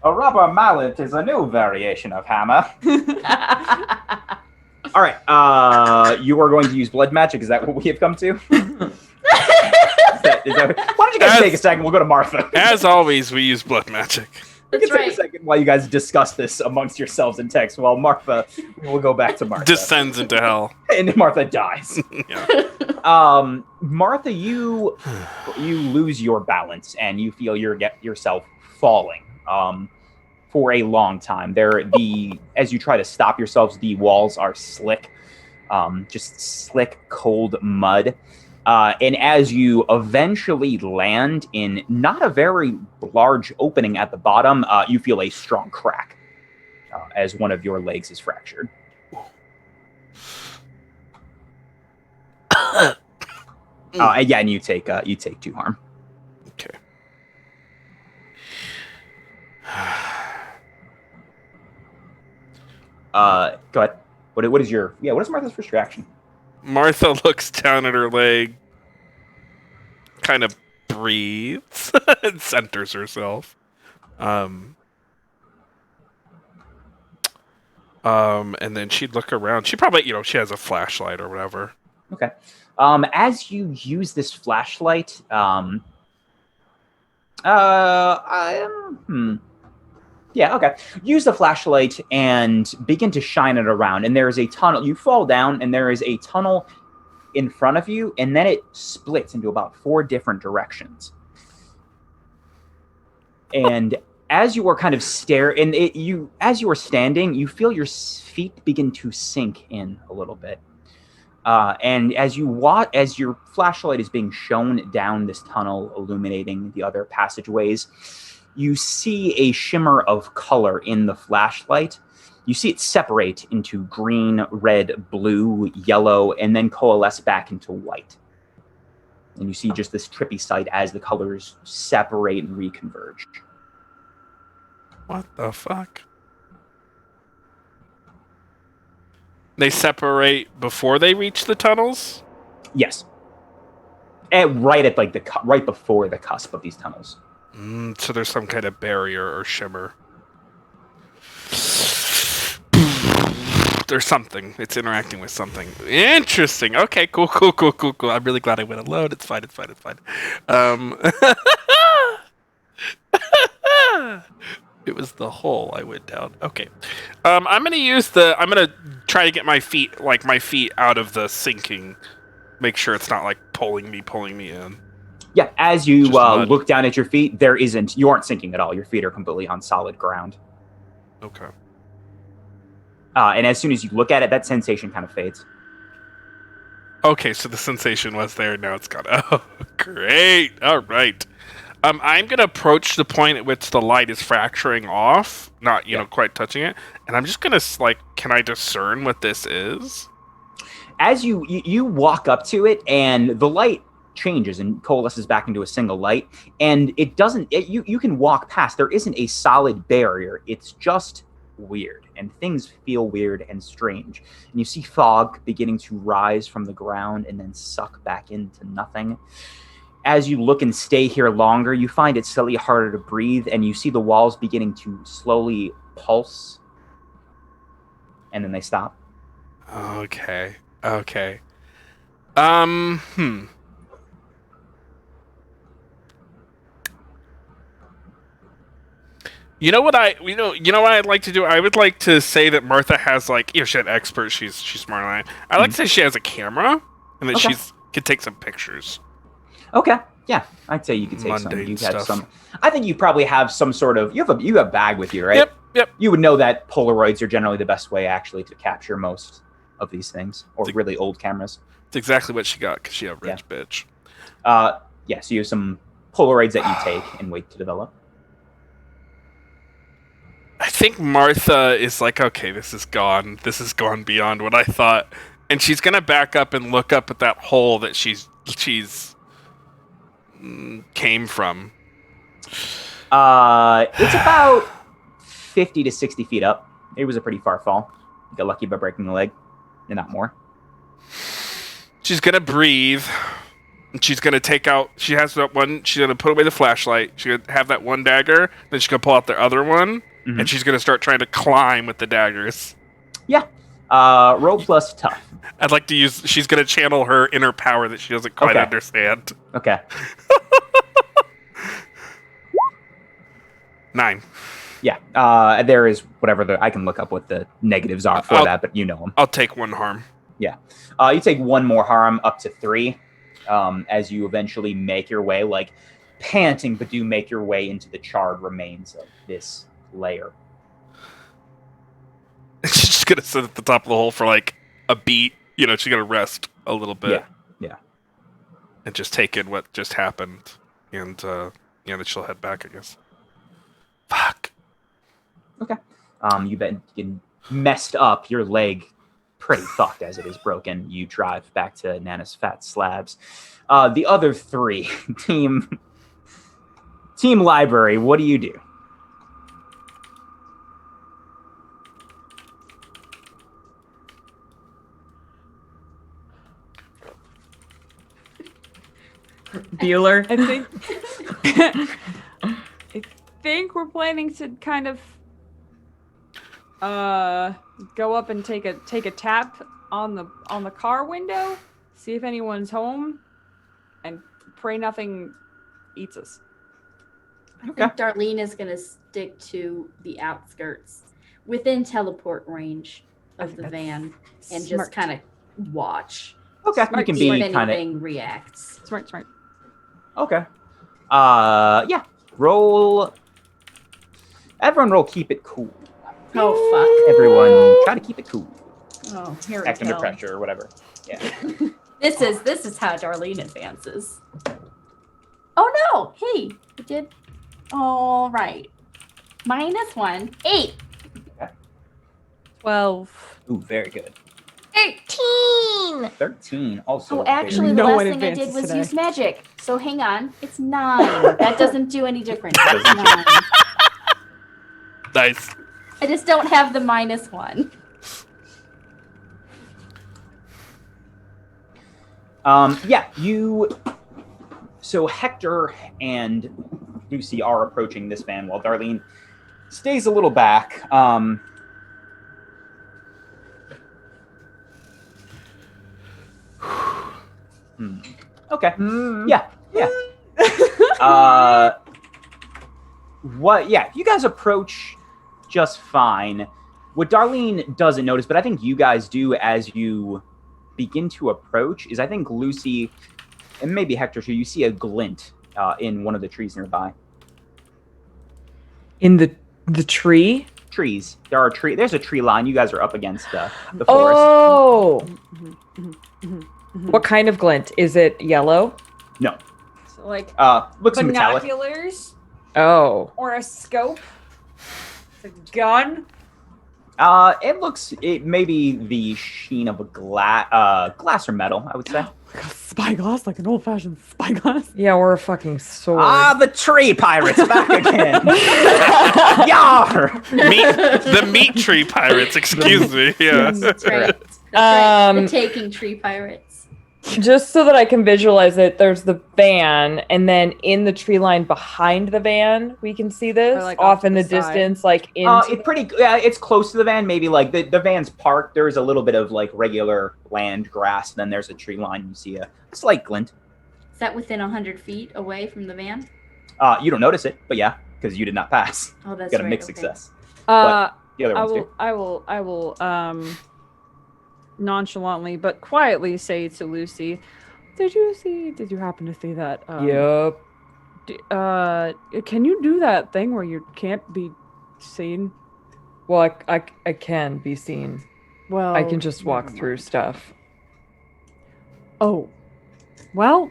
A rubber mallet is a new variation of hammer. All right, you are going to use blood magic. Is that what we have come to? Why don't you guys take a second? We'll go to Martha. As always, we use blood magic. We can take a second while you guys discuss this amongst yourselves in text. While Martha, we'll go back to Martha. Descends into hell. And Martha dies. Yeah. Martha, you lose your balance and you feel yourself falling for a long time. As you try to stop yourselves, the walls are slick, just slick, cold mud. And as you eventually land in not a very large opening at the bottom, you feel a strong crack as one of your legs is fractured. And you take 2 harm. Okay. Go ahead. What is Martha's first reaction? Martha looks down at her leg, kind of breathes, and centers herself. And then she'd look around. She probably, she has a flashlight or whatever. Okay. As you use this flashlight, yeah, okay. Use the flashlight and begin to shine it around. And there is a tunnel. You fall down, and there is a tunnel in front of you, and then it splits into about 4 different directions. And as you are kind of as you are standing, you feel your feet begin to sink in a little bit. And as your flashlight is being shown down this tunnel, illuminating the other passageways, you see a shimmer of color in the flashlight. You see it separate into green, red, blue, yellow, and then coalesce back into white. And you see just this trippy sight as the colors separate and reconverge. What the fuck? They separate before they reach the tunnels? Yes. And right at right before the cusp of these tunnels. So there's some kind of barrier or shimmer. there's something. It's interacting with something. Interesting. Okay, cool. I'm really glad I went alone. It's fine. It was the hole I went down. Okay. I'm gonna try to get my feet out of the sinking. Make sure it's not like pulling me in. Yeah, as you Just mud. look down at your feet, you aren't sinking at all. Your feet are completely on solid ground. Okay. And as soon as you look at it, that sensation kind of fades. Okay, so the sensation was there, now it's gone. Oh, great. All right. I'm going to approach the point at which the light is fracturing off, not, quite touching it. And I'm just going to, can I discern what this is? As you walk up to it, and the light changes and coalesces back into a single light, and you can walk past. There isn't a solid barrier. It's just weird, and things feel weird and strange. And you see fog beginning to rise from the ground and then suck back into nothing. As you look and stay here longer, you find it slightly harder to breathe, and you see the walls beginning to slowly pulse, and then they stop. Okay. You know what I'd like to do? I would like to say that Martha has she's an expert. She's smarter than I am. I'd like to say she has a camera and that she could take some pictures. Okay. Yeah, I'd say you could take some. Mundane You have stuff. some. I think you probably have some sort of. You have a bag with you, right? Yep. You would know that Polaroids are generally the best way actually to capture most of these things, or really old cameras. It's exactly what she got because she a rich bitch. Yeah. So you have some Polaroids that you take and wait to develop. I think Martha is like, okay, this is gone. This has gone beyond what I thought, and she's gonna back up and look up at that hole that she's came from. It's about 50 to 60 feet up. It was a pretty far fall. You got lucky by breaking a leg, and not more. She's gonna breathe. And she's gonna take out. She has that one. She's gonna put away the flashlight. She's gonna have that one dagger. Then she's gonna pull out the other one, and she's gonna start trying to climb with the daggers. Yeah. Roll plus tough. I'd like to use. She's gonna channel her inner power that she doesn't quite understand. Okay. 9. Yeah. There is whatever I can look up what the negatives are for that, but you know them. I'll take 1 harm. Yeah. You take 1 more harm, up to 3, as you eventually make your way, panting, but do make your way into the charred remains of this lair. She's just gonna sit at the top of the hole for a beat. She's gonna rest a little bit. Yeah. And just take in what just happened, and then she'll head back, I guess. Fuck. Okay. You've been getting messed up. Your leg pretty fucked as it is broken. You drive back to Nana's fat slabs. The other 3, team library, what do you do? Bueller. I think we're planning to kind of go up and take a tap on the car window, see if anyone's home, and pray nothing eats us. I think Darlene is going to stick to the outskirts within teleport range of the van and just kind of watch. Okay, Smart. you can See be if kind anything reacts. Smart. Okay. Yeah. Roll. Everyone roll keep it cool. Oh, fuck. Everyone try to keep it cool. Oh, here we Act under go. pressure or whatever. Yeah. This is how Darlene advances. Oh no! Hey, you did. All right. -1. 8. 12. Ooh, very good. 13! 13 also. Oh, actually, the No last one thing I did advances was today. use magic. So hang on. It's 9. That doesn't do any difference. It's 9. Nice. I just don't have the -1. Yeah, so Hector and Lucy are approaching this van while Darlene stays a little back. Okay. Mm. Yeah. What? Yeah, you guys approach just fine. What Darlene doesn't notice, but I think you guys do as you begin to approach, is I think Lucy, and maybe Hector too, you see a glint in one of the trees nearby. In the tree? Trees. There's a tree line. You guys are up against the forest. Oh! What kind of glint? Is it yellow? No. So, like Looks metallic. binoculars Oh. or a scope. It's a gun. It maybe the sheen of a glass or metal, I would say. Like a spyglass, like an old-fashioned spyglass. Yeah, or a fucking sword. The tree pirates back again. Yar! The meat tree pirates, excuse me. Yeah. That's right. That's right. The taking tree pirates. Just so that I can visualize it, there's the van, and then in the tree line behind the van, we can see this Or, like, off off in to the the side. distance, like into. It's close to the van. Maybe like the van's parked. There's a little bit of like regular land, grass. Then there's a tree line. You see a slight glint. Is that within 100 feet away from the van? You don't notice it, but yeah, because you did not pass. Oh, that's Got a right. mixed okay. success. Uh, The other I ones will, do. I will, nonchalantly but quietly say to Lucy, did you happen to see that? Yep. Can you do that thing where you can't be seen? Well, I can be seen. Well, I can just walk never through mind. stuff. Oh, well,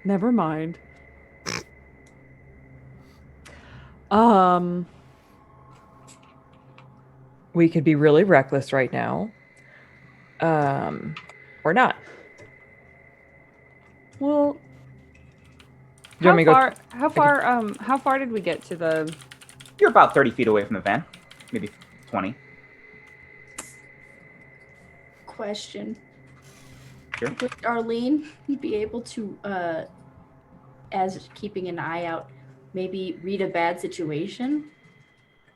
never mind. We could be really reckless right now. Or not. Well, Do you want me to go? how far did we get to the? You're about 30 feet away from the van, maybe 20. Question. Sure. Would Darlene be able to, as keeping an eye out, maybe read a bad situation?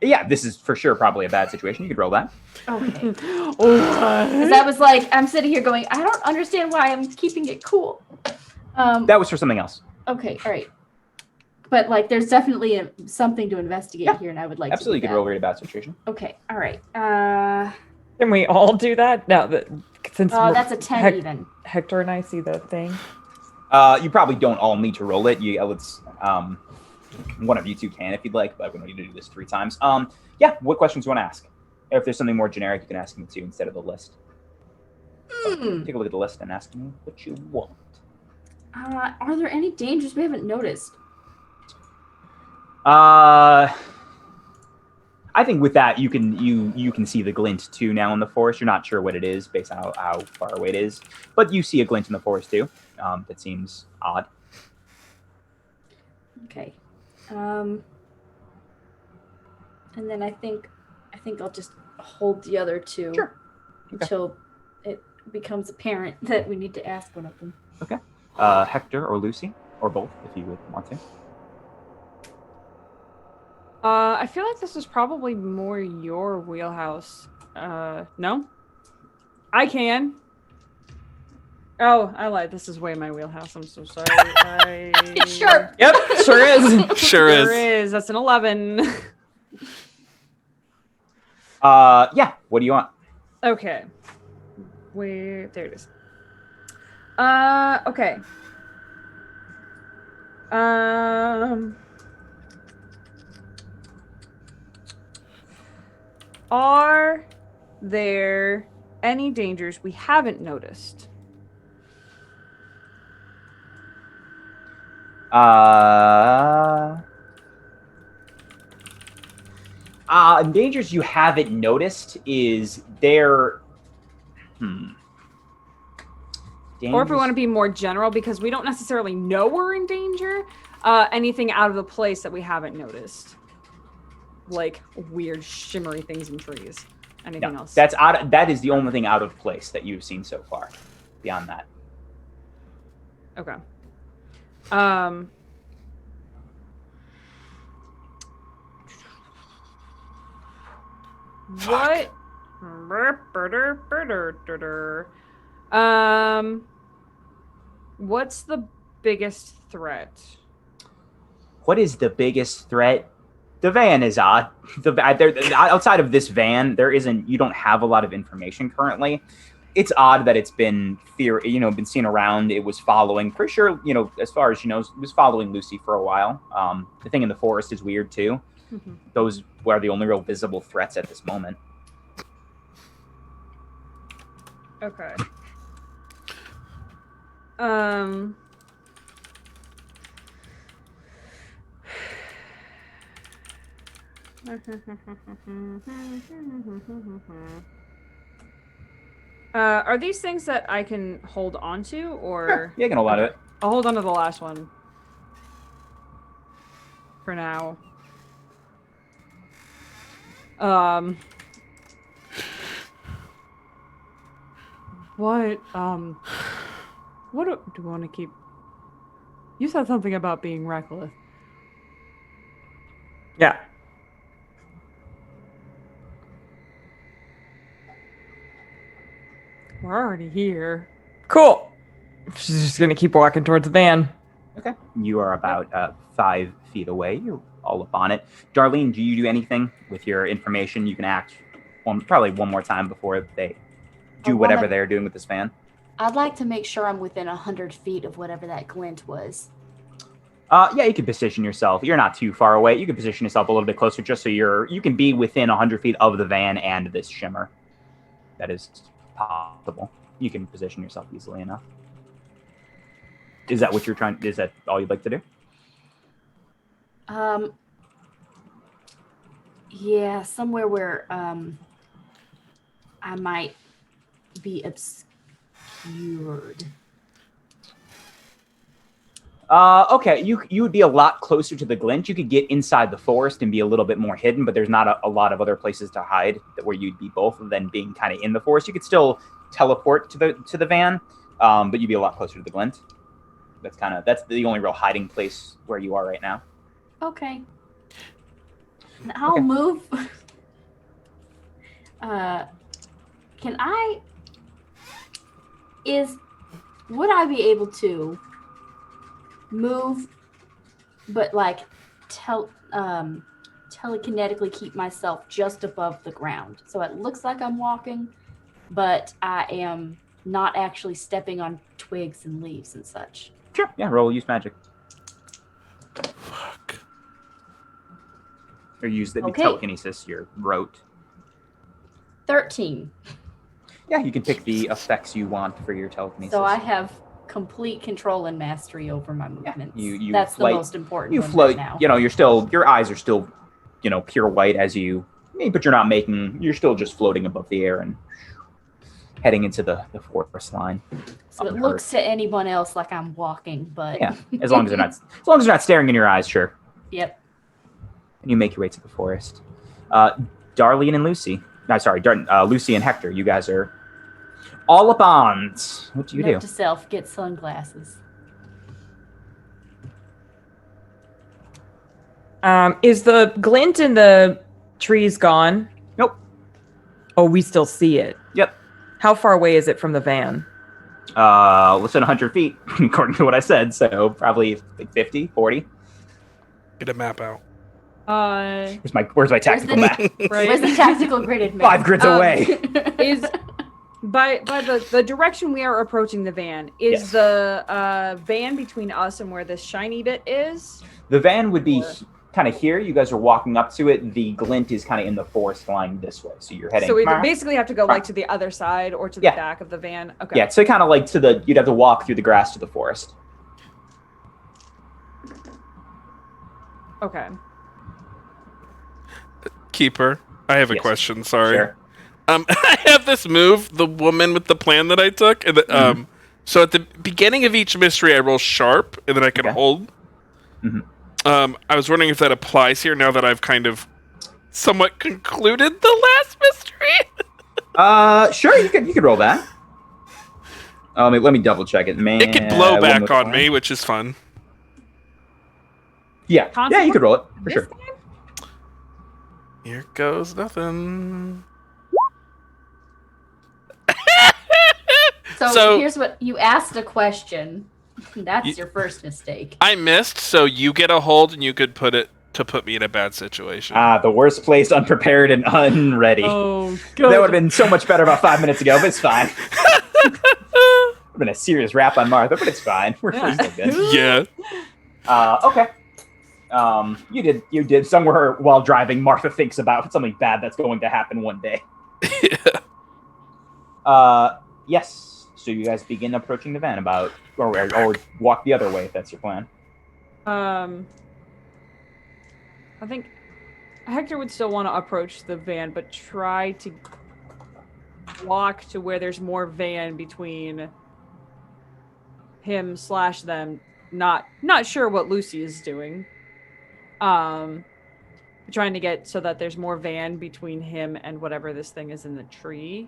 Yeah, this is for sure probably a bad situation. You could roll that. Okay. Because I was like, I'm sitting here going, I don't understand why I'm keeping it cool. That was for something else. Okay, all right. But like, there's definitely something to investigate here, and I would like Absolutely, to you do could roll read a bad situation. that. Okay, all right. Can we all do that? No, since That's a 10 even. Hector and I see the thing. You probably don't all need to roll it. Let's one of you two can if you'd like, but we don't need to do this 3 times. Yeah, what questions do you want to ask? If there's something more generic, you can ask me too instead of the list. Take a look at the list and ask me what you want. Are there any dangers we haven't noticed? I think with that you can see the glint too now in the forest. You're not sure what it is based on how far away it is, but you see a glint in the forest too. That seems odd. Okay. And then I think I'll just hold the other two Sure. until it becomes apparent that we need to ask one of them. Okay. Hector or Lucy or both, if you would want to. I feel like this is probably more your wheelhouse. No? I can. Oh, I lied. This is way my wheelhouse. I'm so sorry. Sure. Yep, sure is. Sure There is. is. That's an 11. Yeah. What do you want? Okay. There it is. Okay. Are there any dangers we haven't noticed? Dangers you haven't noticed is there. Or if we want to be more general, because we don't necessarily know we're in danger, anything out of the place that we haven't noticed. Like weird shimmery things in trees. Anything else? That is the only thing out of place that you've seen so far. Beyond that. Okay. What? What's the biggest threat? What is the biggest threat? The van is odd. Outside of this van, you don't have a lot of information currently. It's odd that it's been been seen around. It was following, for sure, as far as it was following Lucy for a while. The thing in the forest is weird too. Those were the only real visible threats at this moment. Okay. Are these things that I can hold on to, or? Yeah, you can hold on to it. I'll hold on to the last one. For now. What do we want to keep? You said something about being reckless. Yeah. We're already here. Cool. She's just gonna keep walking towards the van. Okay. You are about 5 feet away. You're all up on it. Darlene, do you do anything with your information? You can act probably one more time before they do whatever they're doing with this van. I'd like to make sure I'm within 100 feet of whatever that glint was. Yeah, you can position yourself. You're not too far away. You can position yourself a little bit closer just so you can be within 100 feet of the van and this shimmer. That is possible. You can position yourself easily enough. Is that what you're trying? Is that all you'd like to do? Yeah, somewhere where I might be obscured. Okay, you would be a lot closer to the glint. You could get inside the forest and be a little bit more hidden, but there's not a lot of other places to hide where you'd be both of them being kind of in the forest. You could still teleport to the van, but you'd be a lot closer to the glint. That's the only real hiding place where you are right now. Okay. I'll move. Would I be able to move, but like telekinetically keep myself just above the ground, so it looks like I'm walking, but I am not actually stepping on twigs and leaves and such? Sure. Yeah. Roll use magic. Fuck. Or use the Okay. telekinesis. Your rote. 13. Yeah, you can pick the effects you want for your telekinesis. So I have complete control and mastery over my movements. you That's float- the most important You one float. right now. Your eyes are still, pure white but you're still just floating above the air and heading into the forest line. So it looks to anyone else like I'm walking, but Yeah, as long as they're not staring in your eyes, sure. Yep. And you make your way to the forest. Darlene and Lucy. No, sorry, Lucy and Hector. You guys are all up on. What do you Note do? to self, get sunglasses. Is the glint in the trees gone? Nope. Oh, we still see it. Yep. How far away is it from the van? Less than 100 feet, according to what I said. So probably like 50, 40. Get a map out. Where's my tactical map? Right. Where's the tactical gridded map? 5 grids away. Is by the direction we are approaching the van, is Yes. the van between us and where this shiny bit is? The van would be kind of here. You guys are walking up to it. The glint is kind of in the forest line this way. So you're heading. So we basically have to go like to the other side or to the Yeah. back of the van. Okay. Yeah, so kind of like you'd have to walk through the grass to the forest. Okay. Keeper, I have a Yes. question. Sorry. Sure. I have this move, the woman with the plan that I took. And so at the beginning of each mystery, I roll sharp, and then I can Okay. hold. Mhm. I was wondering if that applies here now that I've kind of somewhat concluded the last mystery. Sure, you could roll that. Let me double check it. Man, It could blow one back with on one. me, which is fun. Yeah, you could roll it for This sure. time? Here goes nothing. So here's what you asked a question. That's your first mistake. I missed, so you get a hold, and you could put me in a bad situation. The worst place, unprepared and unready. Oh, good. That would have been so much better about 5 minutes ago, but it's fine. Would have been a serious rap on Martha, but it's fine. We're still good. Yeah. Okay. You did somewhere while driving. Martha thinks about something bad that's going to happen one day. Yeah. Yes. So you guys begin approaching the van or walk the other way if that's your plan. I think Hector would still want to approach the van, but try to walk to where there's more van between him / them. Not sure what Lucy is doing. Trying to get so that there's more van between him and whatever this thing is in the tree.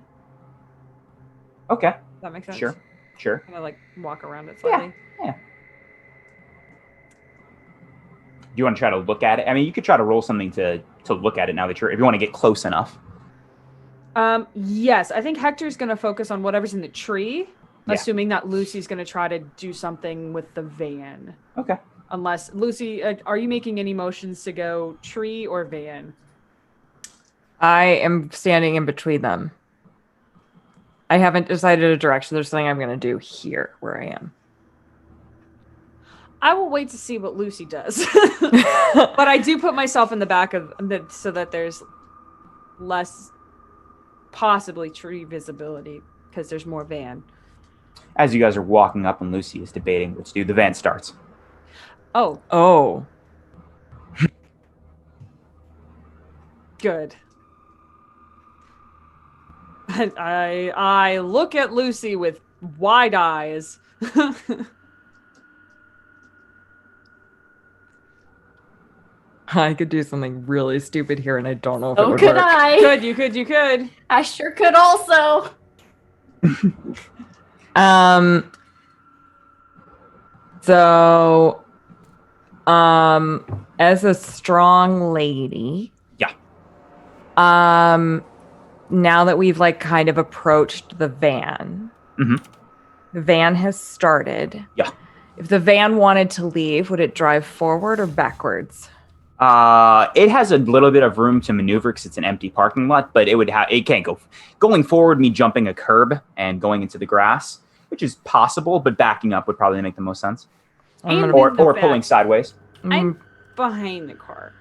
Okay. Does that make sense? Sure. Kind of like walk around it slightly. Yeah. Do you want to try to look at it? I mean, you could try to roll something to look at it now that if you want to get close enough. Yes, I think Hector's going to focus on whatever's in the tree, assuming that Lucy's going to try to do something with the van. Okay. Unless, Lucy, are you making any motions to go tree or van? I am standing in between them. I haven't decided a direction. There's something I'm going to do here where I am. I will wait to see what Lucy does. But I do put myself in the back of so that there's less possibly tree visibility because there's more van. As you guys are walking up and Lucy is debating what to do, the van starts. Oh. Good. I look at Lucy with wide eyes. I could do something really stupid here, and I don't know if it Oh, would could work. I? You could. I sure could also. So, as a strong lady, now that we've kind of approached the van, the van has started. Yeah. If the van wanted to leave, would it drive forward or backwards? It has a little bit of room to maneuver because it's an empty parking lot, but it can't go. Going forward, me jumping a curb and going into the grass, which is possible, but backing up would probably make the most sense. Or pulling sideways. I'm behind the car.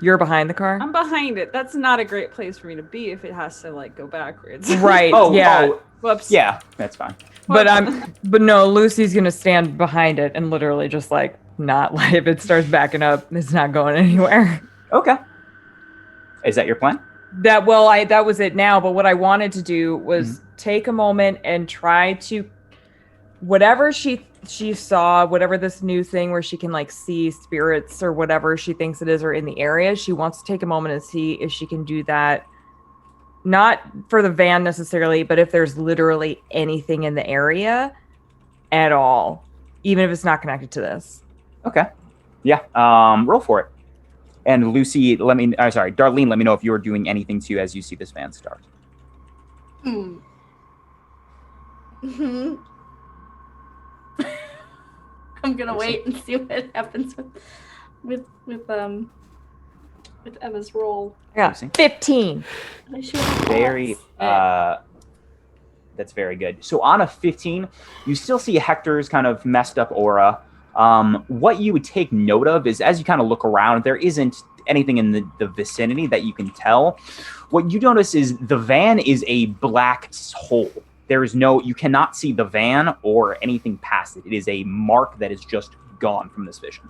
You're behind the car? I'm behind it. That's not a great place for me to be if it has to go backwards. Right. Yeah. Whoops. Yeah, that's fine. But no, Lucy's gonna stand behind it and literally just not if it starts backing up, it's not going anywhere. Okay. Is that your plan? That was it now, but what I wanted to do was take a moment and try to whatever she saw, whatever this new thing where she can see spirits or whatever she thinks it is or in the area, she wants to take a moment and see if she can do that. Not for the van necessarily, but if there's literally anything in the area at all, even if it's not connected to this. Okay. Yeah. Roll for it. And Lucy, Darlene, let me know if you're doing anything too as you see this van start. I'm gonna wait and see what happens with Emma's roll. Yeah, 15. Very. That's very good. So on a 15, you still see Hector's kind of messed up aura. What you would take note of is as you kind of look around, there isn't anything in the vicinity that you can tell. What you notice is the van is a black hole. You cannot see the van or anything past it. It is a mark that is just gone from this vision.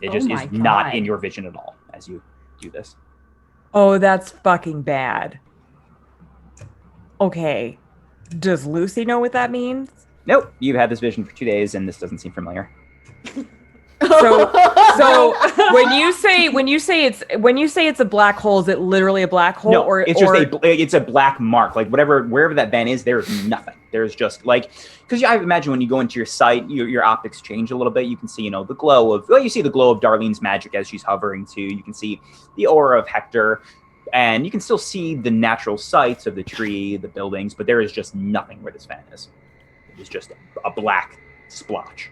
It just is not in your vision at all as you do this. Oh, that's fucking bad. Okay. Does Lucy know what that means? Nope. You've had this vision for 2 days and this doesn't seem familiar. So when you say it's a black hole, is it literally a black hole? No, it's a black mark. Wherever that van is, there's nothing. There's just because I imagine when you go into your sight, your optics change a little bit. You can see, the glow of Darlene's magic as she's hovering too. You can see the aura of Hector. And you can still see the natural sights of the tree, the buildings, but there is just nothing where this van is. It is just a black splotch.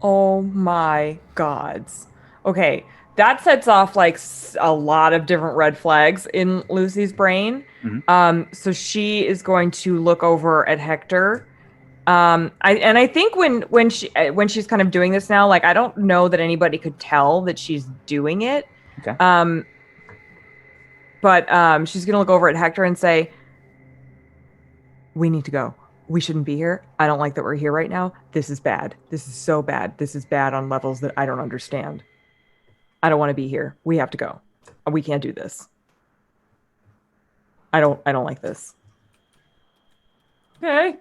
Oh my gods. Okay, that sets off like a lot of different red flags in Lucy's brain. So she is going to look over at Hector. I think when she's kind of doing this now, like I don't know that anybody could tell that she's doing it. Okay. But she's gonna look over at Hector and say, "We need to go. We shouldn't be here. I don't like that we're here right now. This is bad. This is so bad. This is bad on levels that I don't understand. I don't want to be here. We have to go. We can't do this. I don't like this." Okay.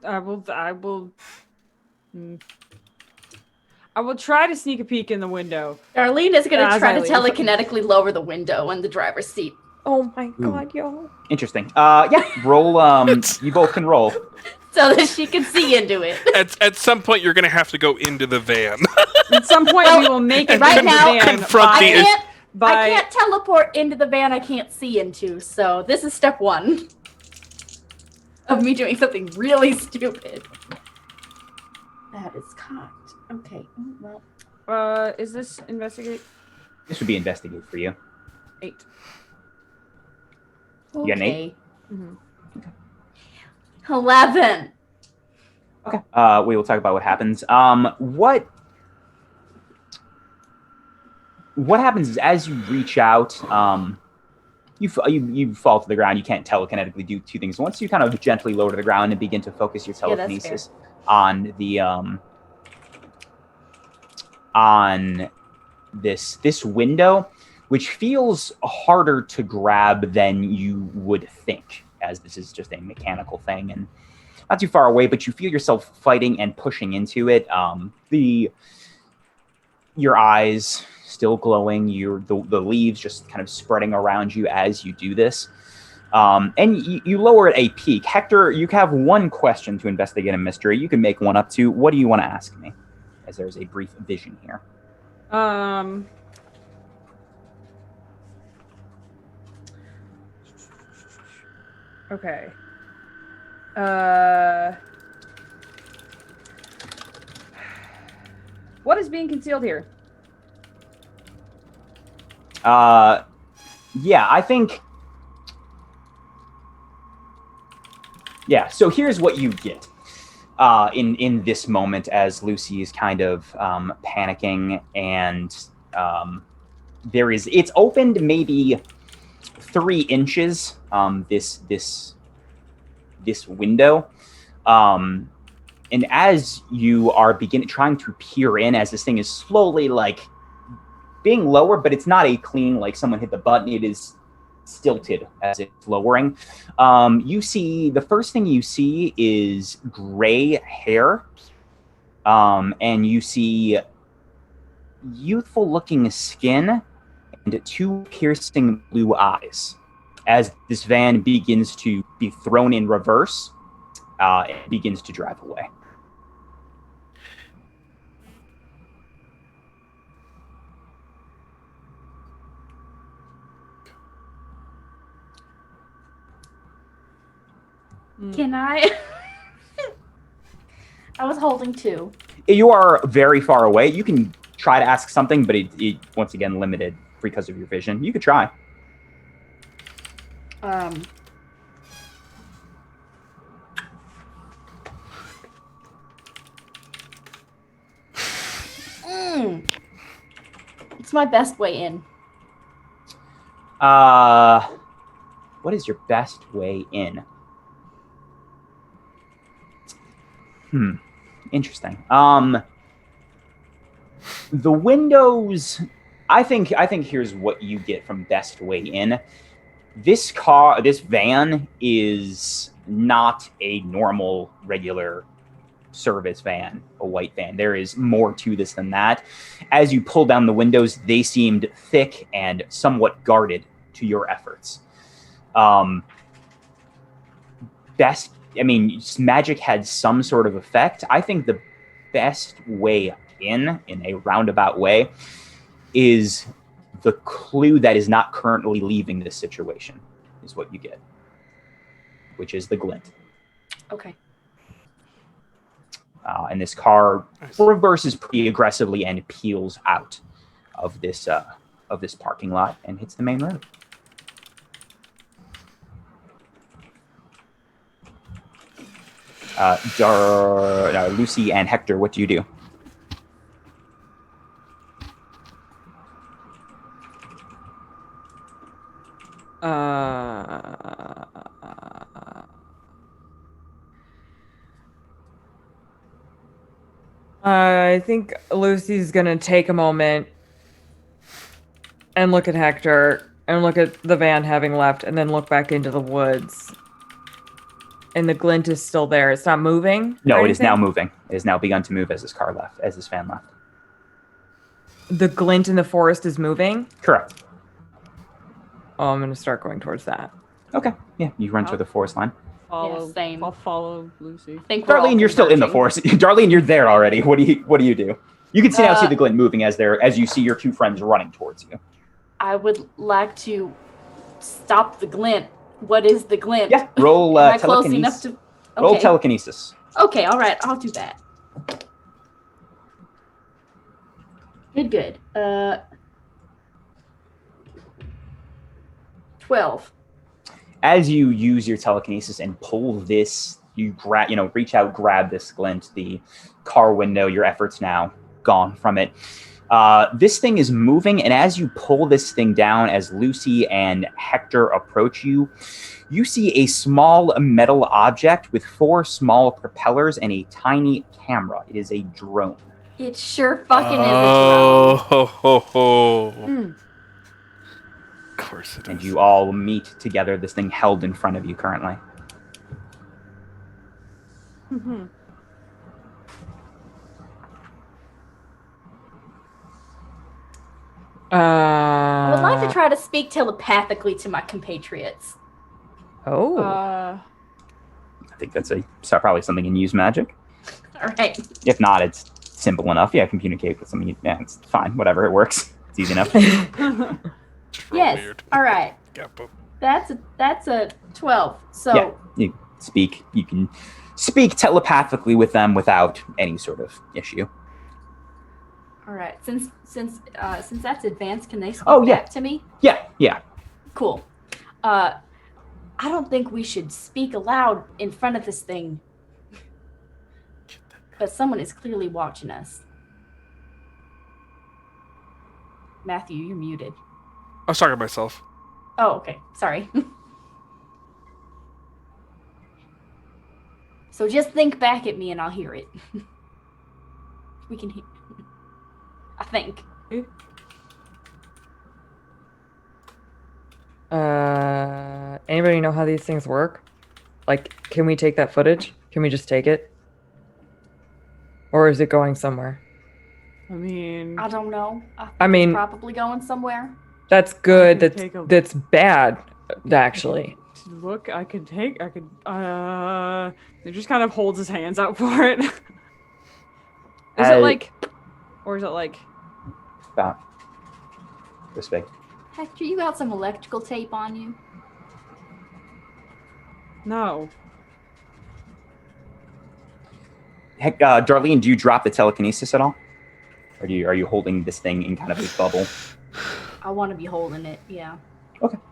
I will try to sneak a peek in the window. Darlene is going to As try I to leave. telekinetically lower the window in the driver's seat. Oh my god, yo. Interesting. Yeah, roll. You both can roll. So that she can see into it. At some point, you're going to have to go into the van. At some point, we will make it right into now, the van. confront by- the- I can't teleport into the van I can't see into, so this is step one of me doing something really stupid. That is cocked. Okay, well. Is this investigate? This would be investigate for you. 8. You got an 8? Mm-hmm. 11. Okay. We will talk about what happens. What happens is as you reach out, you fall to the ground. You can't telekinetically do two things. Once you kind of gently lower to the ground and begin to focus your telekinesis on the on this window, which feels harder to grab than you would think, as this is just a mechanical thing and not too far away, but you feel yourself fighting and pushing into it. Your eyes still glowing, the leaves just kind of spreading around you as you do this. And you lower it a peak. Hector, you have one question to investigate a mystery. You can make one up to. What do you want to ask me? As there's a brief vision here. Okay. What is being concealed here? Yeah, I think. Yeah, so here's what you get in this moment as Lucy is kind of panicking, and it's opened maybe 3 inches. This window, and as you are trying to peer in, as this thing is slowly like being lower, but it's not a clean like someone hit the button. It is stilted as it's lowering. The first thing you see is gray hair, and you see youthful looking skin and 2 piercing blue eyes as this van begins to be thrown in reverse and begins to drive away. Can I? I was holding 2. You are very far away. You can try to ask something, but it once again limited because of your vision. You could try. It's my best way in. What is your best way in? Interesting. The windows. I think here's what you get from best way in. This van is not a normal, regular service van, a white van. There is more to this than that. As you pull down the windows, they seemed thick and somewhat guarded to your efforts. Magic had some sort of effect. I think the best way in a roundabout way is the clue that is not currently leaving this situation, is what you get, which is the glint. Okay. And this car Nice. reverses pretty aggressively and peels out of this parking lot and hits the main road. Lucy and Hector, what do you do? I think Lucy's gonna take a moment and look at Hector and look at the van having left and then look back into the woods. And the glint is still there. It's not moving? No, or it is now anything? moving. It has now begun to move as this van left. The glint in the forest is moving? Correct. Oh, I'm gonna start going towards that. Okay. Yeah, you run through the forest line. Follow. Yeah, same. I'll follow Lucy. I think we're all Darlene, you're still in the converging. forest. Darlene, you're there already. What do you do? You can now see the glint moving as you see your two friends running towards you. I would like to stop the glint. What is the glint? Yeah, roll Am I close enough telekinesis. to? Roll Okay. telekinesis. Okay, all right, I'll do that. Good. 12. As you use your telekinesis and pull this, reach out, grab this glint, the car window, your efforts now gone from it. This thing is moving, and as you pull this thing down, as Lucy and Hector approach you, you see a small metal object with 4 small propellers and a tiny camera. It is a drone. It sure fucking is a Oh, drone. ho, ho, ho. Mm. Of course it And is. you all meet together, this thing held in front of you currently. I would like to try to speak telepathically to my compatriots. Oh. I think that's probably something in use magic. All right. If not, it's simple enough. Yeah, communicate with something. Yeah, it's fine. Whatever, it works. It's easy enough. It's real Yes. weird. All right. Yeah, but That's a 12. So Yeah, you speak. You can speak telepathically with them without any sort of issue. all right. Since that's advanced, can they speak Oh, yeah. back to me? Yeah. Cool. I don't think we should speak aloud in front of this thing. But someone is clearly watching us. Matthew, you're muted. I was talking to myself. Oh, okay. Sorry. So just think back at me and I'll hear it. We can hear. I think. Anybody know how these things work? Like, can we take that footage? Can we just take it? Or is it going somewhere? I mean, I don't know. I, think I mean- it's probably going somewhere. That's good. can That's take a- that's bad, actually. look, I could. He just kind of holds his hands out for it. Is it like, or is it like? About this big. Hector, you got some electrical tape on you? No. Heck, Darlene, do you drop the telekinesis at all? Or are you holding this thing in kind of a bubble? I want to be holding it, yeah.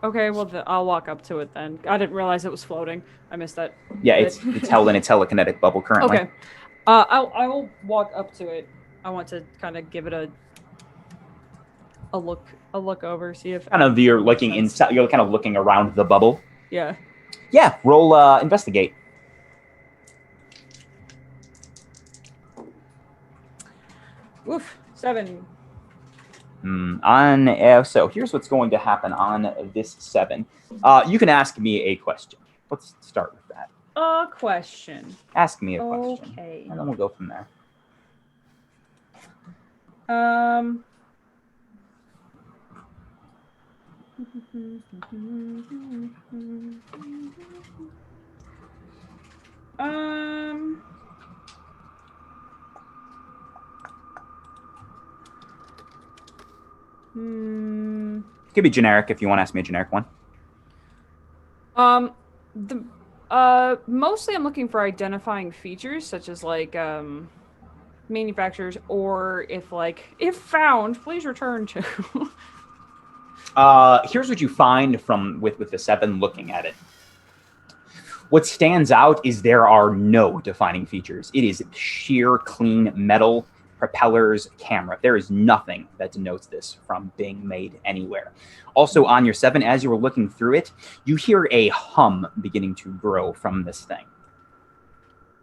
Okay, well, I'll walk up to it then. I didn't realize it was floating. I missed that. Yeah, it's held in a telekinetic bubble currently. Okay. I will walk up to it. I want to kind of give it a look over, see if Kind of you're looking inside. You're kind of looking around the bubble. Yeah. Yeah, roll investigate. Oof. 7. So here's what's going to happen on this 7. You can ask me a question. Let's start with that. A question. Ask me a question, Okay. and then we'll go from there. It could be generic if you want to ask me a generic one. Mostly I'm looking for identifying features such as like manufacturers, or if found, please return to. Here's what you find from with the 7 looking at it. What stands out is there are no defining features. It is sheer clean metal, propellers, camera. There is nothing that denotes this from being made anywhere. Also on your 7, as you were looking through it, you hear a hum beginning to grow from this thing.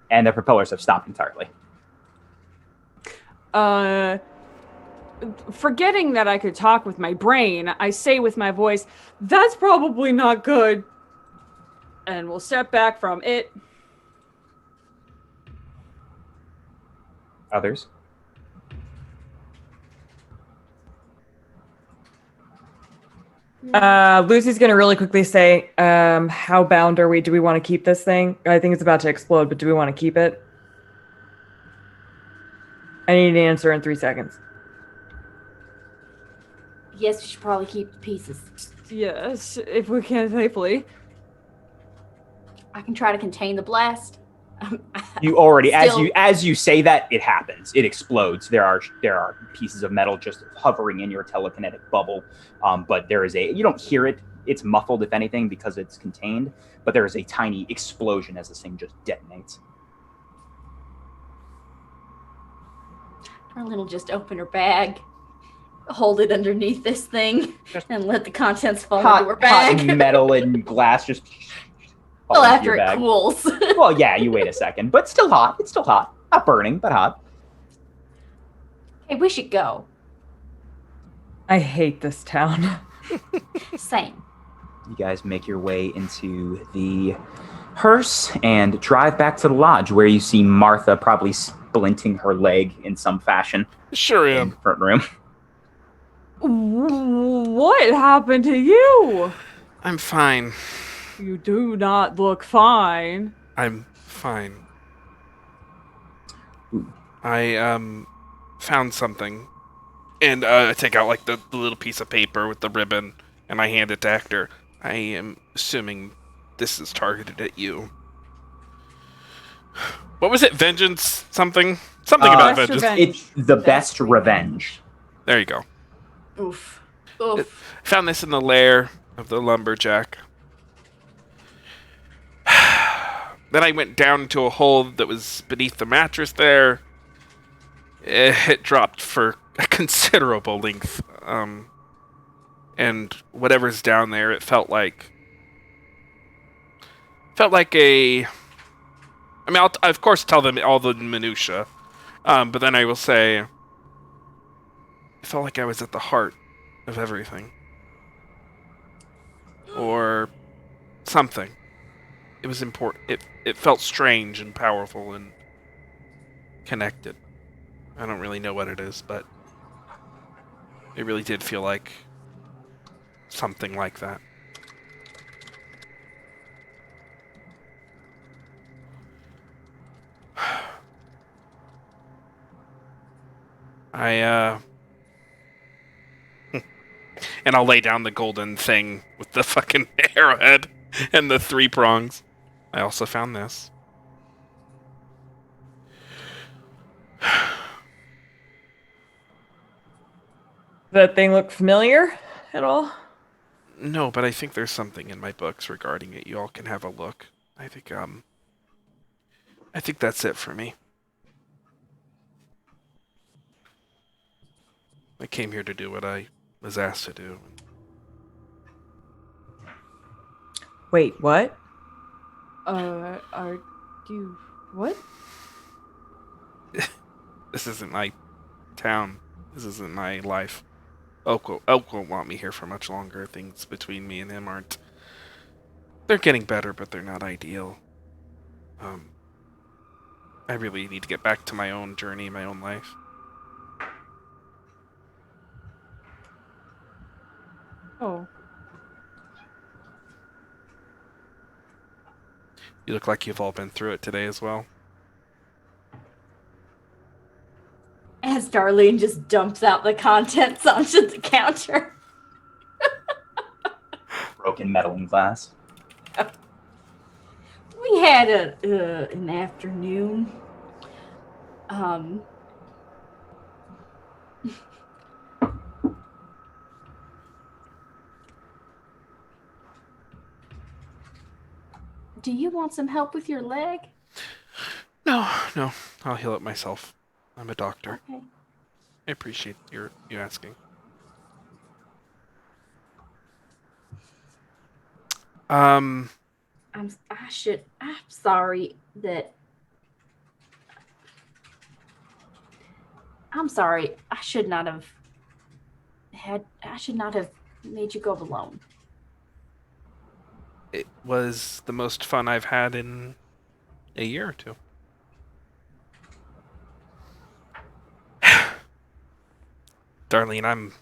And the propellers have stopped entirely. Forgetting that I could talk with my brain, I say with my voice, "That's probably not good." And we'll step back from it. Others? Lucy's gonna really quickly say, how bound are we? Do we want to keep this thing? I think it's about to explode, but do we want to keep it? I need an answer in 3 seconds. Yes, we should probably keep the pieces. Yes, if we can safely. I can try to contain the blast. You already, Still- as you say that, it happens. It explodes. There are pieces of metal just hovering in your telekinetic bubble. But there is you don't hear it. It's muffled, if anything, because it's contained. But there is a tiny explosion as this thing just detonates. Darlene will just open her bag, hold it underneath this thing, and let the contents fall into her bag. Hot metal and glass just fall Well, into after your it bag. cools. Well, yeah, you wait a second, but still hot. It's still hot. Not burning, but hot. Hey, we should go. I hate this town. Same. You guys make your way into the hearse and drive back to the lodge, where you see Martha probably splinting her leg in some fashion Sure in am. the front room. What happened to you? I'm fine. You do not look fine. I'm fine. I found something, and I take out like the little piece of paper with the ribbon, and I hand it to Hector. I am assuming this is targeted at you. What was it? Vengeance? Something about Best vengeance. revenge. It's the best revenge. There you go. Oof. Oof. Found this in the lair of the lumberjack. Then I went down into a hole that was beneath the mattress there. It dropped for a considerable length. And whatever's down there, it felt like a... I mean, I'll of course tell them all the minutia. But then I will say, it felt like I was at the heart of everything. Or something. It was important. It felt strange and powerful and connected. I don't really know what it is, but it really did feel like something like that. And I'll lay down the golden thing with the fucking arrowhead and the 3 prongs. I also found this. That thing look familiar at all? No, but I think there's something in my books regarding it. You all can have a look. I think that's it for me. I came here to do what I was asked to do. Wait, what? Are you what? This isn't my town. This isn't my life. Oak won't want me here for much longer. Things between me and him aren't... They're getting better, but they're not ideal. I really need to get back to my own journey, my own life. Oh. You look like you've all been through it today as well. As Darlene just dumps out the contents onto the counter. Broken metal glass. We had an afternoon. Do you want some help with your leg? No, I'll heal it myself. I'm a doctor. Okay. I appreciate you asking. I'm sorry that. I'm sorry. I should not have made you go alone. It was the most fun I've had in a year or two. Darlene, I'm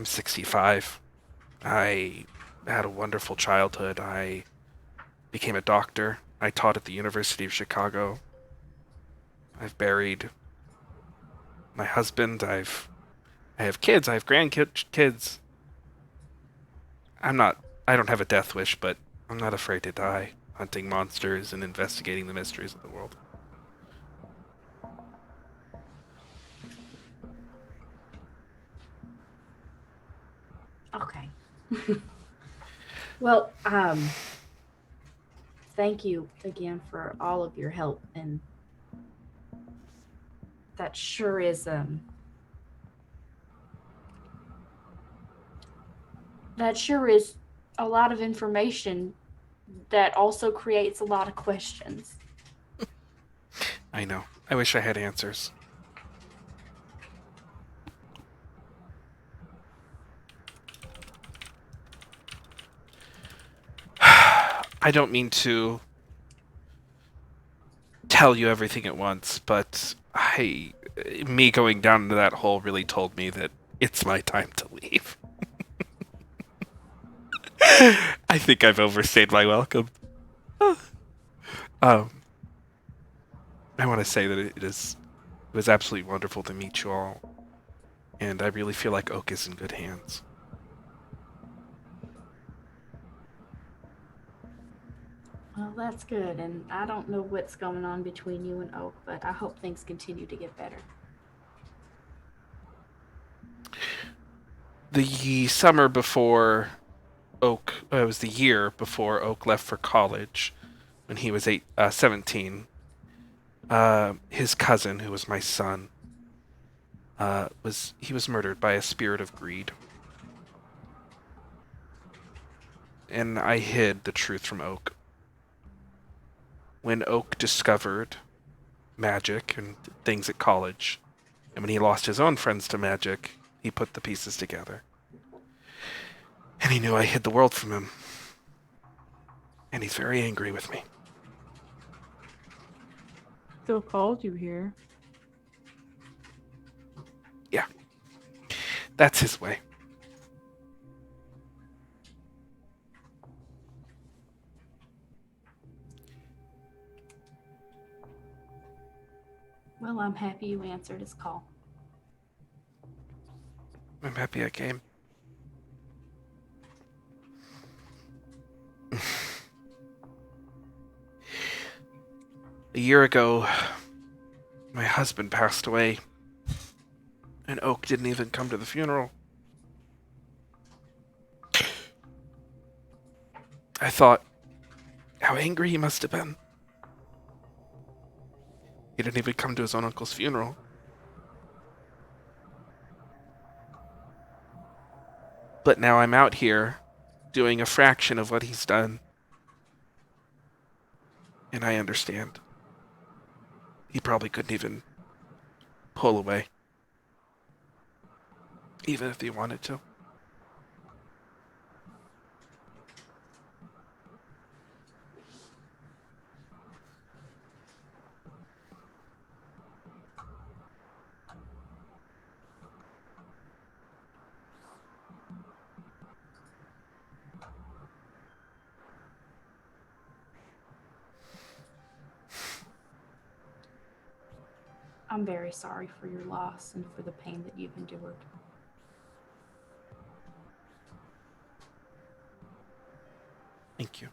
65. I had a wonderful childhood. I became a doctor. I taught at the University of Chicago. I've buried my husband. I have kids. I have grandkids. I don't have a death wish, but I'm not afraid to die hunting monsters and investigating the mysteries of the world. Okay. Well, thank you again for all of your help, and that sure is a lot of information that also creates a lot of questions. I know. I wish I had answers. I don't mean to tell you everything at once, but me going down into that hole really told me that it's my time to leave. I think I've overstayed my welcome. I want to say that it was absolutely wonderful to meet you all, and I really feel like Oak is in good hands. Well, that's good, and I don't know what's going on between you and Oak, but I hope things continue to get better. The summer before Oak, it was the year before Oak left for college, when he was 17. His cousin, who was my son, was murdered by a spirit of greed. And I hid the truth from Oak. When Oak discovered magic and things at college, and when he lost his own friends to magic, he put the pieces together. And he knew I hid the world from him. And he's very angry with me. Still called you here. Yeah. That's his way. Well, I'm happy you answered his call. I'm happy I came. A year ago, my husband passed away, and Oak didn't even come to the funeral. I thought how angry he must have been. He didn't even come to his own uncle's funeral. But now I'm out here doing a fraction of what he's done. And I understand. He probably couldn't even pull away. Even if he wanted to. I'm very sorry for your loss and for the pain that you've endured. Thank you.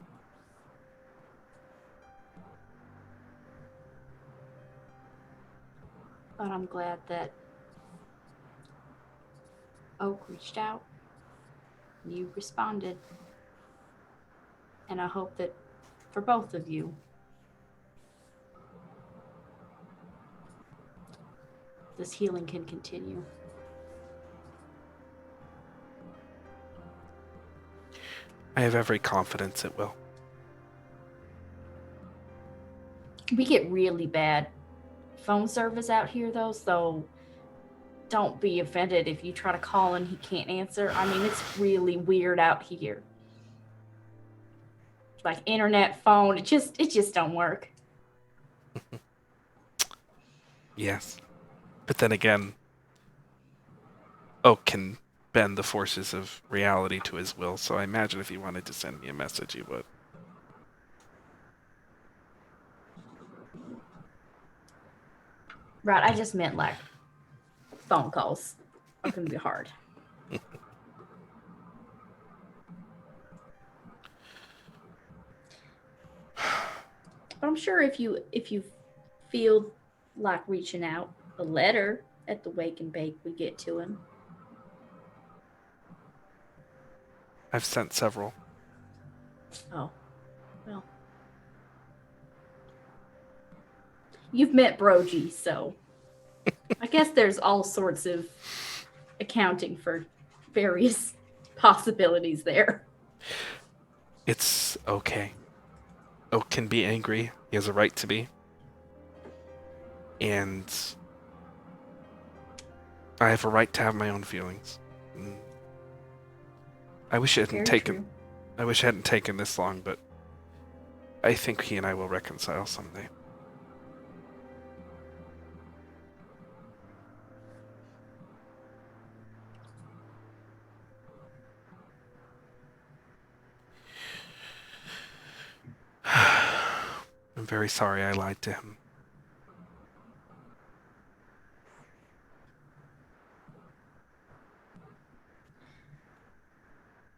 But I'm glad that Oak reached out. You responded. And I hope that for both of you, this healing can continue. I have every confidence it will. We get really bad phone service out here, though, so don't be offended if you try to call and he can't answer. I mean, it's really weird out here. Like internet, phone, it just don't work. Yes. But then again, Oak can bend the forces of reality to his will, so I imagine if he wanted to send me a message, he would. Right, I just meant like phone calls are going to be hard. But I'm sure if you feel like reaching out, a letter at the Wake and Bake would get to him. I've sent several. Oh, well. You've met Brogy, so I guess there's all sorts of accounting for various possibilities there. It's okay. Oak can be angry. He has a right to be. And I have a right to have my own feelings. I wish it hadn't taken. I wish it hadn't taken this long, but I think he and I will reconcile someday. I'm very sorry I lied to him.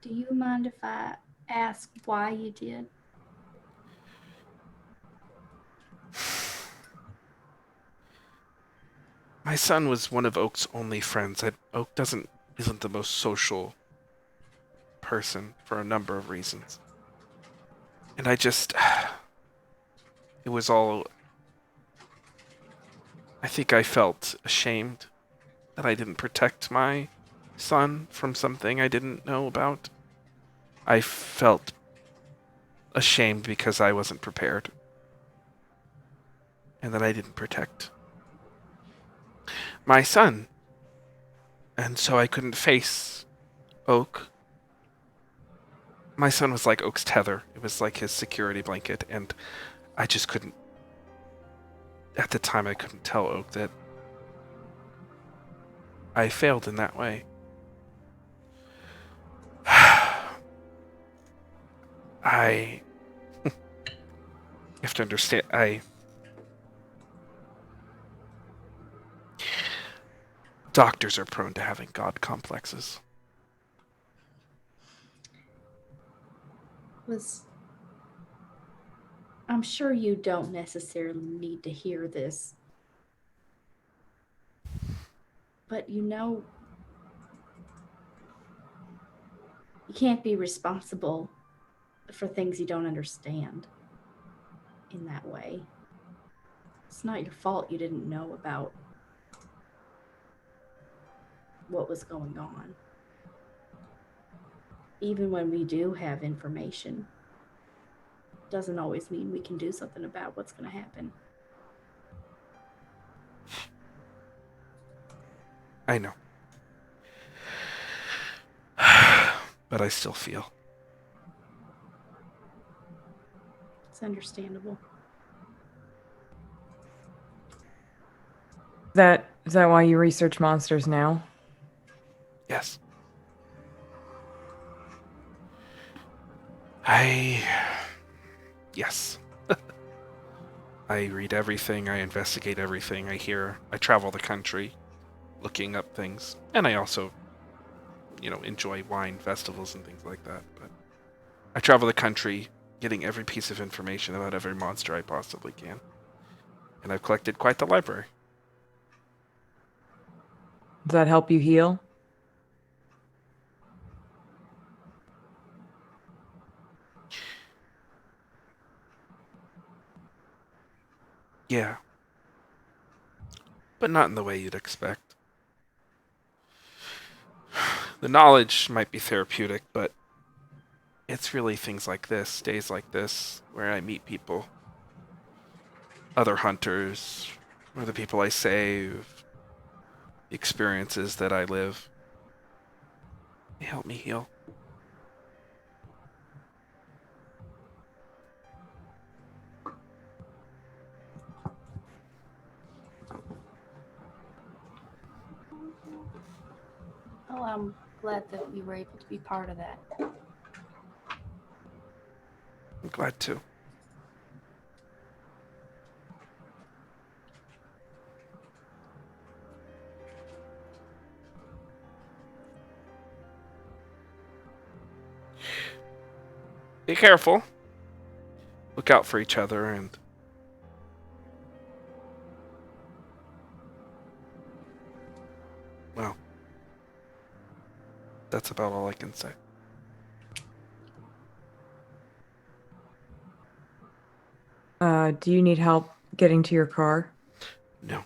Do you mind if I ask why you did? My son was one of Oak's only friends. Oak isn't the most social person for a number of reasons. And it was all, I think I felt ashamed that I didn't protect my son from something I didn't know about. I felt ashamed because I wasn't prepared. And that I didn't protect my son. And so I couldn't face Oak. My son was like Oak's tether. It was like his security blanket, and I just couldn't. At the time, I couldn't tell Oak that I failed in that way. You have to understand, doctors are prone to having God complexes. I'm sure you don't necessarily need to hear this, but you can't be responsible for things you don't understand in that way. It's not your fault you didn't know about what was going on. Even when we do have information, doesn't always mean we can do something about what's going to happen. I know. But I still feel. It's understandable. Is that why you research monsters now? Yes. Yes. I read everything, I investigate everything, I travel the country looking up things. And I also, enjoy wine festivals and things like that. But I travel the country getting every piece of information about every monster I possibly can. And I've collected quite the library. Does that help you heal? Yeah. But not in the way you'd expect. The knowledge might be therapeutic, but it's really things like this, days like this, where I meet people. Other hunters, or the people I save, the experiences that I live. They help me heal. Well, I'm glad that we were able to be part of that. I'm glad to. Be careful. Look out for each other and well, that's about all I can say. Do you need help getting to your car? No.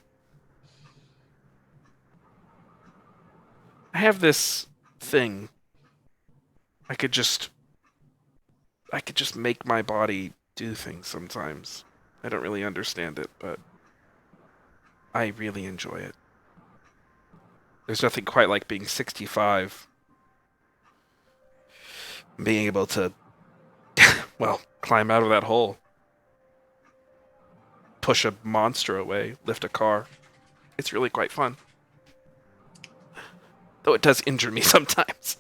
I have this thing. I could just make my body do things sometimes. I don't really understand it, but I really enjoy it. There's nothing quite like being 65. Being able to, well, climb out of that hole. Push a monster away, lift a car. It's really quite fun. Though it does injure me sometimes.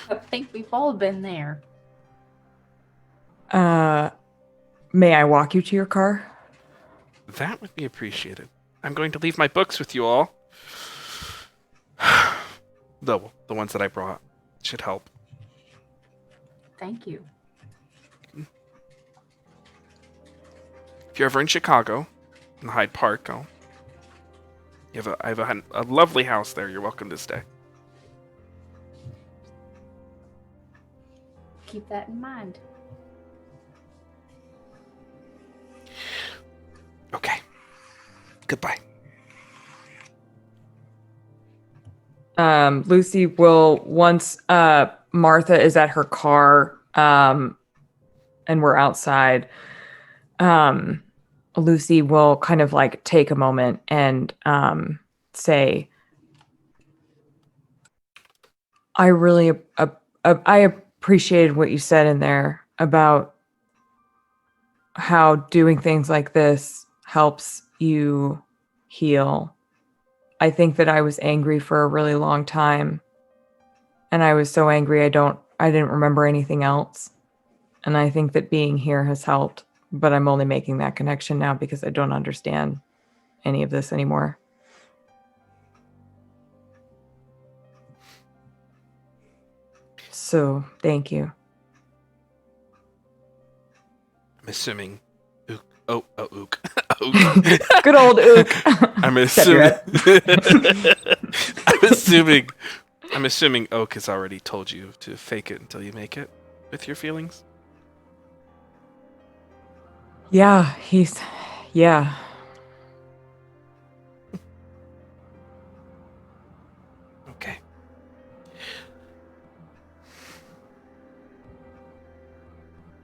I think we've all been there. May I walk you to your car? That would be appreciated. I'm going to leave my books with you all. The ones that I brought should help. Thank you. If you're ever in Chicago, in Hyde Park, I have a lovely house there. You're welcome to stay. Keep that in mind. Okay. Goodbye. Lucy will, once Martha is at her car and we're outside, Lucy will kind of like take a moment and say, I really I appreciated what you said in there about how doing things like this helps you heal. I think that I was angry for a really long time, and I was so angry I didn't remember anything else. And I think that being here has helped, but I'm only making that connection now because I don't understand any of this anymore. So, thank you. I'm assuming Ook. Ook. Good old Ook. I'm assuming Oak has already told you to fake it until you make it with your feelings. Yeah. Okay.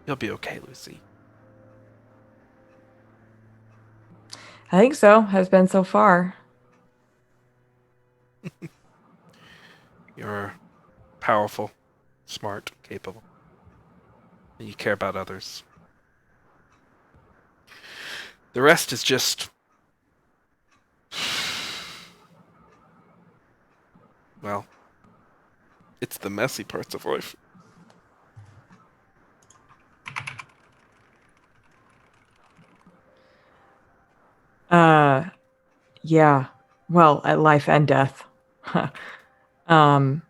You'll be okay, Lucy. I think so. Has been so far. You're powerful, smart, capable. And you care about others. The rest is just... well, it's the messy parts of life. Yeah. Well, at life and death. um.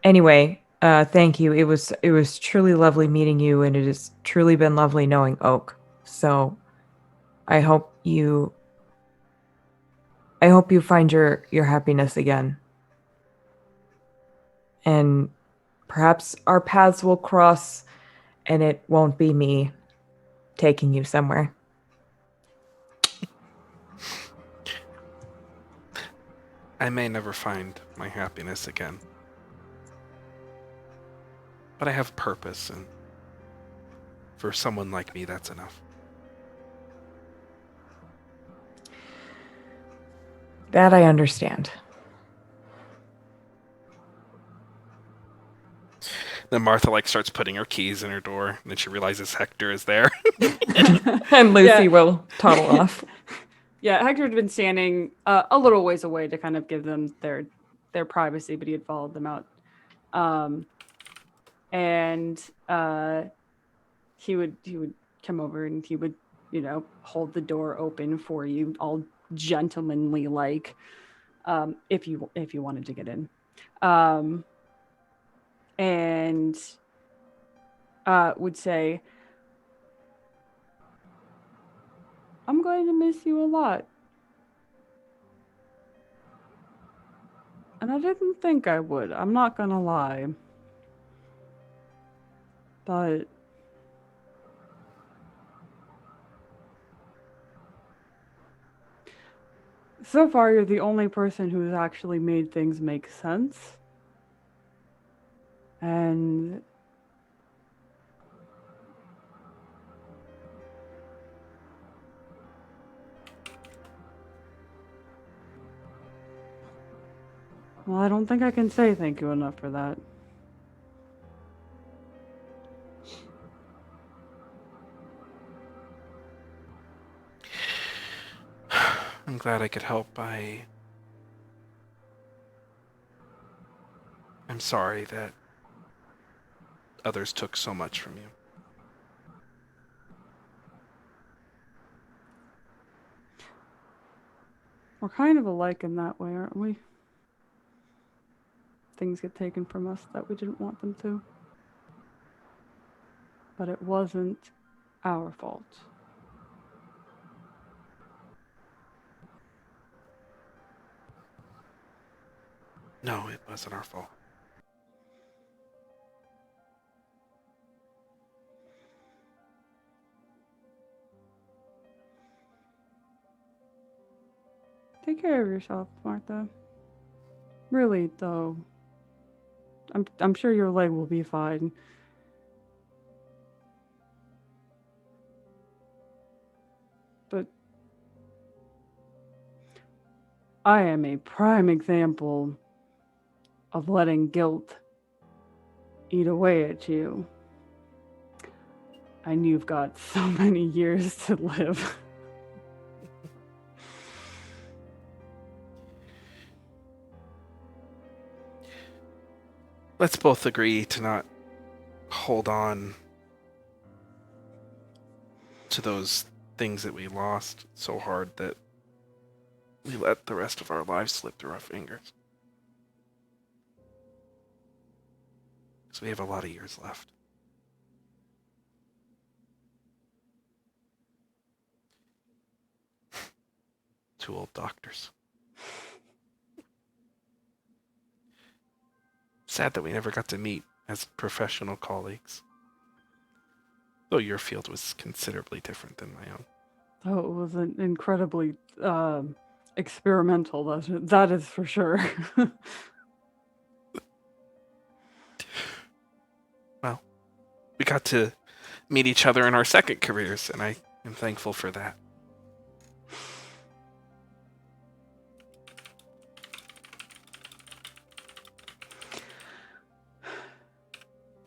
Anyway, thank you. It was truly lovely meeting you, and it has truly been lovely knowing Oak. So, I hope you find your happiness again. And perhaps our paths will cross and it won't be me taking you somewhere. I may never find my happiness again. But I have purpose, and for someone like me, that's enough. That I understand. Then Martha starts putting her keys in her door, and then she realizes Hector is there. And Lucy Yeah. will toddle off. Yeah, Hector had been standing a little ways away to kind of give them their privacy, but he had followed them out. And he would come over and he would, hold the door open for you, all gentlemanly like, if you wanted to get in. And would say, I'm going to miss you a lot. And I didn't think I would. I'm not going to lie. But so far, you're the only person who's actually made things make sense. And well, I don't think I can say thank you enough for that. I'm glad I could help. I'm sorry that others took so much from you. We're kind of alike in that way, aren't we? Things get taken from us that we didn't want them to. But it wasn't our fault. No, it wasn't our fault. Take care of yourself, Martha. Really, though. I'm sure your leg will be fine. But I am a prime example of letting guilt eat away at you. And you've got so many years to live. Let's both agree to not hold on to those things that we lost so hard that we let the rest of our lives slip through our fingers. Because we have a lot of years left. Two old doctors. Sad that we never got to meet as professional colleagues. Though your field was considerably different than my own. Oh, it was an incredibly experimental, that is for sure. Well, we got to meet each other in our second careers, and I am thankful for that.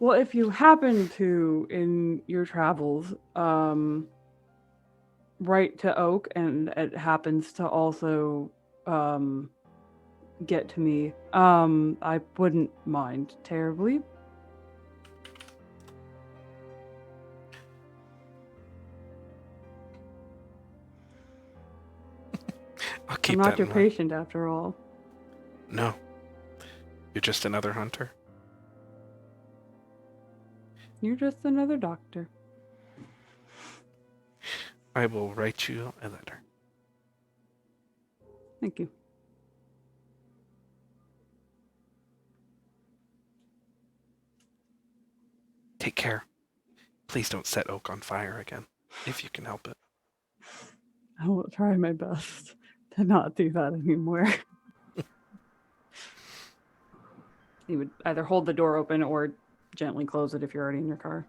Well, if you happen to, in your travels, write to Oak, and it happens to also get to me, I wouldn't mind terribly. keep I'm not that your in mind. patient after all. No. You're just another hunter. You're just another doctor. I will write you a letter. Thank you. Take care. Please don't set Oak on fire again, if you can help it. I will try my best to not do that anymore. You would either hold the door open or gently close it if you're already in your car.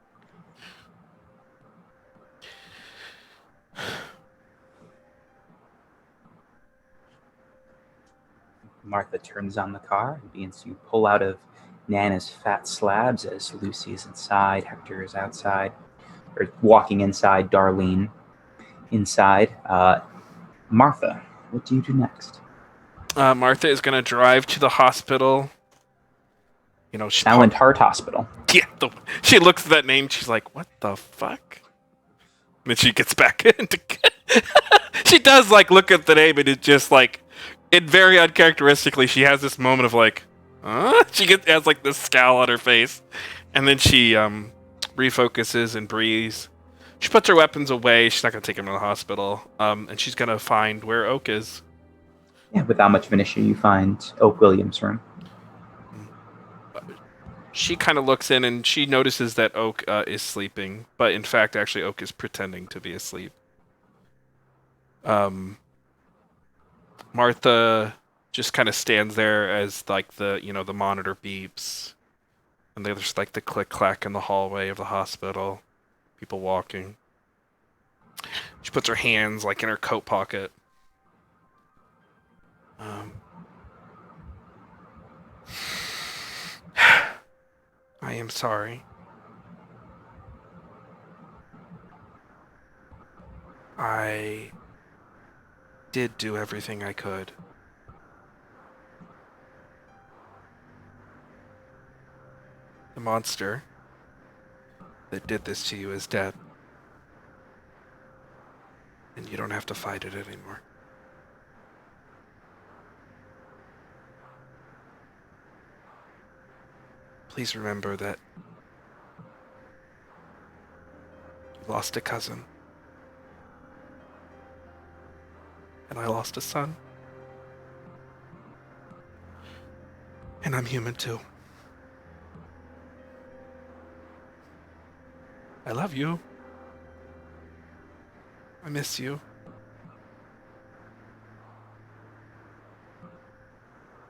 Martha turns on the car and begins to pull out of Nana's fat slabs as Lucy is inside, Hector is outside, or walking inside, Darlene inside. Martha, what do you do next? Martha is going to drive to the hospital. You know, Silent Heart Hospital. Yeah, she looks at that name. She's like, "What the fuck?" And then she gets back into. She does like look at the name, and it's just like, it very uncharacteristically. She has this moment of like, "Huh?" She has like this scowl on her face, and then she refocuses and breathes. She puts her weapons away. She's not gonna take him to the hospital. And she's gonna find where Oak is. Yeah, without much of an issue, you find Oak Williams' room. She kind of looks in and she notices that Oak is sleeping, but in fact, actually, Oak is pretending to be asleep. Martha just kind of stands there as like the monitor beeps, and there's like the click clack in the hallway of the hospital, people walking. She puts her hands like in her coat pocket. I am sorry. I did do everything I could. The monster that did this to you is dead. And you don't have to fight it anymore. Please remember that you lost a cousin. And I lost a son. And I'm human too. I love you. I miss you.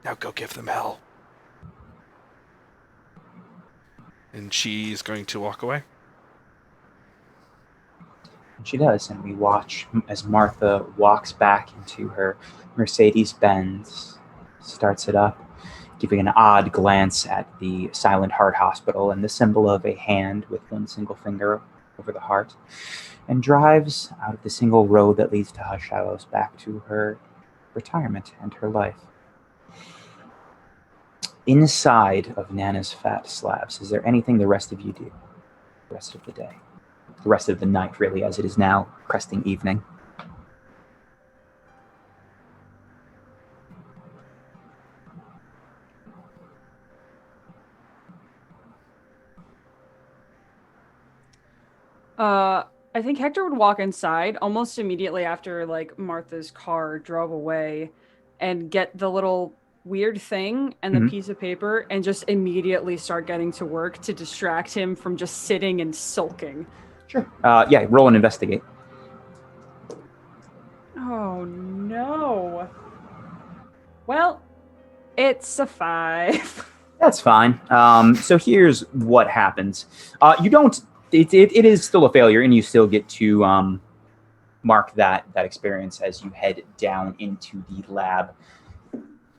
Now go give them hell. And she's going to walk away. And she does, and we watch as Martha walks back into her Mercedes-Benz, starts it up, giving an odd glance at the Silent Heart Hospital and the symbol of a hand with one single finger over the heart, and drives out of the single road that leads to Hallows back to her retirement and her life. Inside of Nana's fat slabs, is there anything the rest of you do the rest of the day? The rest of the night, really, as it is now cresting evening. I think Hector would walk inside almost immediately after like Martha's car drove away and get the little weird thing and the piece of paper and just immediately start getting to work to distract him from just sitting and sulking. Sure. Yeah, roll and investigate. Oh no. Well, it's a 5. That's fine. So here's what happens. You don't. It is still a failure, and you still get to mark that experience as you head down into the lab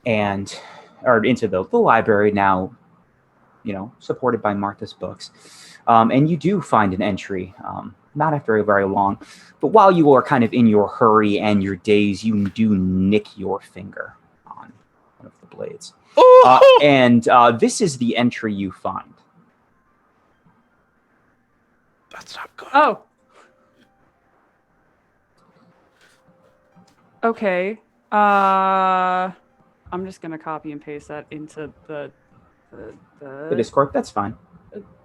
or into the library now. Supported by Martha's books, and you do find an entry. Not after very long, but while you are kind of in your hurry and your daze, you do nick your finger on one of the blades. And this is the entry you find. That's not good. Oh. Okay. I'm just gonna copy and paste that into the Discord. That's fine.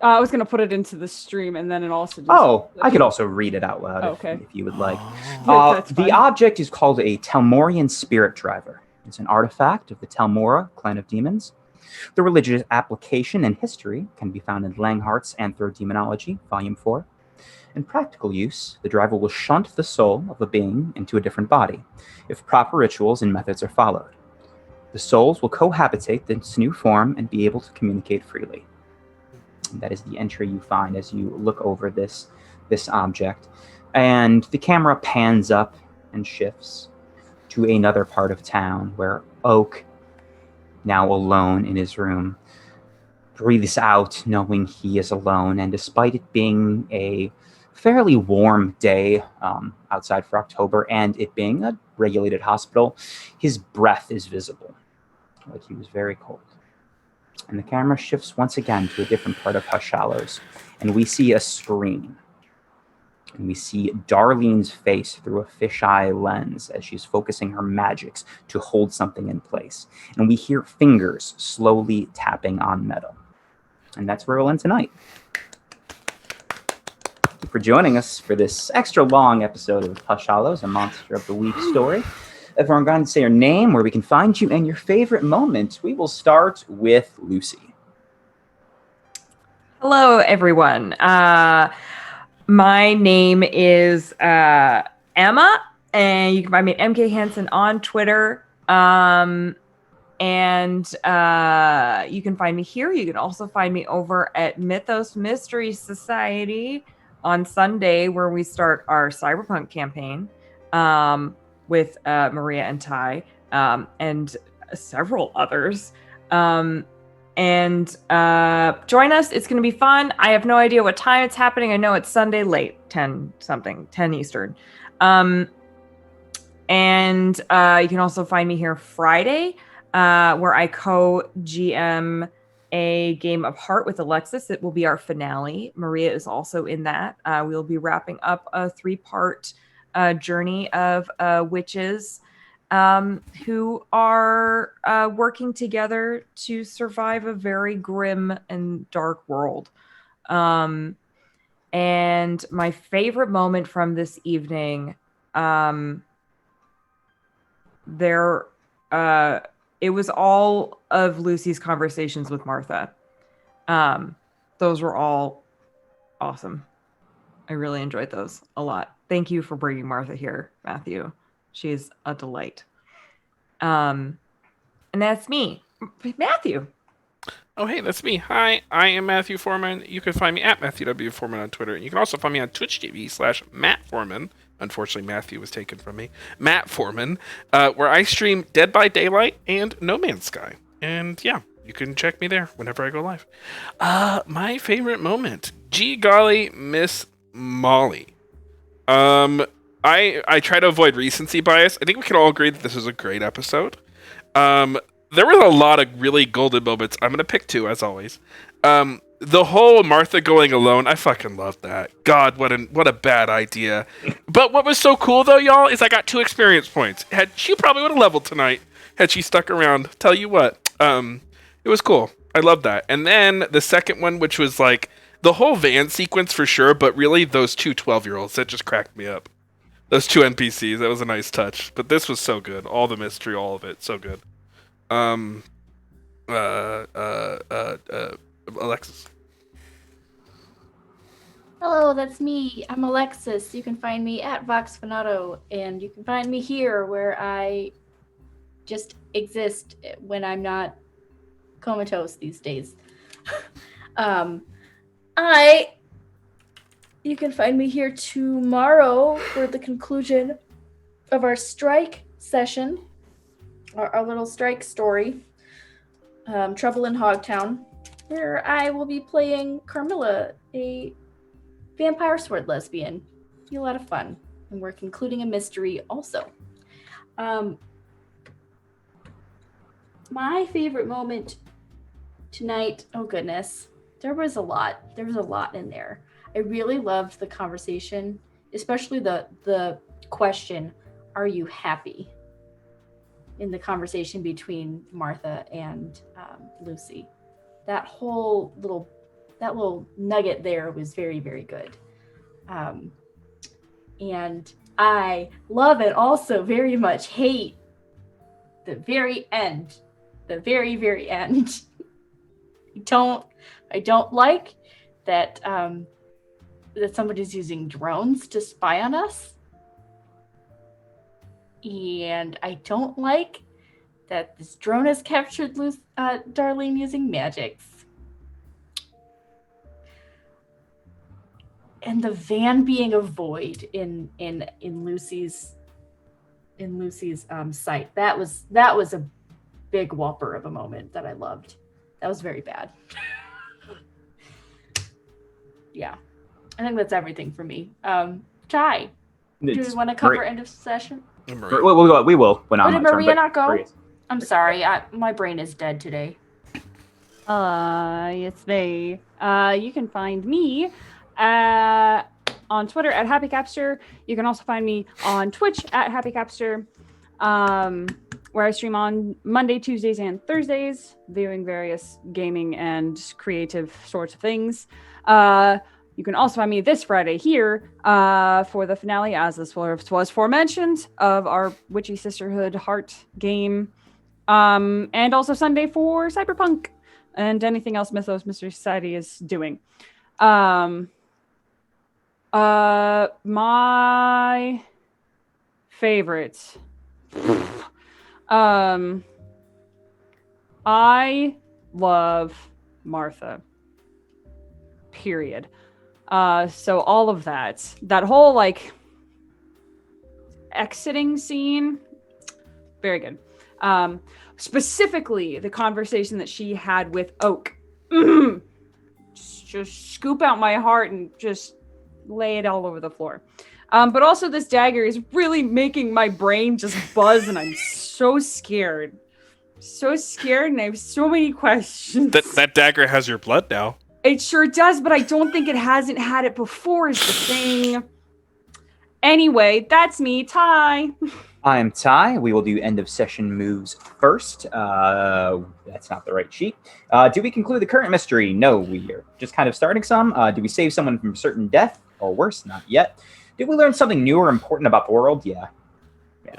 I was gonna put it into the stream, and then it also just. I could also read it out loud if you would like. That's The fine. object is called a Telmorian spirit driver. It's an artifact of the Telmora clan of demons. The religious application and history can be found in Langhart's Anthrodemonology, Volume 4. In practical use, the driver will shunt the soul of a being into a different body, if proper rituals and methods are followed. The souls will cohabitate this new form and be able to communicate freely. And that is the entry you find as you look over this object. And the camera pans up and shifts to another part of town where Oak, now alone in his room, breathes out knowing he is alone. And despite it being a fairly warm day outside for October and it being a regulated hospital, his breath is visible, like he was very cold. And the camera shifts once again to a different part of Hallows, and we see a screen. And we see Darlene's face through a fisheye lens as she's focusing her magics to hold something in place. And we hear fingers slowly tapping on metal. And that's where we'll end tonight. Thank you for joining us for this extra long episode of Hallows, a Monster of the Week story. Everyone go ahead and say your name, where we can find you, and your favorite moment. We will start with Lucy. Hello, everyone. My name is Emma, and you can find me at MK Hansen on Twitter. And you can find me here. You can also find me over at Mythos Mystery Society on Sunday, where we start our cyberpunk campaign with Maria and Ty and several others. Join us. It's going to be fun. I have no idea what time it's happening. I know it's Sunday late, 10 Eastern. You can also find me here Friday, where I co-GM a game of Heart with Alexis. It will be our finale. Maria is also in that. We'll be wrapping up a 3-part journey of witches who are working together to survive a very grim and dark world. And my favorite moment from this evening, it was all of Lucy's conversations with Martha. Those were all awesome. I really enjoyed those a lot. Thank you for bringing Martha here, Matthew. She's a delight. And that's me, Matthew. Oh, hey, that's me. Hi, I am Matthew Foreman. You can find me at Matthew W. Foreman on Twitter. You can also find me on Twitch.tv/Matt Foreman. Unfortunately, Matthew was taken from me. Matt Foreman, where I stream Dead by Daylight and No Man's Sky. And yeah, you can check me there whenever I go live. My favorite moment. Gee golly, Miss Molly. I try to avoid recency bias. I think we can all agree that this was a great episode. There were a lot of really golden moments. I'm going to pick 2, as always. The whole Martha going alone, I fucking loved that. God, what a bad idea. But what was so cool, though, y'all, is I got 2 experience points. She probably would have leveled tonight had she stuck around. Tell you what, it was cool. I love that. And then the second one, which was like the whole van sequence for sure, but really those 2 12-year-olds, that just cracked me up. Those 2 NPCs, that was a nice touch. But this was so good. All the mystery, all of it, so good. Alexis. Hello, that's me. I'm Alexis. You can find me at Vox Fanato, and you can find me here where I just exist when I'm not comatose these days. You can find me here tomorrow for the conclusion of our strike session, our little strike story, Trouble in Hogtown, where I will be playing Carmilla, a vampire sword lesbian. It'll be a lot of fun, and we're concluding a mystery also. My favorite moment tonight, oh goodness, there was a lot in there. I really loved the conversation, especially the question, are you happy? in the conversation between Martha and Lucy. That little nugget there was very, very good. And I love and also very much hate the very end. The very, very end. I don't like that that somebody's using drones to spy on us. And I don't like that this drone has captured Darlene using magics. And the van being a void in Lucy's sight. That was a big whopper of a moment that I loved. That was very bad. Yeah. I think that's everything for me. Chai, do you want to cover end of session? We will. When did Maria not go? I'm sorry. My brain is dead today. It's me. You can find me on Twitter at HappyCapster. You can also find me on Twitch at HappyCapster, where I stream on Monday, Tuesdays, and Thursdays, viewing various gaming and creative sorts of things. You can also find me this Friday here for the finale, as this was aforementioned, of our Witchy Sisterhood Heart game. And also Sunday for Cyberpunk and anything else Mythos Mystery Society is doing. My favorites. I love Martha. Period. So all of that whole like exiting scene, very good. Specifically the conversation that she had with Oak. Just scoop out my heart and just lay it all over the floor. But also this dagger is really making my brain just buzz, and I'm so scared. So scared, and I have so many questions. That dagger has your blood now. It sure does, but I don't think it hasn't had it before is the thing. Anyway, that's me, Ty. I'm Ty. We will do end of session moves first. That's not the right sheet. Do we conclude the current mystery? No, we are just kind of starting some. Do we save someone from certain death? Or worse, not yet. Did we learn something new or important about the world? Yeah,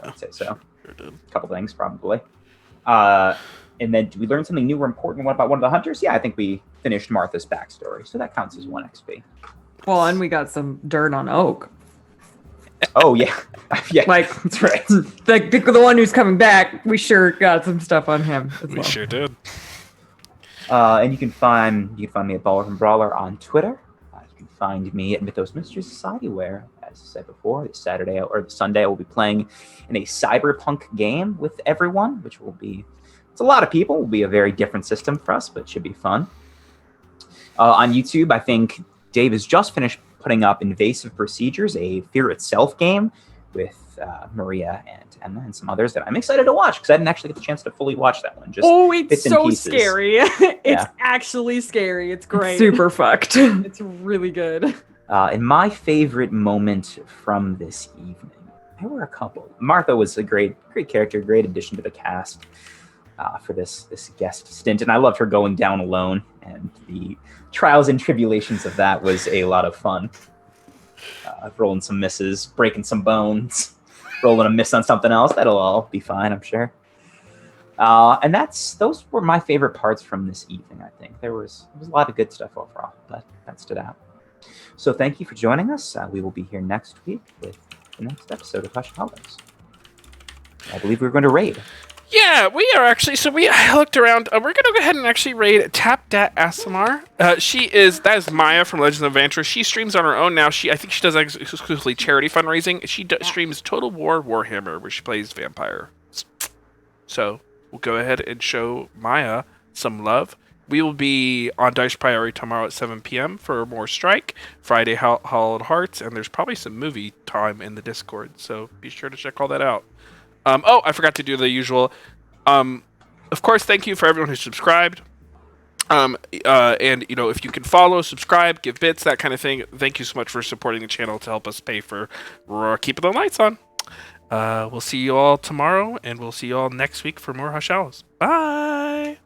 I'd say so. Sure did. A couple things, probably. And then, did we learn something new or important about one of the hunters? Yeah, I think we finished Martha's backstory, so that counts as 1 XP. Well, and we got some dirt on Oak. Oh, yeah. Yeah, Like, that's right. The one who's coming back, we sure got some stuff on him as We well. sure did. And you can find me at Baller and Brawler on Twitter. You can find me at Mythos Mystery Society, where, as I said before, this Saturday or the Sunday, I will be playing in a cyberpunk game with everyone, which will be, it's a lot of people. It will be a very different system for us, but it should be fun. On YouTube, I think Dave has just finished putting up Invasive Procedures, a Fear Itself game with Maria and Emma and some others that I'm excited to watch, because I didn't actually get the chance to fully watch that one. Just It's bits and so pieces. scary. It's actually scary. It's great. Super fucked. It's really good. And my favorite moment from this evening, there were a couple. Martha was a great character, great addition to the cast for this guest stint, and I loved her going down alone, and the trials and tribulations of that was a lot of fun. Rolling some misses, breaking some bones, rolling a miss on something else. That'll all be fine, I'm sure. And those were my favorite parts from this evening, I think. There was a lot of good stuff overall, but that stood out. So thank you for joining us. We will be here next week with the next episode of Hush Hallows. I believe we're going to raid. Yeah, we are actually. So we looked around. We're gonna go ahead and actually raid Tap Dat Asimar. That is Maya from Legends of Adventure. She streams on her own now. I think she does exclusively charity fundraising. She streams Total War Warhammer, where she plays vampire. So we'll go ahead and show Maya some love. We will be on Dice Priority tomorrow at 7 p.m. for more Strike. Friday, Hollowed Hearts, and there's probably some movie time in the Discord. So be sure to check all that out. I forgot to do the usual. Of course, thank you for everyone who subscribed. And if you can follow, subscribe, give bits, that kind of thing. Thank you so much for supporting the channel to help us pay for keeping the lights on. We'll see you all tomorrow, and we'll see you all next week for more Hallows. Bye!